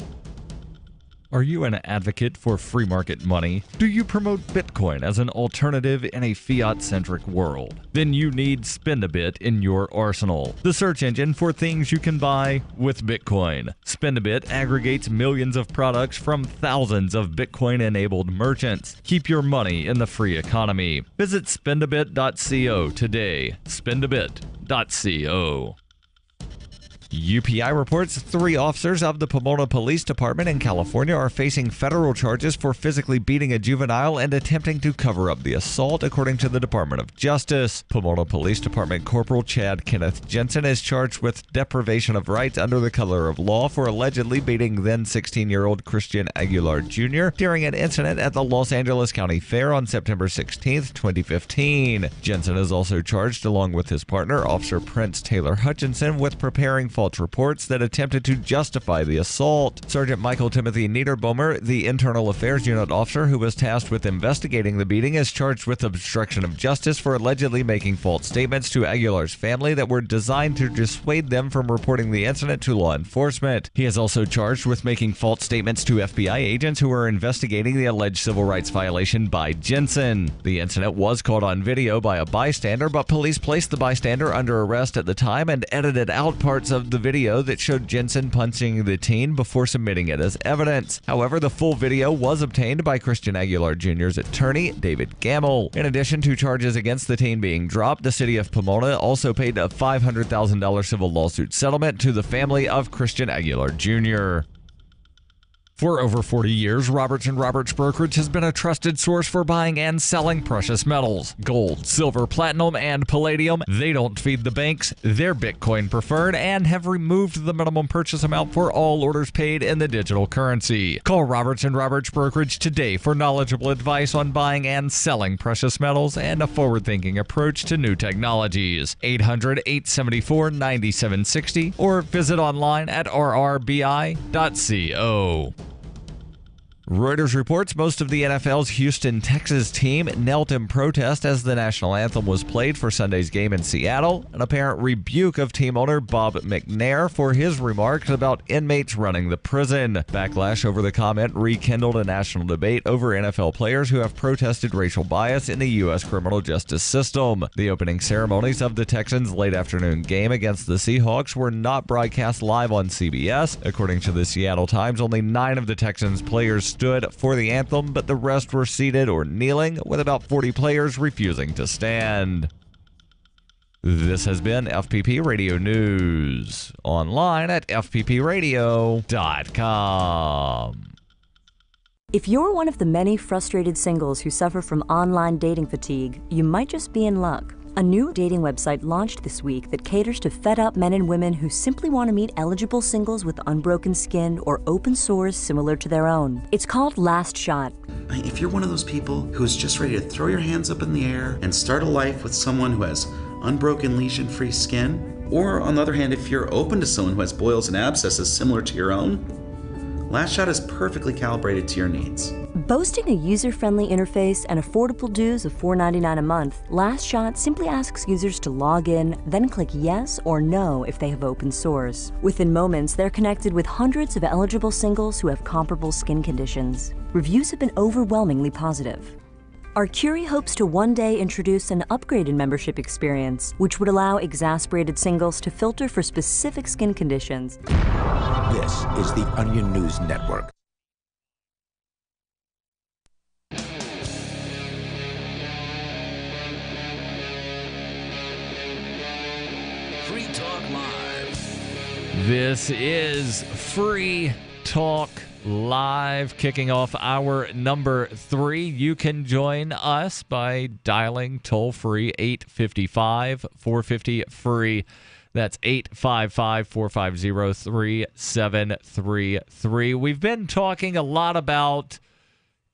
Are you an advocate for free market money? Do you promote Bitcoin as an alternative in a fiat-centric world? Then you need Spendabit in your arsenal, the search engine for things you can buy with Bitcoin. Spendabit aggregates millions of products from thousands of Bitcoin-enabled merchants. Keep your money in the free economy. Visit spendabit.co today. Spendabit.co. UPI reports 3 officers of the Pomona Police Department in California are facing federal charges for physically beating a juvenile and attempting to cover up the assault, according to the Department of Justice. Pomona Police Department Corporal Chad Kenneth Jensen is charged with deprivation of rights under the color of law for allegedly beating then 16-year-old Christian Aguilar Jr. during an incident at the Los Angeles County Fair on September 16, 2015. Jensen is also charged, along with his partner, Officer Prince Taylor Hutchinson, with preparing false reports that attempted to justify the assault. Sergeant Michael Timothy Niederbomer, the Internal Affairs Unit officer who was tasked with investigating the beating, is charged with obstruction of justice for allegedly making false statements to Aguilar's family that were designed to dissuade them from reporting the incident to law enforcement. He is also charged with making false statements to FBI agents who are investigating the alleged civil rights violation by Jensen. The incident was caught on video by a bystander, but police placed the bystander under arrest at the time and edited out parts of the video that showed Jensen punching the teen before submitting it as evidence. However, the full video was obtained by Christian Aguilar Jr.'s attorney, David Gamble. In addition to charges against the teen being dropped, the city of Pomona also paid a $500,000 civil lawsuit settlement to the family of Christian Aguilar Jr. For over 40 years, Roberts & Roberts Brokerage has been a trusted source for buying and selling precious metals. Gold, silver, platinum, and palladium. They don't feed the banks. They're Bitcoin preferred and have removed the minimum purchase amount for all orders paid in the digital currency. Call Roberts & Roberts Brokerage today for knowledgeable advice on buying and selling precious metals and a forward-thinking approach to new technologies. 800-874-9760 or visit online at rrbi.co. Reuters reports most of the NFL's Houston, Texas team knelt in protest as the national anthem was played for Sunday's game in Seattle, an apparent rebuke of team owner Bob McNair for his remarks about inmates running the prison. Backlash over the comment rekindled a national debate over NFL players who have protested racial bias in the U.S. criminal justice system. The opening ceremonies of the Texans' late afternoon game against the Seahawks were not broadcast live on CBS. According to the Seattle Times, only 9 of the Texans' players stood for the anthem, but the rest were seated or kneeling, with about 40 players refusing to stand. This has been FPP Radio News, online at fppradio.com. If you're one of the many frustrated singles who suffer from online dating fatigue, you might just be in luck. A new dating website launched this week that caters to fed-up men and women who simply want to meet eligible singles with unbroken skin or open sores similar to their own. It's called Last Shot. If you're one of those people who is just ready to throw your hands up in the air and start a life with someone who has unbroken lesion-free skin, or on the other hand, if you're open to someone who has boils and abscesses similar to your own, Last Shot is perfectly calibrated to your needs. Boasting a user-friendly interface and affordable dues of $4.99 a month, Last Shot simply asks users to log in, then click yes or no if they have open sores. Within moments, they're connected with hundreds of eligible singles who have comparable skin conditions. Reviews have been overwhelmingly positive. Arcuri hopes to one day introduce an upgraded membership experience, which would allow exasperated singles to filter for specific skin conditions. This is the Onion News Network. Free Talk Live. This is Free Talk Live, kicking off hour number 3. You can join us by dialing toll-free 855-450-FREE. That's 855-450-3733. We've been talking a lot about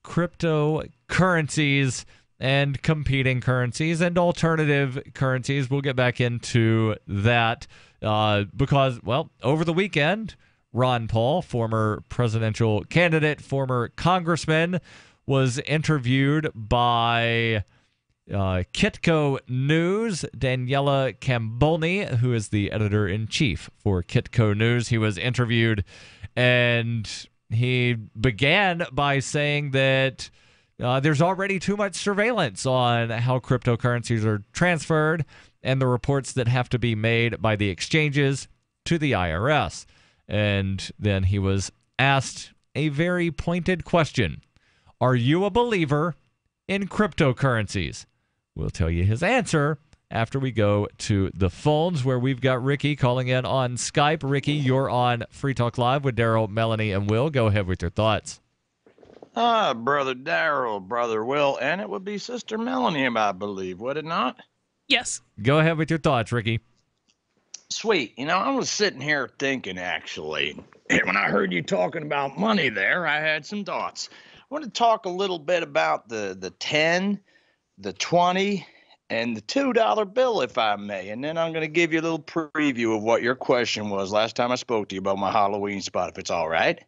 cryptocurrencies and competing currencies and alternative currencies. We'll get back into that because, well, over the weekend, Ron Paul, former presidential candidate, former congressman, was interviewed by Kitco News. Daniela Cambolni, who is the editor-in-chief for Kitco News, he was interviewed, and he began by saying that there's already too much surveillance on how cryptocurrencies are transferred and the reports that have to be made by the exchanges to the IRS. And then he was asked a very pointed question. Are you a believer in cryptocurrencies? We'll tell you his answer after we go to the phones, where we've got Ricky calling in on Skype. Ricky, you're on Free Talk Live with Daryl, Melanie, and Will. Go ahead with your thoughts. Brother Daryl, Brother Will, and it would be Sister Melanie, I believe, would it not? Yes. Go ahead with your thoughts, Ricky. Sweet. You know, I was sitting here thinking, actually, and when I heard you talking about money there, I had some thoughts. I want to talk a little bit about the 10, the 20, and the $2 bill, if I may. And then I'm going to give you a little preview of what your question was last time I spoke to you about my Halloween spot, if it's all right.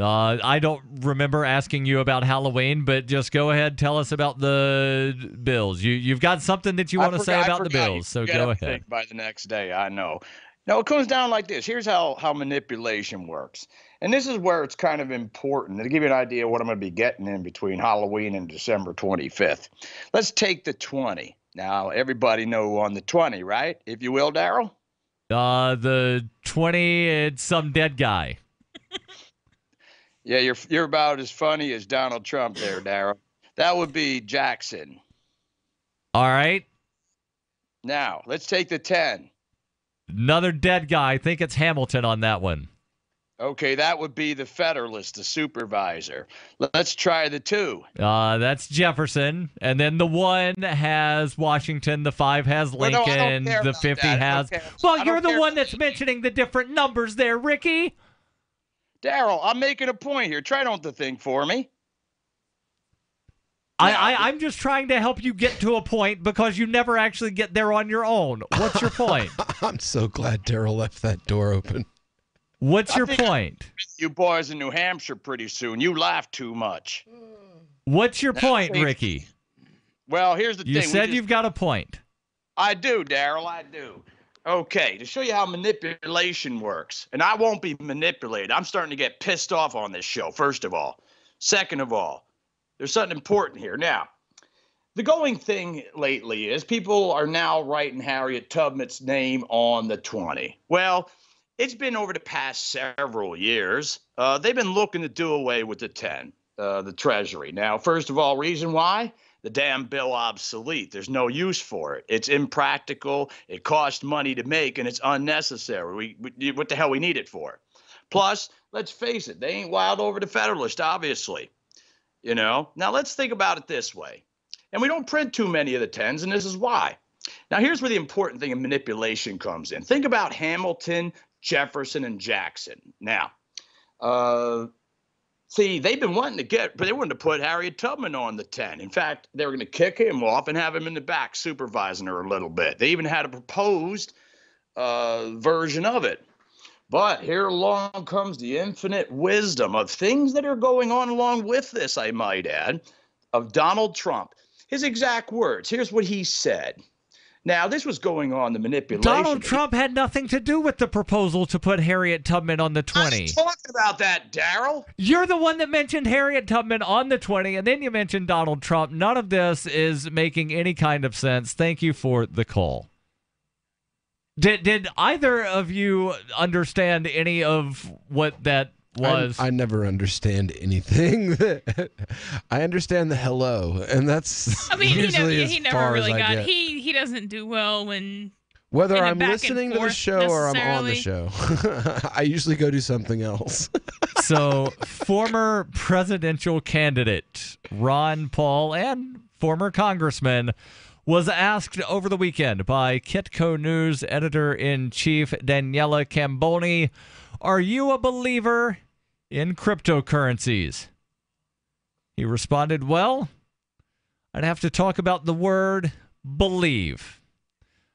I don't remember asking you about Halloween, but just go ahead, tell us about the bills. You've got something that you want to say about the bills, so go ahead. By the next day, I know. Now, it comes down like this. Here's how manipulation works. And this is where it's kind of important to give you an idea of what I'm going to be getting in between Halloween and December 25th. Let's take the 20. Now, everybody know on the 20, right? If you will, Daryl? The 20, it's some dead guy. Yeah, you're about as funny as Donald Trump there, Daryl. That would be Jackson. All right. Now, let's take the 10. Another dead guy. I think it's Hamilton on that one. Okay, that would be the Federalist, the supervisor. Let's try the 2. That's Jefferson. And then the 1 has Washington. The 5 has Lincoln. The 50 has... Well, you're the one that's mentioning the different numbers there, Ricky. Daryl, I'm making a point here. Try not to think for me. I'm just trying to help you get to a point because you never actually get there on your own. What's your point? I'm so glad Daryl left that door open. What's your point? You boys in New Hampshire pretty soon. You laugh too much. What's your point, Ricky? Well, here's the thing. You said you've got a point. I do, Daryl. I do. Okay, to show you how manipulation works, and I won't be manipulated. I'm starting to get pissed off on this show, first of all. Second of all, there's something important here. Now, the going thing lately is people are now writing Harriet Tubman's name on the 20. Well, it's been over the past several years. They've been looking to do away with the 10, the Treasury. Now, first of all, reason why? The damn bill obsolete. There's no use for it. It's impractical. It costs money to make, and it's unnecessary. What the hell we need it for? Plus, let's face it, they ain't wild over the Federalist, obviously. You know? Now, let's think about it this way. And we don't print too many of the 10s, and this is why. Now, here's where the important thing of manipulation comes in. Think about Hamilton, Jefferson, and Jackson. Now, see, they've been wanting to but they wanted to put Harriet Tubman on the 10. In fact, they were going to kick him off and have him in the back supervising her a little bit. They even had a proposed version of it. But here along comes the infinite wisdom of things that are going on along with this, I might add, of Donald Trump. His exact words. Here's what he said. Now, this was going on, the manipulation. Donald Trump had nothing to do with the proposal to put Harriet Tubman on the 20. I'm talking about that, Daryl. You're the one that mentioned Harriet Tubman on the 20, and then you mentioned Donald Trump. None of this is making any kind of sense. Thank you for the call. Did either of you understand any of what that was? I never understand anything. I understand the hello, and that's usually he never far really as I got. get. He doesn't do well when whether I'm listening to the show or I'm on the show. I usually go do something else. So, former presidential candidate Ron Paul and former congressman was asked over the weekend by Kitco News editor-in-chief Daniela Camboni, are you a believer in cryptocurrencies? He responded, well, I'd have to talk about the word believe.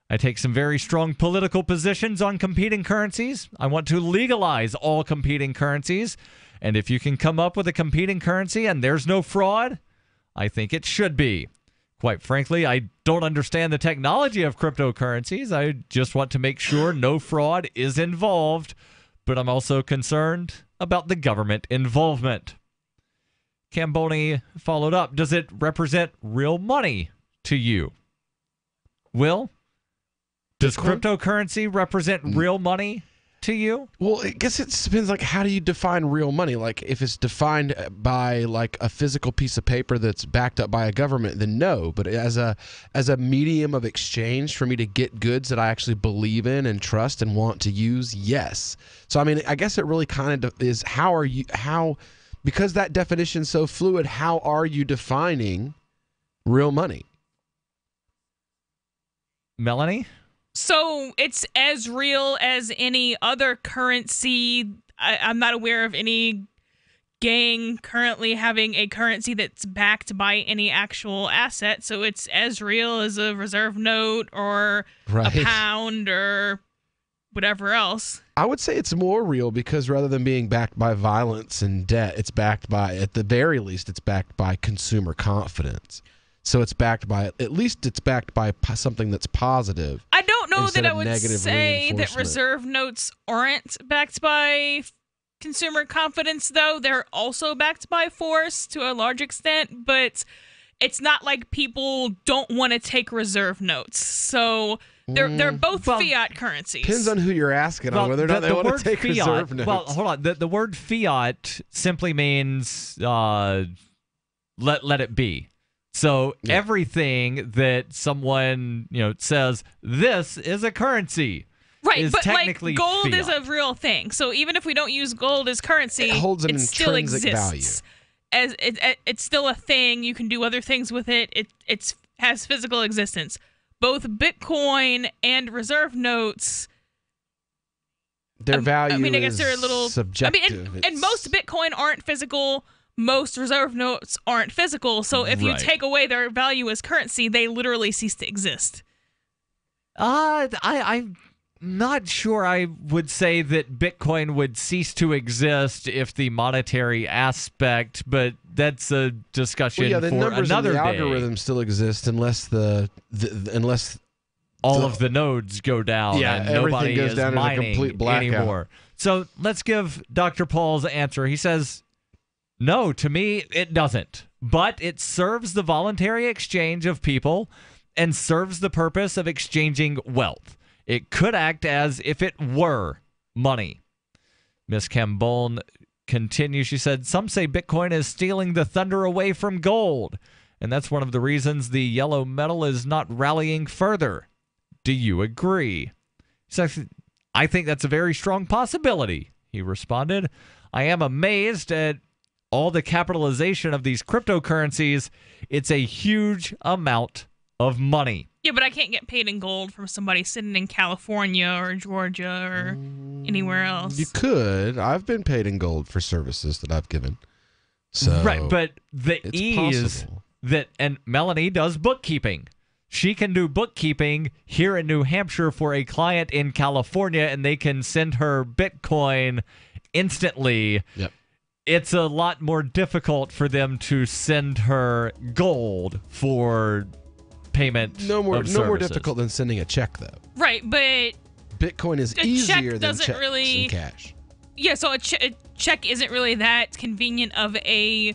I take some very strong political positions on competing currencies. I want to legalize all competing currencies. And if you can come up with a competing currency and there's no fraud, I think it should be. Quite frankly, I don't understand the technology of cryptocurrencies. I just want to make sure no fraud is involved. But I'm also concerned about the government involvement. Camboni followed up. Does it represent real money to you? Will? Does cryptocurrency represent real money to you? Well, I guess it depends, like, how do you define real money? Like, if it's defined by, like, a physical piece of paper that's backed up by a government, then no. But as a medium of exchange for me to get goods that I actually believe in and trust and want to use, yes. So, I mean, I guess it really kind of is because that definition's so fluid, how are you defining real money? Melanie? So it's as real as any other currency. I'm not aware of any gang currently having a currency that's backed by any actual asset. So it's as real as a reserve note or a pound or whatever else. I would say it's more real because rather than being backed by violence and debt, it's backed by, at the very least, it's backed by consumer confidence. So it's backed by, at least it's backed by something that's positive. I don't know that I would say that reserve notes aren't backed by consumer confidence, though. They're also backed by force to a large extent, but it's not like people don't want to take reserve notes. So they're both fiat currencies. Depends on who you're asking on whether or not they want to take reserve notes. Well, hold on. The word fiat simply means let it be. So everything that someone says this is a currency, right? Is but technically like gold fiat. is a real thing. So even if we don't use gold as currency, it holds an still intrinsic exists. value. It's still a thing. You can do other things with it. It has physical existence. Both Bitcoin and reserve notes. Their value. I mean, I guess they're a little subjective. I mean, and most Bitcoin aren't physical. Most reserve notes aren't physical, so if you take away their value as currency, they literally cease to exist. I'm not sure I would say that Bitcoin would cease to exist if the monetary aspect, but that's a discussion the for numbers another and the day. algorithm still exist unless all of the nodes go down and nobody everything goes is down in a mining complete blackout anymore. So let's give Dr. Paul's answer. He says, no, to me, it doesn't. But it serves the voluntary exchange of people and serves the purpose of exchanging wealth. It could act as if it were money. Ms. Cambone continues. She said, some say Bitcoin is stealing the thunder away from gold. And that's one of the reasons the yellow metal is not rallying further. Do you agree? So I think that's a very strong possibility, he responded. I am amazed at all the capitalization of these cryptocurrencies. It's a huge amount of money. Yeah, but I can't get paid in gold from somebody sitting in California or Georgia or anywhere else. You could. I've been paid in gold for services that I've given. So right, but the ease possible. and Melanie does bookkeeping. She can do bookkeeping here in New Hampshire for a client in California, and they can send her Bitcoin instantly. Yep. It's a lot more difficult for them to send her gold for payment. No more services. difficult than sending a check, though. Right, but Bitcoin is easier than checks and cash. Yeah, so a check isn't really that convenient of a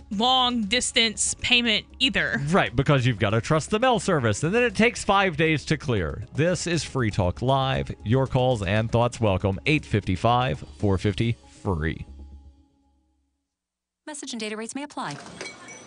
long distance payment either. Right, because you've got to trust the mail service, and then it takes 5 days to clear. This is Free Talk Live. Your calls and thoughts welcome. 855-450-FREE. Message and data rates may apply.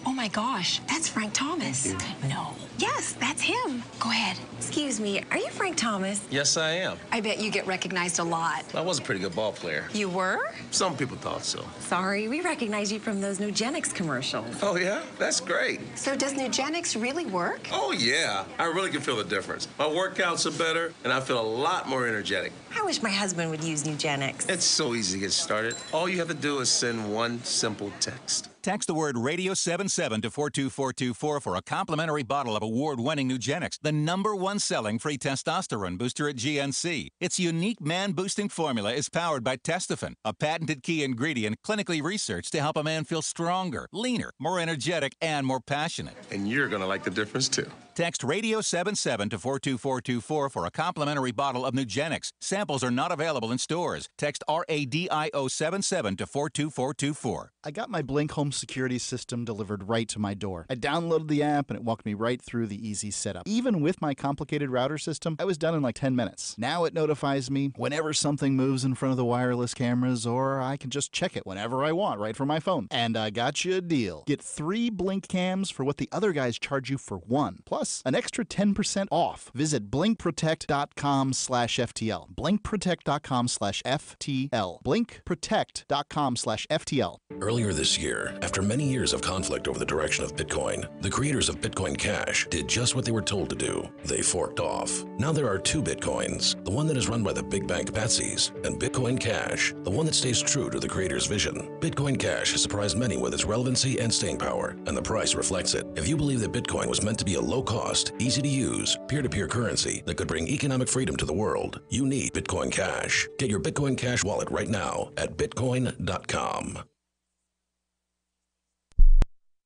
Oh my gosh, that's Frank Thomas. No. Yes, that's him. Go ahead. Excuse me, are you Frank Thomas? Yes, I am. I bet you get recognized a lot. I was a pretty good ball player. You were? Some people thought so. Sorry, we recognize you from those Nugenix commercials. Oh, yeah? That's great. So does Nugenix really work? Oh, yeah. I really can feel the difference. My workouts are better, and I feel a lot more energetic. I wish my husband would use Nugenix. It's so easy to get started. All you have to do is send one simple text. Text the word radio77 to 42424 for a complimentary bottle of award-winning Nugenix, the #1 selling free testosterone booster at GNC. Its unique man-boosting formula is powered by Testofen, a patented key ingredient clinically researched to help a man feel stronger, leaner, more energetic, and more passionate. And you're going to like the difference, too. Text radio77 to 42424 for a complimentary bottle of Nugenix. Samples are not available in stores. Text RADIO77 to 42424. I got my Blink home security system delivered right to my door. I downloaded the app and it walked me right through the easy setup. Even with my complicated router system, I was done in like 10 minutes. Now it notifies me whenever something moves in front of the wireless cameras, or I can just check it whenever I want right from my phone. And I got you a deal. Get 3 Blink cams for what the other guys charge you for 1. Plus, an extra 10% off. Visit blinkprotect.com/FTL. blinkprotect.com/FTL. blinkprotect.com/FTL. Earlier this year, after many years of conflict over the direction of Bitcoin, the creators of Bitcoin Cash did just what they were told to do. They forked off. Now there are 2 Bitcoins, the one that is run by the big bank patsies, and Bitcoin Cash, the one that stays true to the creator's vision. Bitcoin Cash has surprised many with its relevancy and staying power, and the price reflects it. If you believe that Bitcoin was meant to be a low-cost, easy-to-use, peer-to-peer currency that could bring economic freedom to the world, you need Bitcoin Cash. Get your Bitcoin Cash wallet right now at bitcoin.com.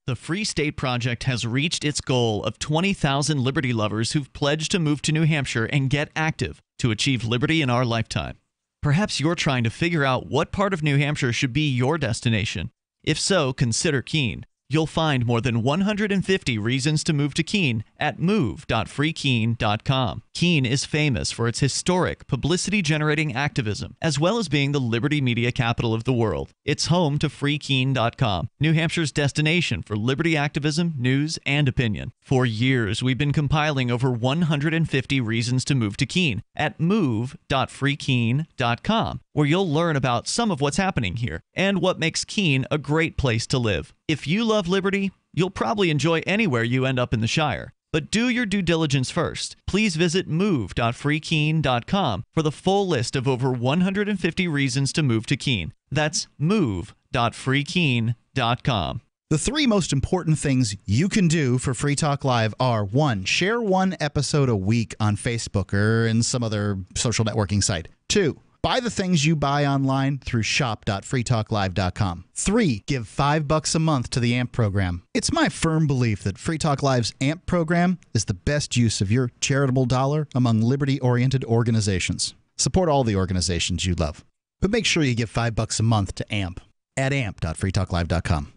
The Free State Project has reached its goal of 20,000 liberty lovers who've pledged to move to New Hampshire and get active to achieve liberty in our lifetime. Perhaps you're trying to figure out what part of New Hampshire should be your destination. If so, consider Keene. You'll find more than 150 reasons to move to Keene at move.freekeene.com. Keene is famous for its historic, publicity-generating activism, as well as being the liberty media capital of the world. It's home to freekeene.com, New Hampshire's destination for liberty activism, news, and opinion. For years, we've been compiling over 150 reasons to move to Keene at move.freekeene.com, where you'll learn about some of what's happening here and what makes Keene a great place to live. If you love liberty, you'll probably enjoy anywhere you end up in the Shire. But do your due diligence first. Please visit move.freekeene.com for the full list of over 150 reasons to move to Keene. That's move.freekeene.com. The 3 most important things you can do for Free Talk Live are: 1. Share 1 episode a week on Facebook or in some other social networking site. 2. Buy the things you buy online through shop.freetalklive.com. 3. Give $5 a month to the AMP program. It's my firm belief that Free Talk Live's AMP program is the best use of your charitable dollar among liberty-oriented organizations. Support all the organizations you love, but make sure you give $5 a month to AMP at amp.freetalklive.com.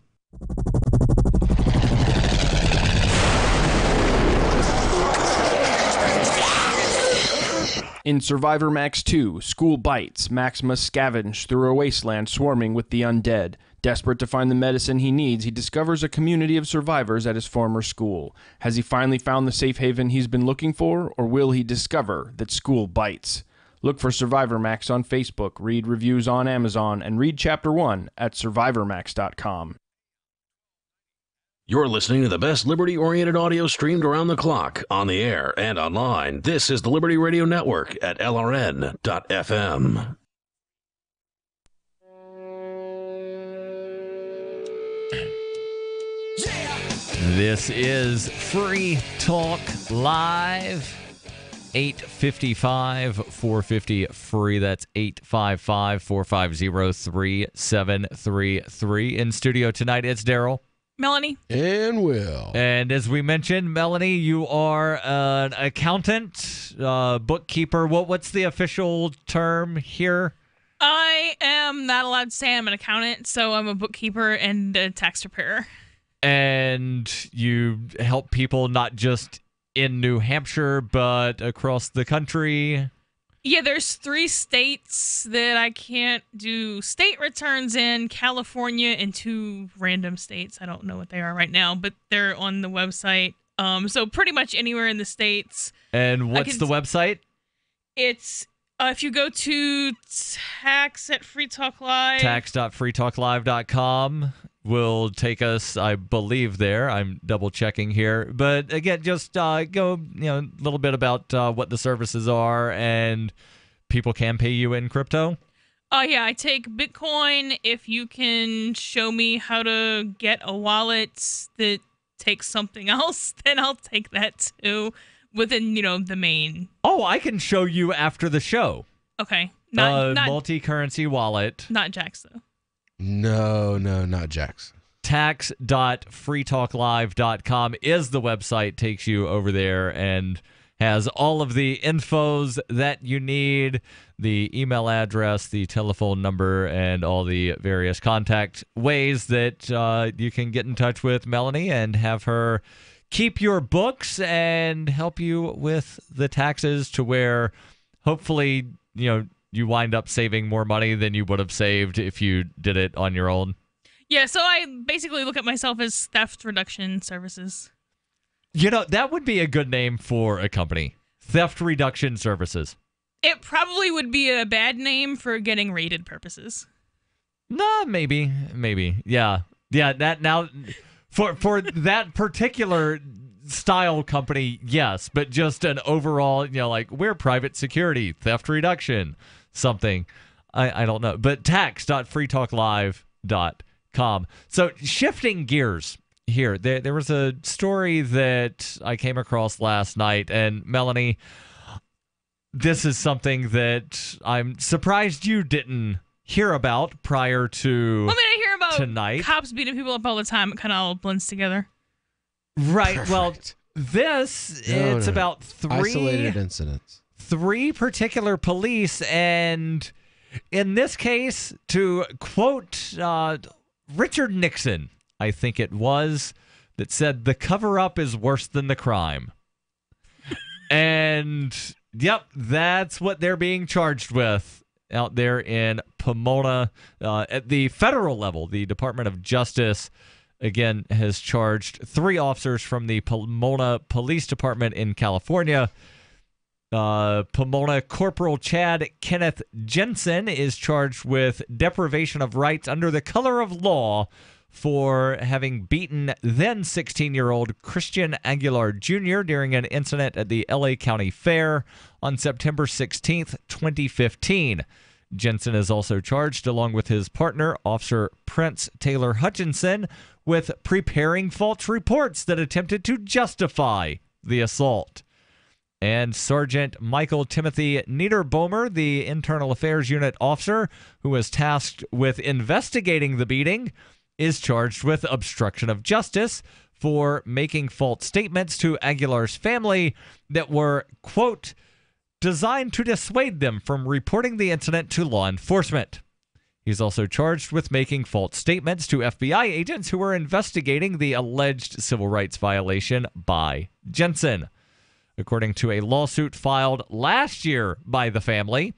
In Survivor Max 2, School Bites, Max must scavenge through a wasteland swarming with the undead. Desperate to find the medicine he needs, he discovers a community of survivors at his former school. Has he finally found the safe haven he's been looking for, or will he discover that school bites? Look for Survivor Max on Facebook, read reviews on Amazon, and read Chapter 1 at survivormax.com. You're listening to the best liberty-oriented audio streamed around the clock, on the air, and online. This is the Liberty Radio Network at LRN.FM. This is Free Talk Live. 855-450-FREE. That's 855-450-3733. In studio tonight, it's Daryl. Melanie. And Will. And as we mentioned, Melanie, you are an accountant, bookkeeper. What's the official term here? I am not allowed to say I'm an accountant, so I'm a bookkeeper and a tax preparer. And you help people not just in New Hampshire, but across the country? Yeah, there's 3 states that I can't do state returns in, California and 2 random states. I don't know what they are right now, but they're on the website. So pretty much anywhere in the States. And what's the website? It's if you go to Tax at Free Talk Live. Tax.freetalklive.com will take us, I believe, there. I'm double checking here. But again, just go, a little bit about what the services are, and people can pay you in crypto. Oh, yeah, I take Bitcoin. If you can show me how to get a wallet that takes something else, then I'll take that too. Within, the main. Oh, I can show you after the show. Okay. Not multi-currency wallet. Not Jax, though. No, not Jax. Tax.freetalklive.com is the website. Takes you over there and has all of the infos that you need, the email address, the telephone number, and all the various contact ways that you can get in touch with Melanie and have her keep your books and help you with the taxes to where hopefully, you wind up saving more money than you would have saved if you did it on your own. Yeah, so I basically look at myself as theft reduction services. That would be a good name for a company. Theft reduction services. It probably would be a bad name for getting rated purposes. No, maybe. Yeah, that now... For that particular style company, yes, but just an overall, we're private security, theft reduction, something. I don't know. But tax.freetalklive.com. So shifting gears here, there was a story that I came across last night, and Melanie, this is something that I'm surprised you didn't hear about prior to tonight. Cops beating people up all the time. It kind of all blends together. Right. Perfect. Well, it's about three isolated incidents. 3 particular police, and in this case, to quote Richard Nixon, I think it was, that said, "The cover-up is worse than the crime." And, yep, that's what they're being charged with out there in Pomona. At the federal level, the Department of Justice, again, has charged 3 officers from the Pomona Police Department in California. Pomona Corporal Chad Kenneth Jensen is charged with deprivation of rights under the color of law for having beaten then 16-year-old Christian Aguilar Jr. during an incident at the LA County Fair on September 16th, 2015. Jensen is also charged, along with his partner, Officer Prince Taylor Hutchinson, with preparing false reports that attempted to justify the assault. And Sergeant Michael Timothy Niederbomer, the Internal Affairs Unit officer who was tasked with investigating the beating, is charged with obstruction of justice for making false statements to Aguilar's family that were, quote, designed to dissuade them from reporting the incident to law enforcement. He's also charged with making false statements to FBI agents who were investigating the alleged civil rights violation by Jensen. According to a lawsuit filed last year by the family,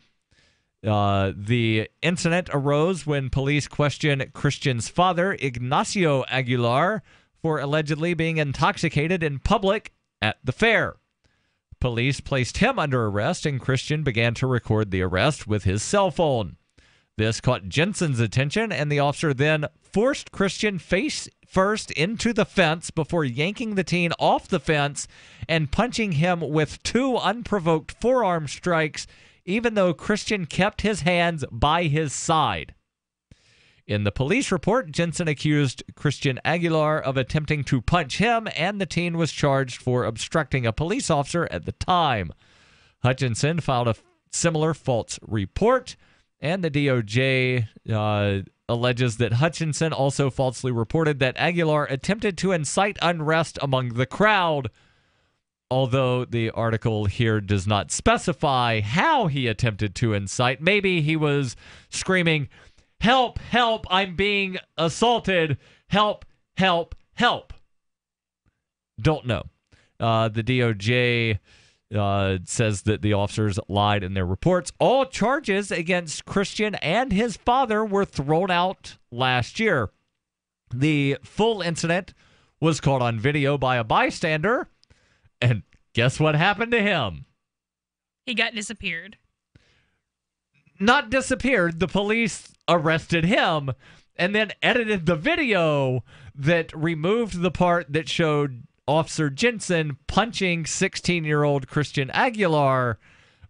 the incident arose when police questioned Christian's father, Ignacio Aguilar, for allegedly being intoxicated in public at the fair. Police placed him under arrest, and Christian began to record the arrest with his cell phone. This caught Jensen's attention, and the officer then forced Christian face first into the fence before yanking the teen off the fence and punching him with 2 unprovoked forearm strikes, even though Christian kept his hands by his side. In the police report, Jensen accused Christian Aguilar of attempting to punch him, and the teen was charged for obstructing a police officer at the time. Hutchinson filed a similar false report, and the DOJ alleges that Hutchinson also falsely reported that Aguilar attempted to incite unrest among the crowd, although the article here does not specify how he attempted to incite. Maybe he was screaming, "Help, help, I'm being assaulted. Help, help, help." Don't know. The DOJ says that the officers lied in their reports. All charges against Christian and his father were thrown out last year. The full incident was caught on video by a bystander. And guess what happened to him? He got disappeared. Not disappeared. The police arrested him and then edited the video that removed the part that showed Officer Jensen punching 16-year-old Christian Aguilar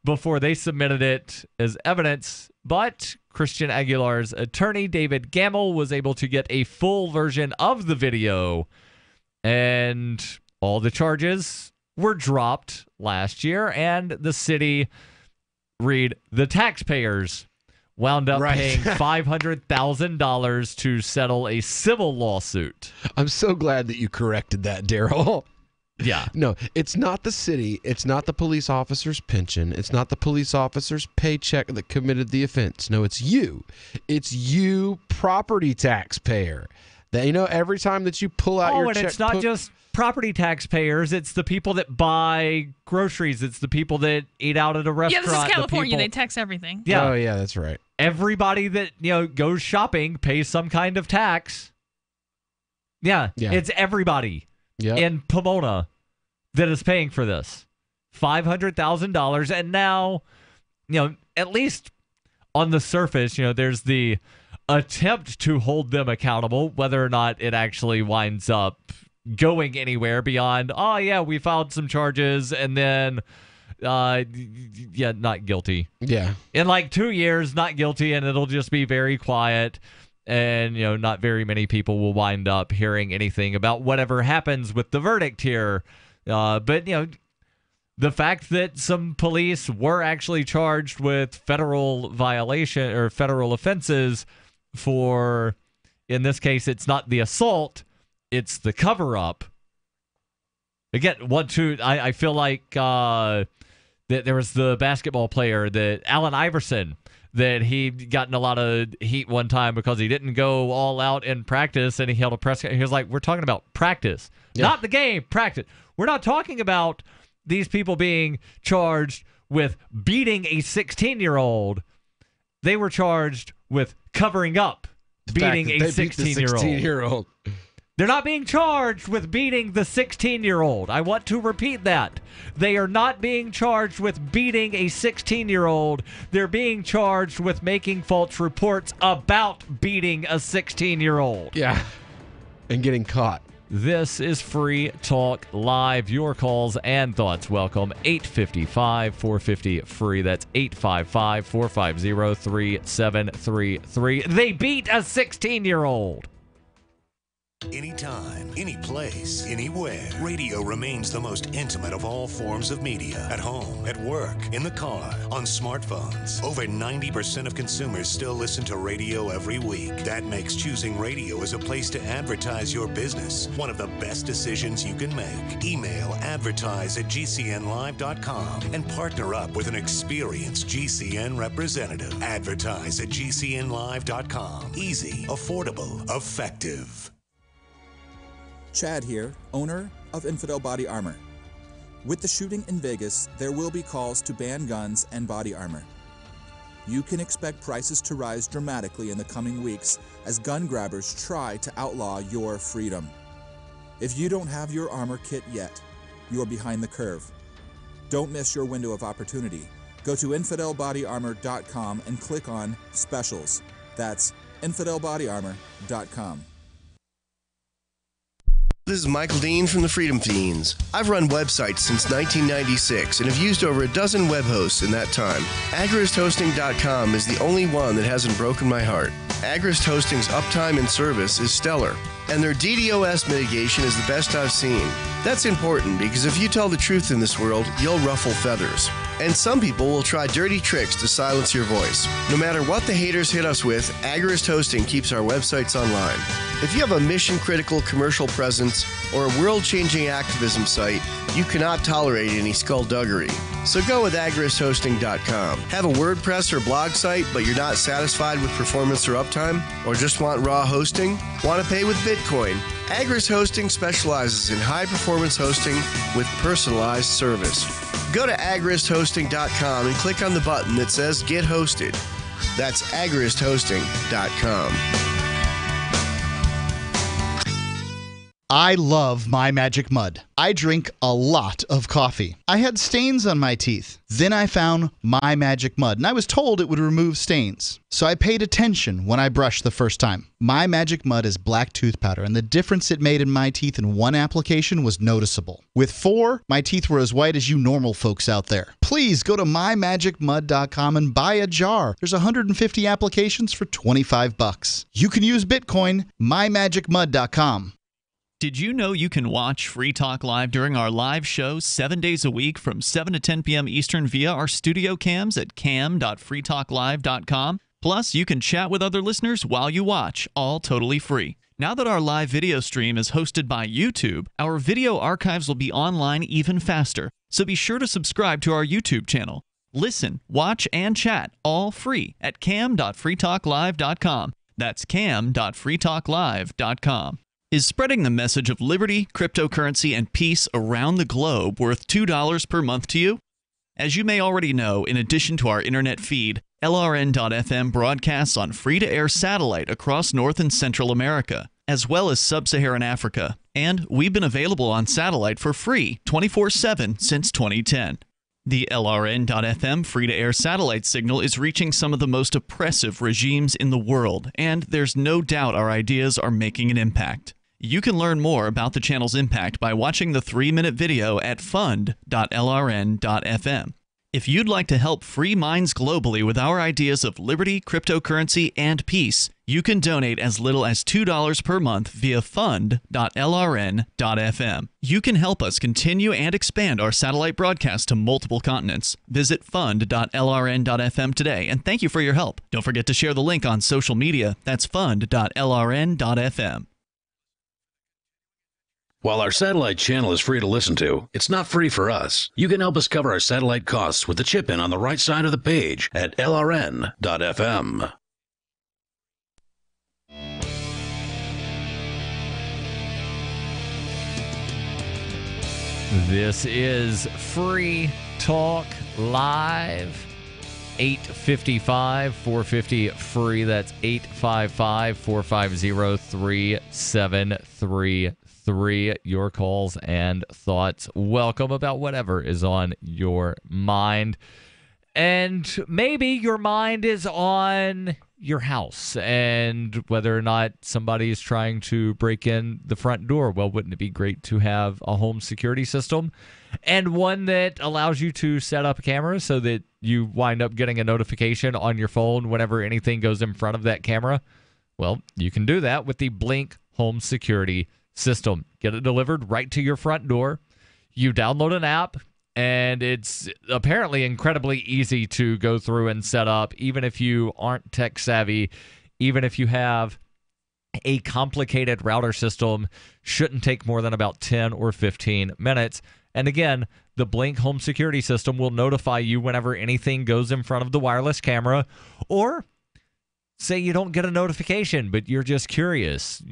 before they submitted it as evidence. But Christian Aguilar's attorney, David Gamble, was able to get a full version of the video, and all the charges were dropped last year, and the city, the taxpayers, wound up paying $500,000 to settle a civil lawsuit. I'm so glad that you corrected that, Daryl. Yeah. No, it's not the city. It's not the police officer's pension. It's not the police officer's paycheck that committed the offense. No, it's you. It's you, property taxpayer. That, every time that you pull out your check. And it's not just property taxpayers. It's the people that buy groceries. It's the people that eat out at a restaurant. Yeah, this is California. They tax everything. Yeah. Oh, yeah, that's right. Everybody that, goes shopping pays some kind of tax. Yeah. It's everybody in Pomona that is paying for this. $500,000. And now, at least on the surface, there's the attempt to hold them accountable, whether or not it actually winds up going anywhere beyond, we filed some charges and then, not guilty. Yeah. In like 2 years, not guilty, and it'll just be very quiet. And, not very many people will wind up hearing anything about whatever happens with the verdict here. But, the fact that some police were actually charged with federal violation or federal offenses for, in this case, it's not the assault, it's the cover-up. Again, I feel like that there was the basketball player, that Allen Iverson, that he got in a lot of heat one time because he didn't go all out in practice, and he held a press. He was like, we're talking about practice, not the game, practice. We're not talking about these people being charged with beating a 16-year-old. They were charged with covering up beating a 16-year-old. They're not being charged with beating the 16-year-old. I want to repeat that. They are not being charged with beating a 16-year-old. They're being charged with making false reports about beating a 16-year-old. Yeah, and getting caught. This is Free Talk Live. Your calls and thoughts welcome. 855-450-FREE. That's 855-450-3733. They beat a 16-year-old. Anytime, any place, anywhere. Radio remains the most intimate of all forms of media. At home, at work, in the car, on smartphones. Over 90% of consumers still listen to radio every week. That makes choosing radio as a place to advertise your business one of the best decisions you can make. Email advertise@gcnlive.com and partner up with an experienced GCN representative. Advertise@gcnlive.com. Easy, affordable, effective. Chad here, owner of Infidel Body Armor. With the shooting in Vegas, there will be calls to ban guns and body armor. You can expect prices to rise dramatically in the coming weeks as gun grabbers try to outlaw your freedom. If you don't have your armor kit yet, you are behind the curve. Don't miss your window of opportunity. Go to infidelbodyarmor.com and click on Specials. That's infidelbodyarmor.com. This is Michael Dean from the Freedom Fiends. I've run websites since 1996 and have used over a dozen web hosts in that time. AgristHosting.com is the only one that hasn't broken my heart. Agrist Hosting's uptime and service is stellar, and their DDoS mitigation is the best I've seen. That's important because if you tell the truth in this world, you'll ruffle feathers. And some people will try dirty tricks to silence your voice. No matter what the haters hit us with, Agrist Hosting keeps our websites online. If you have a mission-critical commercial presence or a world-changing activism site, you cannot tolerate any skullduggery. So go with AgristHosting.com. Have a WordPress or blog site, but you're not satisfied with performance or uptime? Or just want raw hosting? Want to pay with Bitcoin? Agrist Hosting specializes in high-performance hosting with personalized service. Go to AgristHosting.com and click on the button that says Get Hosted. That's AgristHosting.com. I love My Magic Mud. I drink a lot of coffee. I had stains on my teeth. Then I found My Magic Mud, and I was told it would remove stains. So I paid attention when I brushed the first time. My Magic Mud is black tooth powder, and the difference it made in my teeth in one application was noticeable. With 4, my teeth were as white as you normal folks out there. Please go to mymagicmud.com and buy a jar. There's 150 applications for $25. You can use Bitcoin, mymagicmud.com. Did you know you can watch Free Talk Live during our live shows 7 days a week from 7 to 10 p.m. Eastern via our studio cams at cam.freetalklive.com? Plus, you can chat with other listeners while you watch, all totally free. Now that our live video stream is hosted by YouTube, our video archives will be online even faster. So be sure to subscribe to our YouTube channel. Listen, watch, and chat all free at cam.freetalklive.com. That's cam.freetalklive.com. Is spreading the message of liberty, cryptocurrency, and peace around the globe worth $2 per month to you? As you may already know, in addition to our internet feed, LRN.FM broadcasts on free-to-air satellite across North and Central America, as well as Sub-Saharan Africa. And we've been available on satellite for free 24/7 since 2010. The LRN.FM free-to-air satellite signal is reaching some of the most oppressive regimes in the world, and there's no doubt our ideas are making an impact. You can learn more about the channel's impact by watching the 3-minute video at fund.lrn.fm. If you'd like to help free minds globally with our ideas of liberty, cryptocurrency, and peace, you can donate as little as $2 per month via fund.lrn.fm. You can help us continue and expand our satellite broadcast to multiple continents. Visit fund.lrn.fm today, and thank you for your help. Don't forget to share the link on social media. That's fund.lrn.fm. While our satellite channel is free to listen to, it's not free for us. You can help us cover our satellite costs with the chip-in on the right side of the page at lrn.fm. This is Free Talk Live. 855-450-FREE. That's 855-450-3733. Your calls and thoughts welcome about whatever is on your mind. And maybe your mind is on your house and whether or not somebody is trying to break in the front door. Well, wouldn't it be great to have a home security system and one that allows you to set up a camera so that you wind up getting a notification on your phone whenever anything goes in front of that camera? Well, you can do that with the Blink Home Security System. Get it delivered right to your front door. You download an app, and it's apparently incredibly easy to go through and set up, even if you aren't tech savvy, even if you have a complicated router system. Shouldn't take more than about 10 or 15 minutes. And again, the Blink Home Security System will notify you whenever anything goes in front of the wireless camera, or say you don't get a notification, but you're just curious,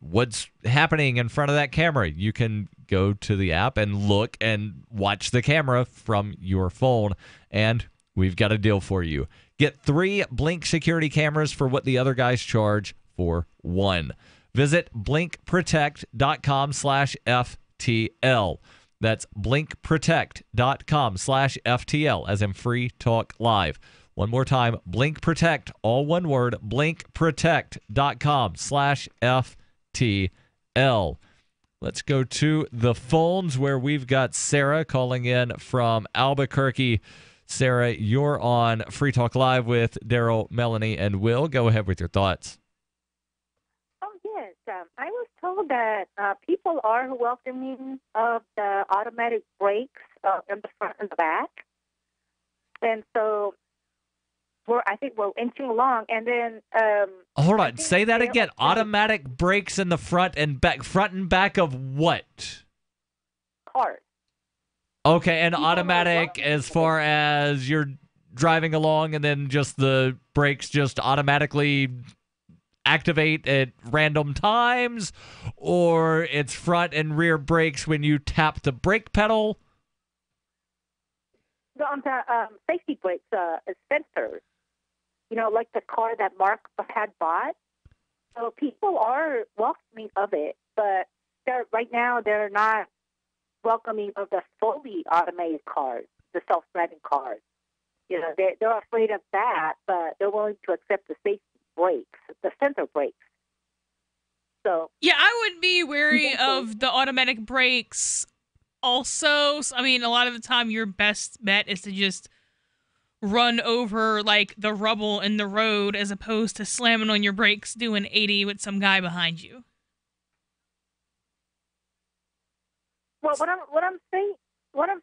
what's happening in front of that camera. You can go to the app and look and watch the camera from your phone, and we've got a deal for you. Get 3 Blink security cameras for what the other guys charge for 1. Visit blinkprotect.com/FTL. That's blinkprotect.com/FTL, as in Free Talk Live. One more time, Blink Protect, all one word, blinkprotect.com/FTL. Let's go to the phones where we've got Sarah calling in from Albuquerque. Sarah, you're on Free Talk Live with Daryl, Melanie, and Will. Go ahead with your thoughts. Oh, yes. I was told that people are welcoming of the automatic brakes in the front and the back. And so I think we're inching along, and then hold on, say that again. Automatic brakes in the front and back of what? Cars. Okay, and automatic as far as you're driving along, and then just the brakes just automatically activate at random times, or it's front and rear brakes when you tap the brake pedal? On the safety brakes, sensors. Like the car that Mark had bought. So people are welcoming of it, but right now they're not welcoming of the fully automated cars, the self-driving cars. You know, they're afraid of that, but they're willing to accept the safety brakes, the sensor brakes. So yeah, I would be wary of the automatic brakes also. I mean, a lot of the time your best bet is to just run over like the rubble in the road as opposed to slamming on your brakes doing 80 with some guy behind you. Well, what I'm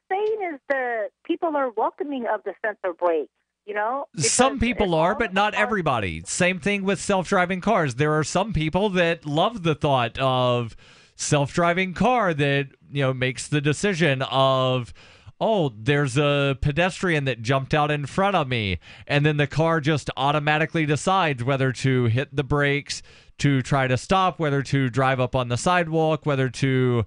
saying is the people are welcoming of the sensor brakes. You know, some people are, but not everybody. Same thing with self-driving cars. There are some people that love the thought of self-driving car that, you know, makes the decision of, oh, there's a pedestrian that jumped out in front of me, and then the car just automatically decides whether to hit the brakes, to try to stop, whether to drive up on the sidewalk, whether to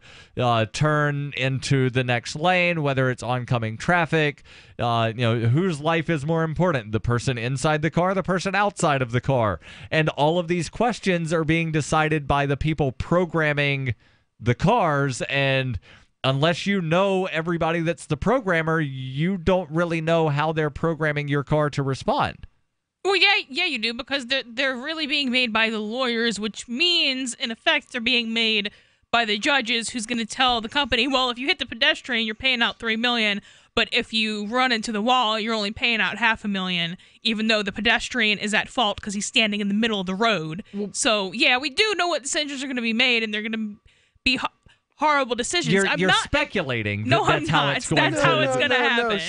turn into the next lane, whether it's oncoming traffic. Whose life is more important, the person inside the car, the person outside of the car? And all of these questions are being decided by the people programming the cars, and unless you know everybody that's the programmer, you don't really know how they're programming your car to respond. Well, yeah, you do, because they're really being made by the lawyers, which means, in effect, they're being made by the judges, who's going to tell the company, well, if you hit the pedestrian, you're paying out $3 million, but if you run into the wall, you're only paying out $500,000, even though the pedestrian is at fault because he's standing in the middle of the road. So, yeah, we do know what decisions are going to be made, and they're going to be horrible decisions. You're speculating. No, that's how it's going That's how it's going to happen.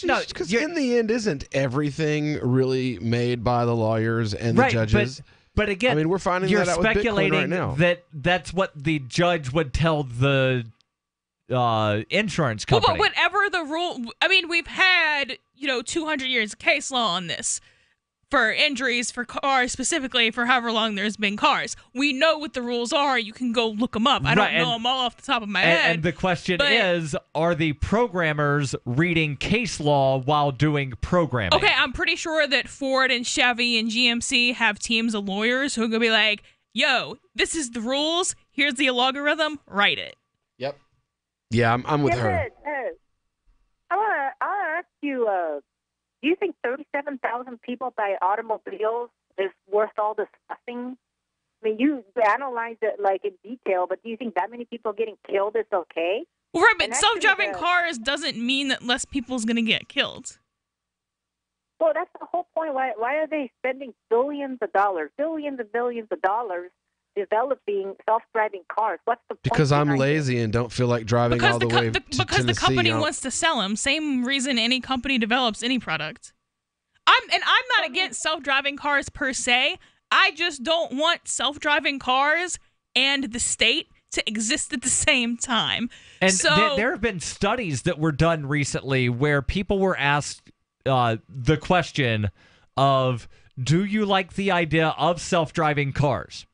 No, because in the end, isn't everything really made by the lawyers and the judges? But again, I mean, we're finding you're that out with Bitcoin speculating right now. that's what the judge would tell the insurance company. Well, but whatever the rule, I mean, we've had 200 years of case law on this. For injuries, for cars specifically, for however long there's been cars. We know what the rules are. You can go look them up. I don't know them all off the top of my head. And the question is, are the programmers reading case law while doing programming? Okay, I'm pretty sure that Ford and Chevy and GMC have teams of lawyers who are going to be like, yo, this is the rules. Here's the algorithm. Write it. Yep. Yeah, I'm with her. I want to ask you, do you think 37,000 people buy automobiles is worth all this stuffing? I mean, you analyze it like in detail, but do you think that many people getting killed is okay? Well, right, but self-driving cars doesn't mean that less people's going to get killed. Well, that's the whole point. Why are they spending billions and billions of dollars developing self-driving cars? What's the point? Because I'm lazy and don't feel like driving all the way to Tennessee. Because the company wants to sell them. Same reason any company develops any product. I'm not against self-driving cars per se. I just don't want self-driving cars and the state to exist at the same time. And there have been studies that were done recently where people were asked the question of, do you like the idea of self-driving cars?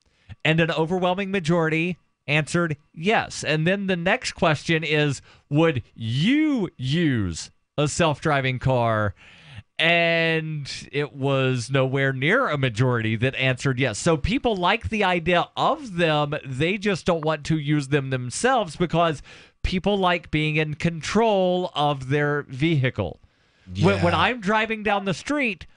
And an overwhelming majority answered yes. And then the next question is, would you use a self-driving car? And it was nowhere near a majority that answered yes. So people like the idea of them. They just don't want to use them themselves because people like being in control of their vehicle. Yeah. When I'm driving down the street,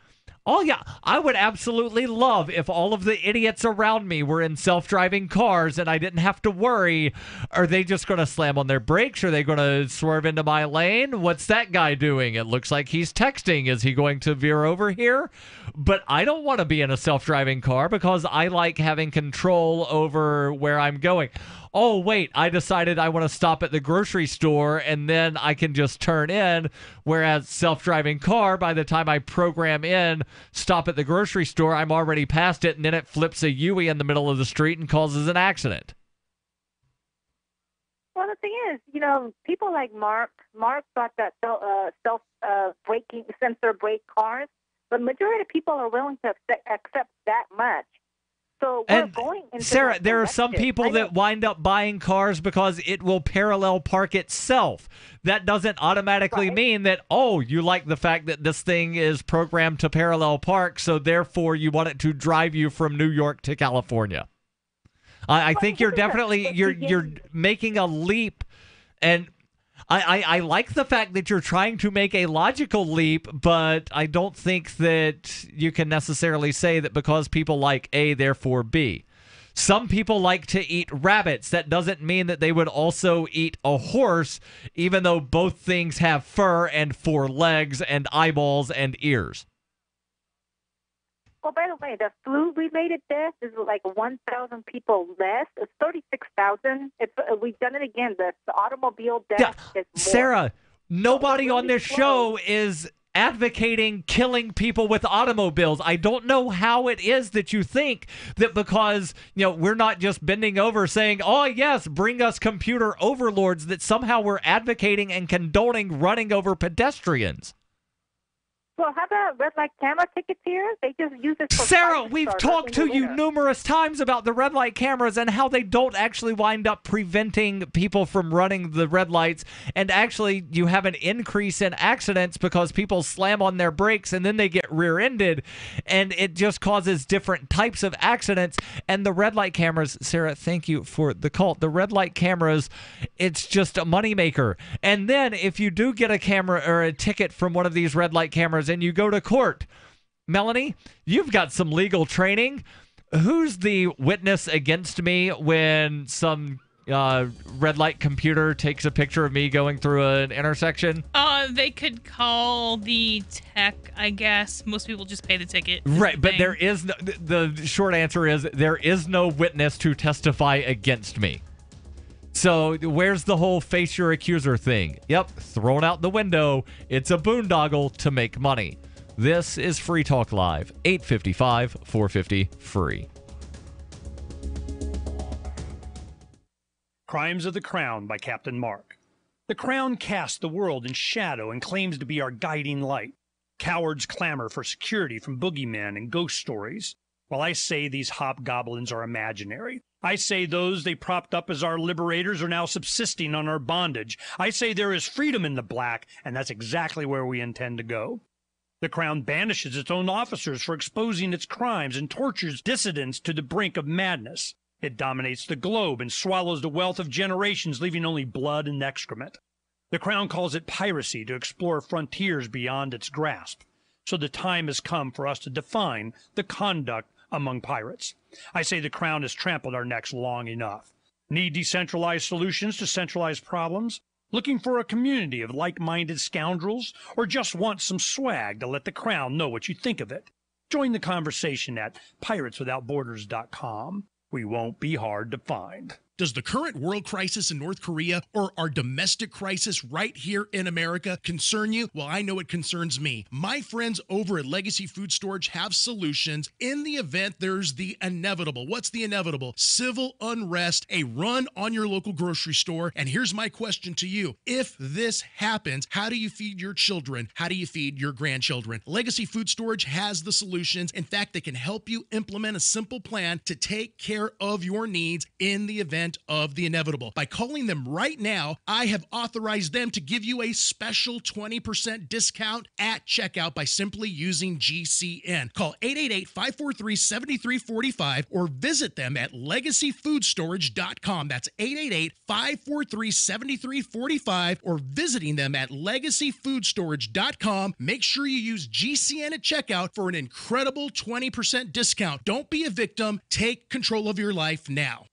oh, yeah, I would absolutely love if all of the idiots around me were in self-driving cars and I didn't have to worry, are they just going to slam on their brakes? Are they going to swerve into my lane? What's that guy doing? It looks like he's texting. Is he going to veer over here? But I don't want to be in a self-driving car because I like having control over where I'm going. Oh, wait, I decided I want to stop at the grocery store and then I can just turn in. Whereas self-driving car, by the time I program in, stop at the grocery store, I'm already past it, and then it flips a U-ey in the middle of the street and causes an accident. Well, the thing is, people like Mark bought that self-braking sensor brake cars, but majority of people are willing to accept that much. So we're going into Sarah, there are some people that wind up buying cars because it will parallel park itself. That doesn't automatically mean that, oh, you like the fact that this thing is programmed to parallel park, so therefore you want it to drive you from New York to California. I think you're definitely you're making a leap, and I like the fact that you're trying to make a logical leap, but I don't think that you can necessarily say that because people like A, therefore B. Some people like to eat rabbits. That doesn't mean that they would also eat a horse, even though both things have fur and 4 legs and eyeballs and ears. Well, by the way, the flu-related death is like 1,000 people less. It's 36,000. We've done it again. The automobile death is more. Sarah, nobody on this show is advocating killing people with automobiles. I don't know how it is that you think that because, we're not just bending over saying, oh, yes, bring us computer overlords, that somehow we're advocating and condoning running over pedestrians. Well, how about red light camera tickets here? They just use it for Sarah, we've talked to you numerous times about the red light cameras and how they don't actually wind up preventing people from running the red lights. And actually, you have an increase in accidents because people slam on their brakes and then they get rear-ended. And it just causes different types of accidents. And the red light cameras, Sarah, thank you for the call. The red light cameras, it's just a moneymaker. And then if you do get a camera or a ticket from one of these red light cameras, and you go to court, Melanie, you've got some legal training. Who's the witness against me when some red light computer takes a picture of me going through an intersection? They could call the tech, I guess. Most people just pay the ticket. Right, but there is no, the short answer is there is no witness to testify against me. So where's the whole face your accuser thing? Yep, thrown out the window. It's a boondoggle to make money. This is Free Talk Live, 855-450-FREE. Crimes of the Crown by Captain Mark. The Crown casts the world in shadow and claims to be our guiding light. Cowards clamor for security from boogeymen and ghost stories, while I say these hobgoblins are imaginary. I say those they propped up as our liberators are now subsisting on our bondage. I say there is freedom in the black, and that's exactly where we intend to go. The Crown banishes its own officers for exposing its crimes and tortures dissidents to the brink of madness. It dominates the globe and swallows the wealth of generations, leaving only blood and excrement. The Crown calls it piracy to explore frontiers beyond its grasp. So the time has come for us to define the conduct among pirates. I say the Crown has trampled our necks long enough. Need decentralized solutions to centralized problems? Looking for a community of like-minded scoundrels? Or just want some swag to let the Crown know what you think of it? Join the conversation at pirateswithoutborders.com. We won't be hard to find. Does the current world crisis in North Korea or our domestic crisis right here in America concern you? Well, I know it concerns me. My friends over at Legacy Food Storage have solutions in the event there's the inevitable. What's the inevitable? Civil unrest, a run on your local grocery store. And here's my question to you. If this happens, how do you feed your children? How do you feed your grandchildren? Legacy Food Storage has the solutions. In fact, they can help you implement a simple plan to take care of your needs in the event of the inevitable. By calling them right now, I have authorized them to give you a special 20% discount at checkout by simply using GCN. Call 888-543-7345 or visit them at legacyfoodstorage.com. That's 888-543-7345 or visiting them at legacyfoodstorage.com. Make sure you use GCN at checkout for an incredible 20% discount. Don't be a victim. Take control of your life now.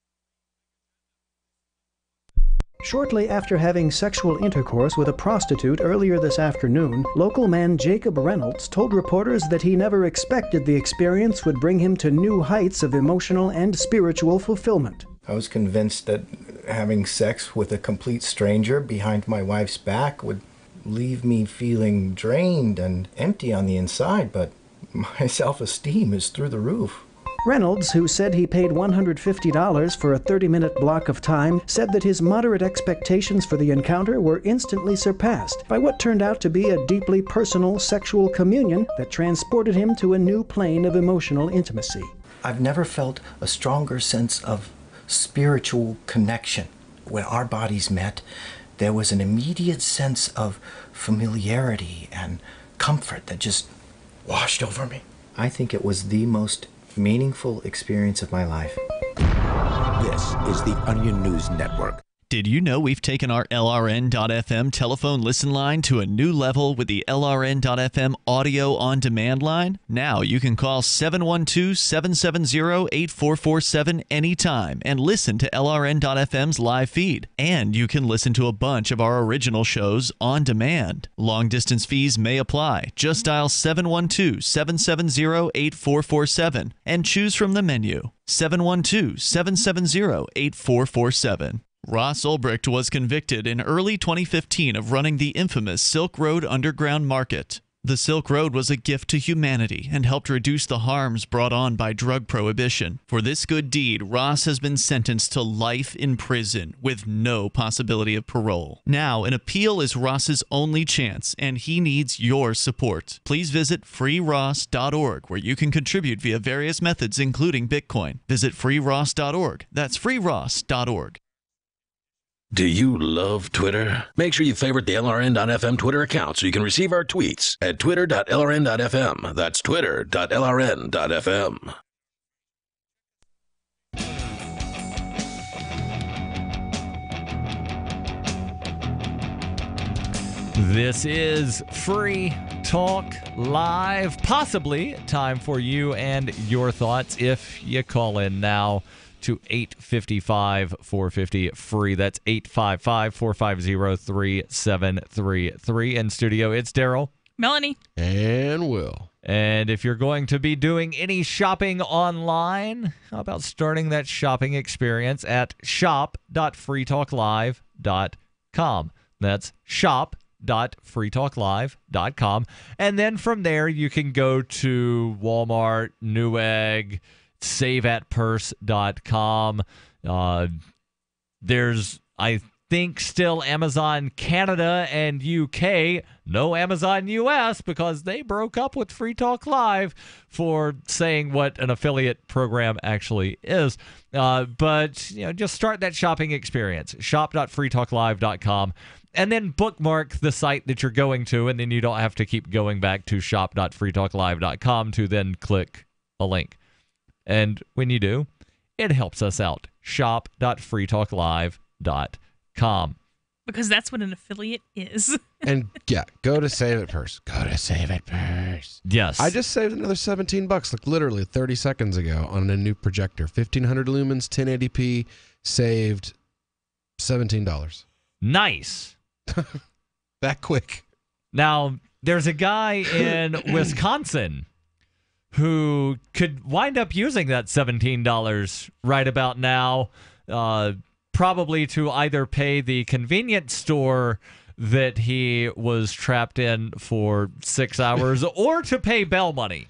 Shortly after having sexual intercourse with a prostitute earlier this afternoon, local man Jacob Reynolds told reporters that he never expected the experience would bring him to new heights of emotional and spiritual fulfillment. I was convinced that having sex with a complete stranger behind my wife's back would leave me feeling drained and empty on the inside, but my self-esteem is through the roof. Reynolds, who said he paid $150 for a 30-minute block of time, said that his moderate expectations for the encounter were instantly surpassed by what turned out to be a deeply personal sexual communion that transported him to a new plane of emotional intimacy. I've never felt a stronger sense of spiritual connection. When our bodies met, there was an immediate sense of familiarity and comfort that just washed over me. I think it was the most meaningful experience of my life. This is the Onion News Network. Did you know we've taken our LRN.FM telephone listen line to a new level with the LRN.FM audio on demand line? Now you can call 712-770-8447 anytime and listen to LRN.FM's live feed. And you can listen to a bunch of our original shows on demand. Long distance fees may apply. Just dial 712-770-8447 and choose from the menu. 712-770-8447. Ross Ulbricht was convicted in early 2015 of running the infamous Silk Road Underground Market. The Silk Road was a gift to humanity and helped reduce the harms brought on by drug prohibition. For this good deed, Ross has been sentenced to life in prison with no possibility of parole. Now, an appeal is Ross's only chance, and he needs your support. Please visit freeross.org, where you can contribute via various methods, including Bitcoin. Visit freeross.org. That's freeross.org. Do you love Twitter? Make sure you favorite the LRN.FM Twitter account so you can receive our tweets at twitter.lrn.fm. That's twitter.lrn.fm. This is Free Talk Live. Possibly time for you and your thoughts if you call in now to 855-450-FREE. That's 855-450-3733. In studio, it's Daryl, Melanie, and Will. And if you're going to be doing any shopping online, how about starting that shopping experience at shop.freetalklive.com. That's shop.freetalklive.com. And then from there, you can go to Walmart, Newegg, saveatpurse.com. There's, I think, still Amazon Canada and UK. No Amazon US because they broke up with Free Talk Live for saying what an affiliate program actually is. But just start that shopping experience. Shop.freetalklive.com. And then bookmark the site that you're going to, and then you don't have to keep going back to shop.freetalklive.com to then click a link. And when you do, it helps us out. Shop.freetalklive.com. Because that's what an affiliate is. And yeah, go to Save It Purse. Go to Save It Purse. Yes. I just saved another $17, like literally 30 seconds ago, on a new projector. 1500 lumens, 1080p, saved $17. Nice. That quick. Now, there's a guy in Wisconsin who could wind up using that $17 right about now, probably to either pay the convenience store that he was trapped in for 6 hours or to pay bail money.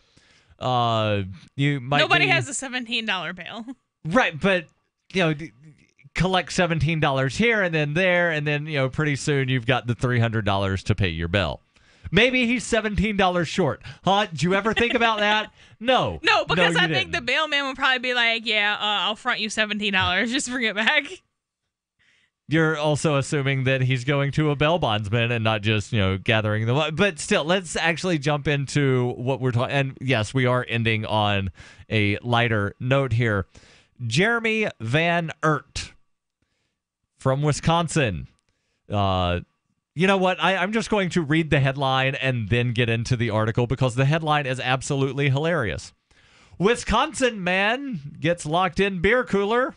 Nobody has a $17 bail. Right, but, collect $17 here and then there, and then, pretty soon you've got the $300 to pay your bill. Maybe he's $17 short. Huh? Did you ever think about that? No. No, because I think the bailman would probably be like, I'll front you $17. Just bring it back. You're also assuming that he's going to a bail bondsman and not just, gathering the money. But still, let's actually jump into what we're talking. And yes, we are ending on a lighter note here. Jeremy Van Ert from Wisconsin. You know what? I'm just going to read the headline and then get into the article because the headline is absolutely hilarious. Wisconsin man gets locked in beer cooler,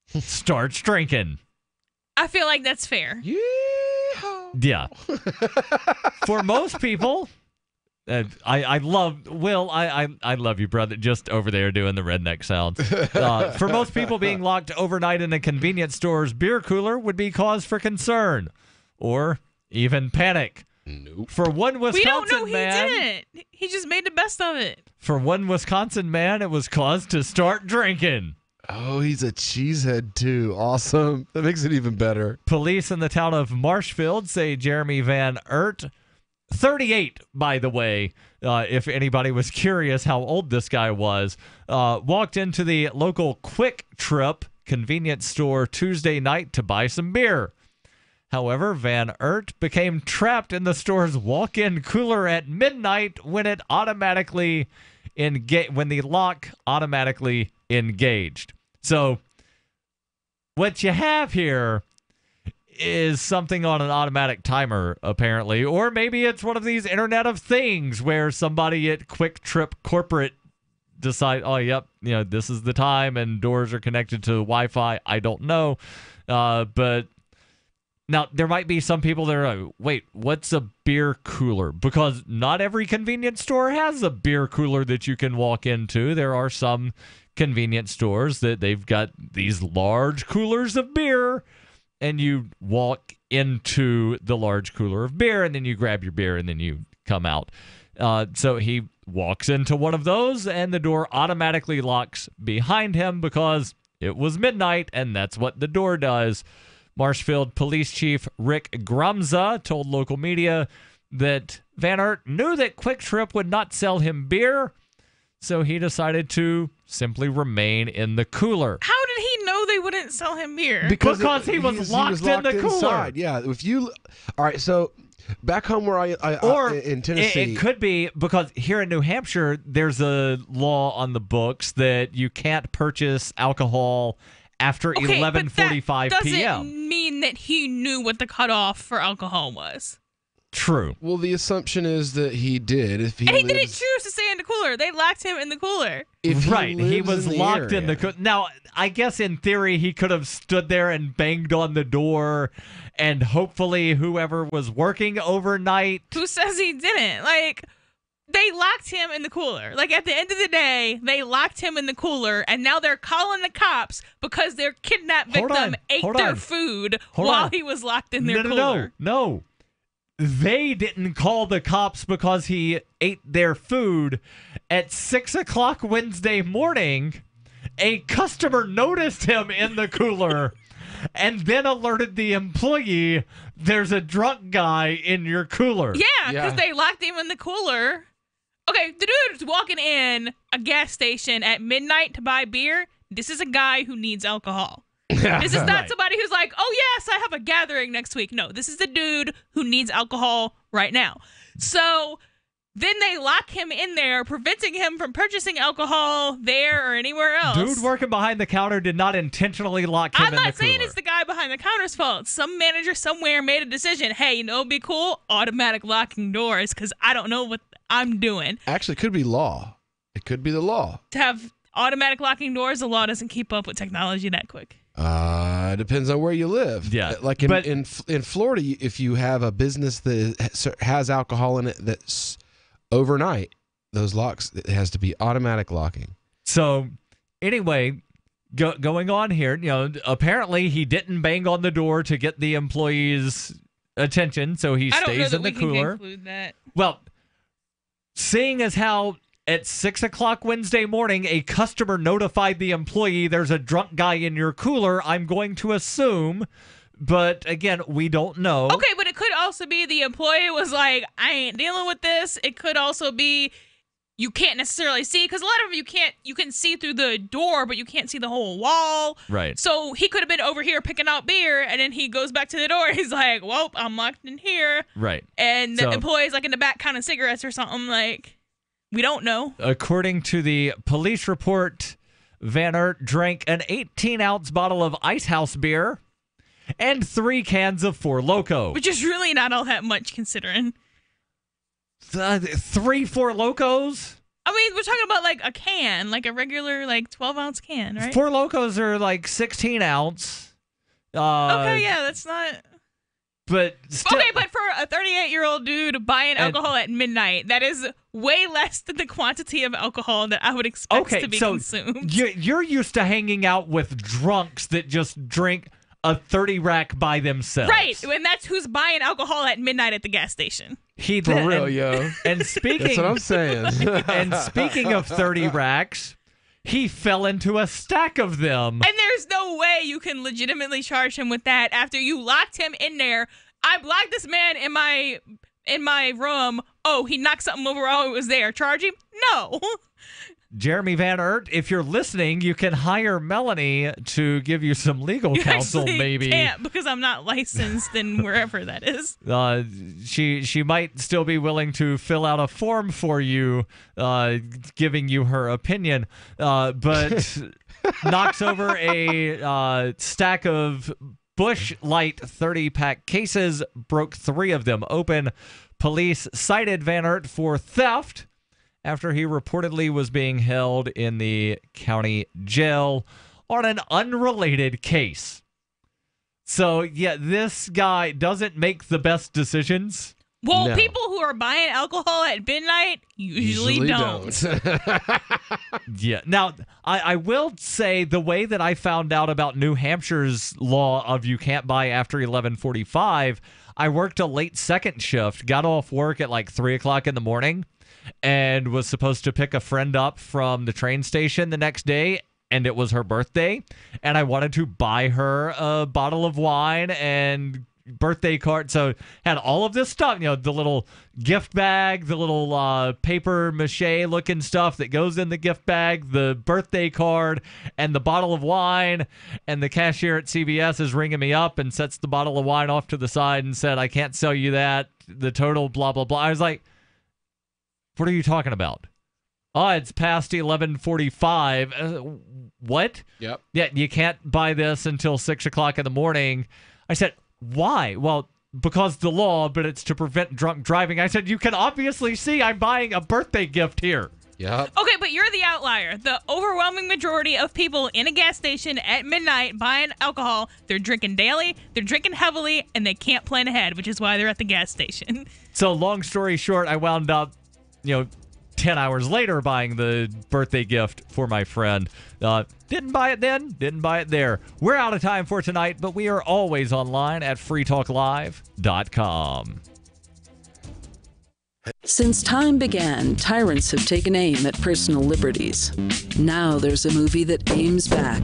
starts drinking. I feel like that's fair. Yeah. For most people, I love Will. I love you, brother. Just over there doing the redneck sounds. For most people, being locked overnight in a convenience store's beer cooler would be cause for concern, or even panic. Nope. For one Wisconsin man, he didn't. He just made the best of it. For one Wisconsin man, it was cause to start drinking. Oh, he's a cheesehead too. Awesome. That makes it even better. Police in the town of Marshfield say Jeremy Van Ert, 38, by the way, if anybody was curious how old this guy was, walked into the local Quick Trip convenience store Tuesday night to buy some beer. However, Van Ert became trapped in the store's walk-in cooler at midnight when the lock automatically engaged. So what you have here is something on an automatic timer, apparently. Or maybe it's one of these Internet of Things where somebody at Quick Trip Corporate decide, oh, yep, this is the time and doors are connected to Wi-Fi. I don't know. But now there might be some people that are like, wait, what's a beer cooler? Because not every convenience store has a beer cooler that you can walk into. There are some convenience stores that they've got these large coolers of beer, and you walk into the large cooler of beer, and then you grab your beer, and then you come out. So he walks into one of those, and the door automatically locks behind him because it was midnight, and that's what the door does. Marshfield Police Chief Rick Grumza told local media that Van Aert knew that Quick Trip would not sell him beer, so he decided to simply remain in the cooler. How did he know they wouldn't sell him beer? Because he was locked in the cooler. Inside. Yeah, all right, so back home where I in Tennessee. It could be because here in New Hampshire, there's a law on the books that you can't purchase alcohol after 11:45 p.m. Doesn't mean that he knew what the cutoff for alcohol was. True. Well, the assumption is that he did. And he didn't choose to stay in the cooler. They locked him in the cooler. He was locked in the cooler. Now, I guess in theory, he could have stood there and banged on the door, and hopefully whoever was working overnight. Who says he didn't? They locked him in the cooler. At the end of the day, they locked him in the cooler, and now they're calling the cops because their kidnapped victim ate their food while he was locked in their cooler. No. They didn't call the cops because he ate their food. At 6 o'clock Wednesday morning, a customer noticed him in the cooler and then alerted the employee, there's a drunk guy in your cooler. Yeah, because they locked him in the cooler. Okay, the dude's walking in a gas station at midnight to buy beer. This is a guy who needs alcohol. This is not somebody who's like, oh, yes, I have a gathering next week. No, this is the dude who needs alcohol right now. So then they lock him in there, preventing him from purchasing alcohol there or anywhere else. Dude working behind the counter did not intentionally lock him in the cooler. I'm not saying it's the guy behind the counter's fault. Some manager somewhere made a decision. Hey, it'd be cool? Automatic locking doors because I don't know what I'm doing. Actually, it could be law. It could be the law. To have automatic locking doors, the law doesn't keep up with technology that quick. It depends on where you live. Yeah. Like in Florida, if you have a business that has alcohol in it that's overnight, those locks, it has to be automatic locking. So anyway, going on here, apparently he didn't bang on the door to get the employee's attention, so he stays in the cooler. Can conclude that. Well, seeing as how at 6 o'clock Wednesday morning, a customer notified the employee there's a drunk guy in your cooler, I'm going to assume, but again, we don't know. Okay, but it could also be the employee was like, I ain't dealing with this. It could also be you can't necessarily see, because a lot of you can see through the door, but you can't see the whole wall. Right. So he could have been over here picking out beer, and then he goes back to the door. He's like, well, I'm locked in here. Right. And the employee's in the back counting cigarettes or something. We don't know. According to the police report, Van Aert drank an 18-ounce bottle of Ice House beer and 3 cans of Four Loko. Which is really not all that much considering. 3 Four Lokos? I mean, we're talking about a can, a regular 12-ounce can, right? Four Lokos are 16 ounce. Okay, yeah, that's not... But still... Okay, but for a 38-year-old dude buying alcohol at midnight, that is way less than the quantity of alcohol that I would expect to be consumed. You're used to hanging out with drunks that just drink a 30-rack by themselves. Right, and that's who's buying alcohol at midnight at the gas station. For real, yo. And speaking... That's what I'm saying. And speaking of 30 racks... He fell into a stack of them. And there's no way you can legitimately charge him with that after you locked him in there. I locked this man in my in my room, oh, he knocked something over while he was there. Charge him? No. Jeremy Van Ert, if you're listening, you can hire Melanie to give you some legal counsel, maybe. Can't, because I'm not licensed in wherever that is. She might still be willing to fill out a form for you, giving you her opinion, but knocks over a stack of Busch Light 30-pack cases, broke 3 of them open. Police cited Van Ert for theft after he reportedly was being held in the county jail on an unrelated case. So, yeah, this guy doesn't make the best decisions. Well, no. People who are buying alcohol at midnight usually don't. Yeah. Now, I will say the way that I found out about New Hampshire's law of you can't buy after 11:45, I worked a late second shift, got off work at like 3 o'clock in the morning, and was supposed to pick a friend up from the train station the next day, and it was her birthday, and I wanted to buy her a bottle of wine and birthday card. So had all of this stuff, the little gift bag, the little paper mache looking stuff that goes in the gift bag, the birthday card, and the bottle of wine. And the cashier at CVS is ringing me up and sets the bottle of wine off to the side and said, I can't sell you that. The total blah, blah, blah. I was like, what are you talking about? Oh, it's past 11:45. What? Yep. Yeah, you can't buy this until 6 o'clock in the morning. I said, why? Well, because the law, but it's to prevent drunk driving. I said, you can obviously see I'm buying a birthday gift here. Yep. Okay, but you're the outlier. The overwhelming majority of people in a gas station at midnight buying alcohol, they're drinking daily, they're drinking heavily, and they can't plan ahead, which is why they're at the gas station. So long story short, I wound up, 10 hours later buying the birthday gift for my friend. Didn't buy it then, didn't buy it there. We're out of time for tonight, but we are always online at freetalklive.com. Since time began, tyrants have taken aim at personal liberties. Now there's a movie that aims back.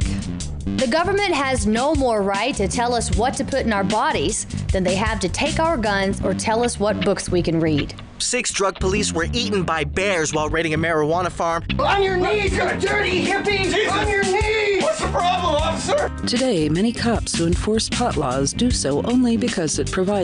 The government has no more right to tell us what to put in our bodies than they have to take our guns or tell us what books we can read. 6 drug police were eaten by bears while raiding a marijuana farm. On your knees, you dirty hippies! Jesus. On your knees! What's the problem, officer? Today, many cops who enforce pot laws do so only because it provides